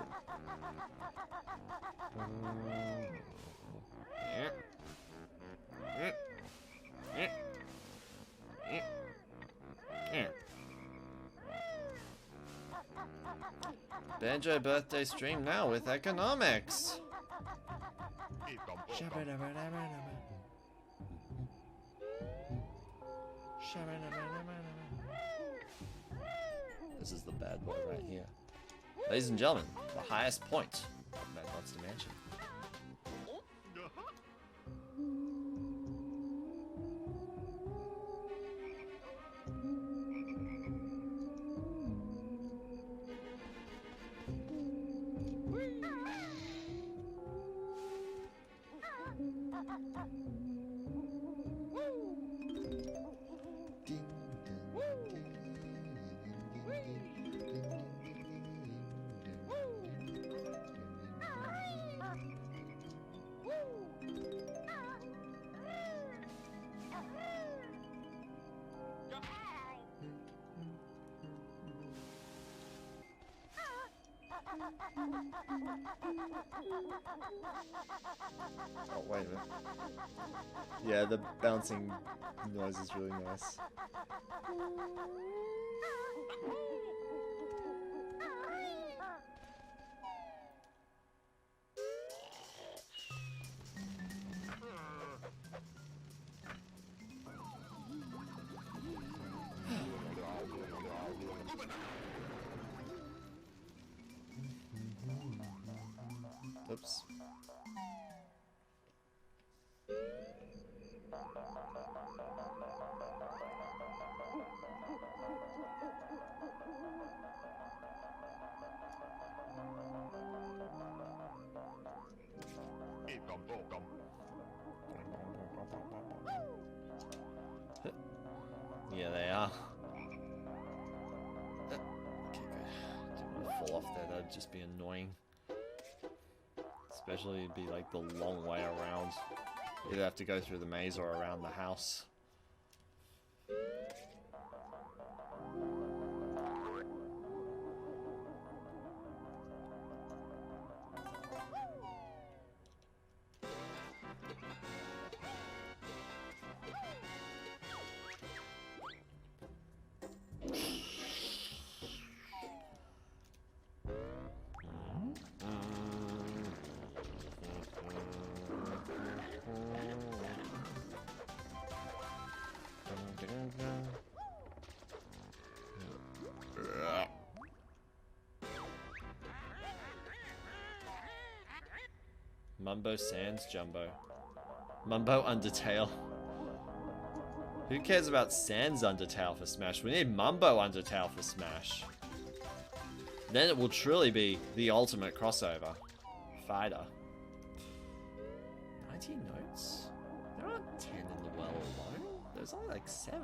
Yeah. Banjo birthday stream now with economics. This is the bad boy right here. Ladies and gentlemen, the highest point of Mangod's Dimension. Oh, wait a minute. Yeah, the bouncing noise is really nice. Oops. Yeah, they are. Okay, good. Don't want to fall off there, that'd just be annoying. Especially it'd be like the long way around. You'd have to go through the maze or around the house. Mumbo Sans Jumbo. Mumbo Undertale. Who cares about Sans Undertale for Smash? We need Mumbo Undertale for Smash. Then it will truly be the ultimate crossover fighter. 19 notes? There aren't 10 in the well alone. There's only like 7.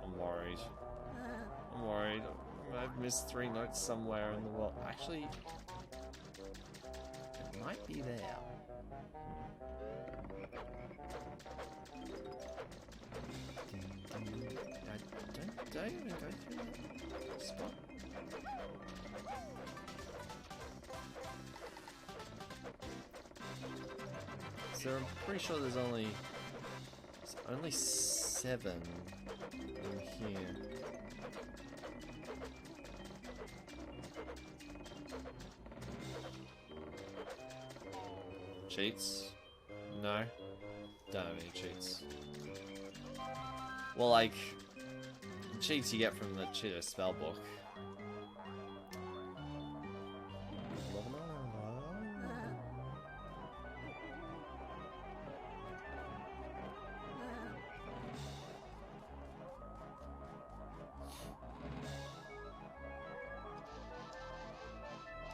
I'm worried. I'm worried. I've missed 3 notes somewhere in the world. Actually, it might be there. Don't even go through that spot. So I'm pretty sure there's only 7 in here. Cheats? No. Don't have any cheats. Well, like, the cheats you get from the Cheeto spellbook.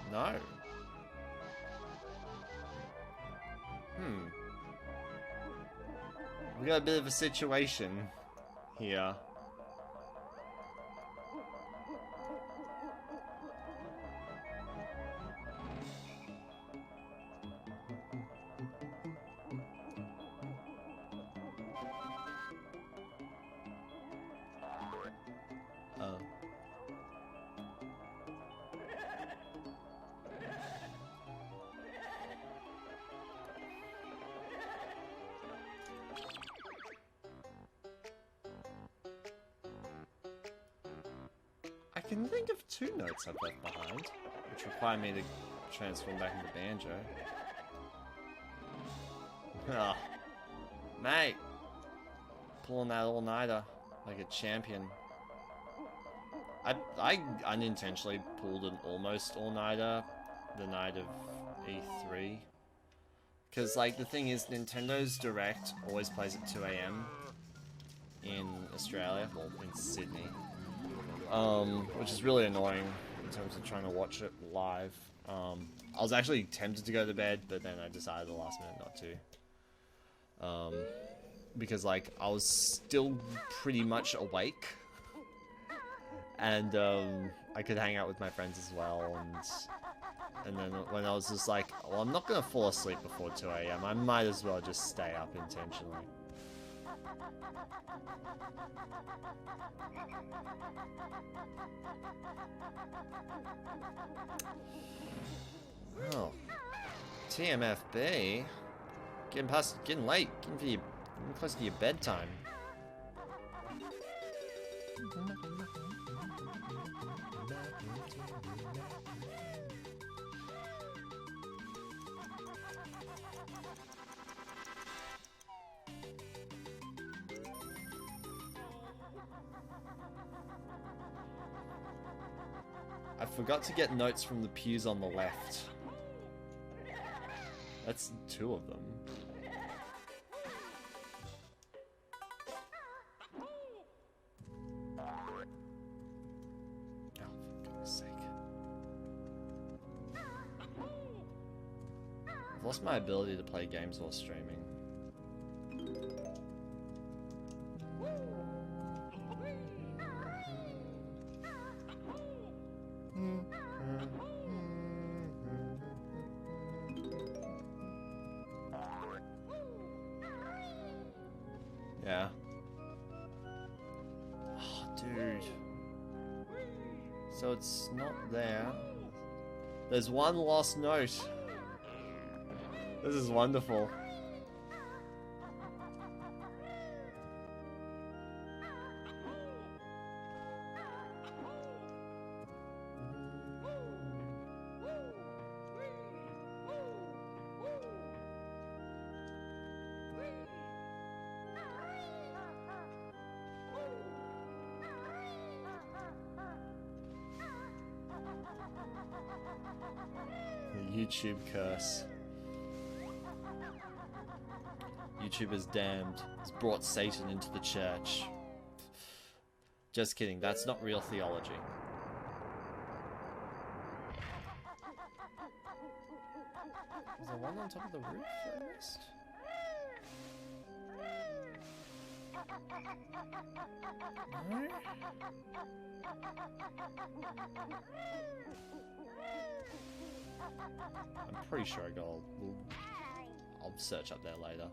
No. We got a bit of a situation here. I can think of 2 notes I've left behind, which require me to transform back into Banjo. Ah, mate, pulling that all-nighter like a champion. I unintentionally pulled an almost all-nighter the night of E3. Because, like, the thing is, Nintendo's Direct always plays at 2 AM in Australia, well, in Sydney. Which is really annoying in terms of trying to watch it live. I was actually tempted to go to bed, but then I decided at the last minute not to. Because, like, I was still pretty much awake. And, I could hang out with my friends as well, and then when I was just like, well, I'm not gonna fall asleep before 2 AM, I might as well just stay up intentionally. Oh, TMFB, getting late, getting close to your bedtime. I forgot to get notes from the pews on the left. That's 2 of them. Oh, for goodness sake. I've lost my ability to play games while streaming. Yeah. Oh, dude. So it's not there. There's one lost note. This is wonderful. YouTube curse. YouTube is damned. Has brought Satan into the church. Just kidding, that's not real theology. Is there one on top of the roof that I missed? No? I'm pretty sure I got I'll search up there later.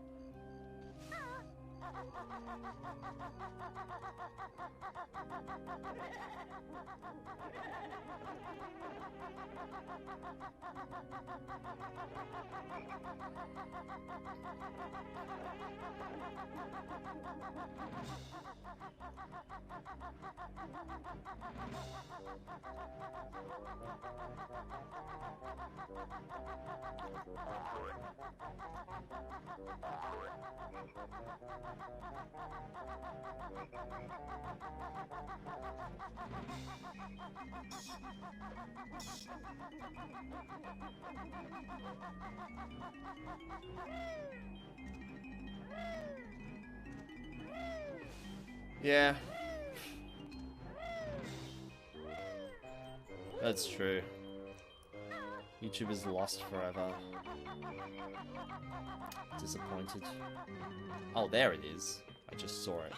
Yeah. That's true. YouTube is lost forever. Disappointed. Oh, there it is. I just saw it.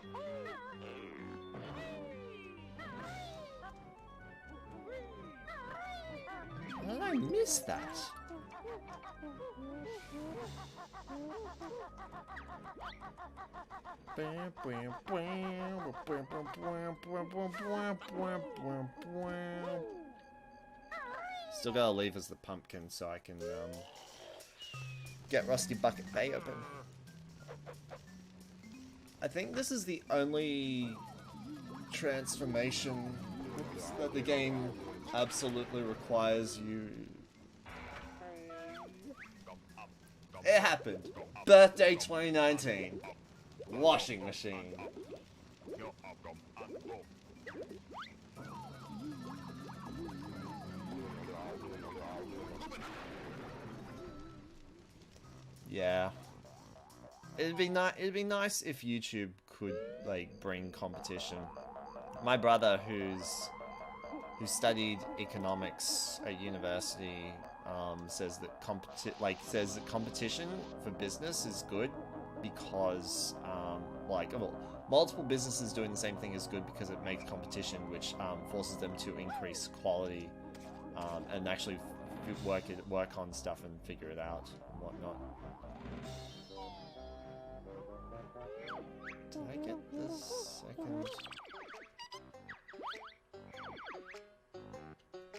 How did I miss that? Still gotta leave as the pumpkin so I can get Rusty Bucket Bay open. I think this is the only transformation that the game absolutely requires you. It happened. Birthday 2019. Washing machine. Yeah. It'd be nice if YouTube could like bring competition. My brother who studied economics at university says that competition for business is good because well, multiple businesses doing the same thing is good because it makes competition, which forces them to increase quality and actually work on stuff and figure it out and whatnot. Did I get this second?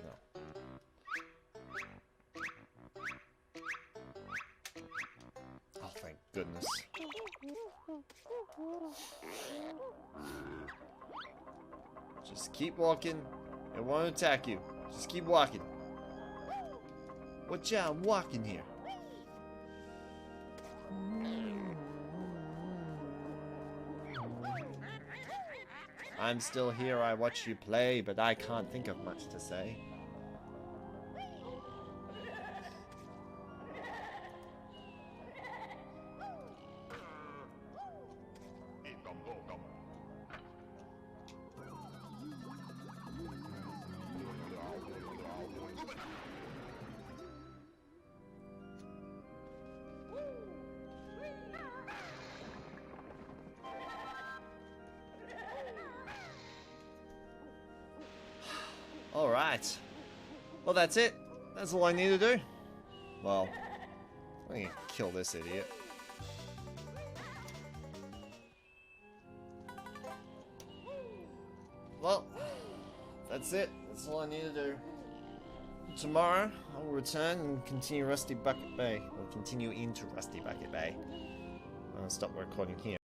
No. Oh, thank goodness. Just keep walking. It won't attack you. Just keep walking. Watch out, I'm walking here. I'm still here, I watch you play, but I can't think of much to say. Alright. Well, that's it. That's all I need to do. Well, I'm gonna kill this idiot. Well, that's it. That's all I need to do. Tomorrow, I will return and continue Rusty Bucket Bay. Or continue into Rusty Bucket Bay. I'm gonna stop recording here.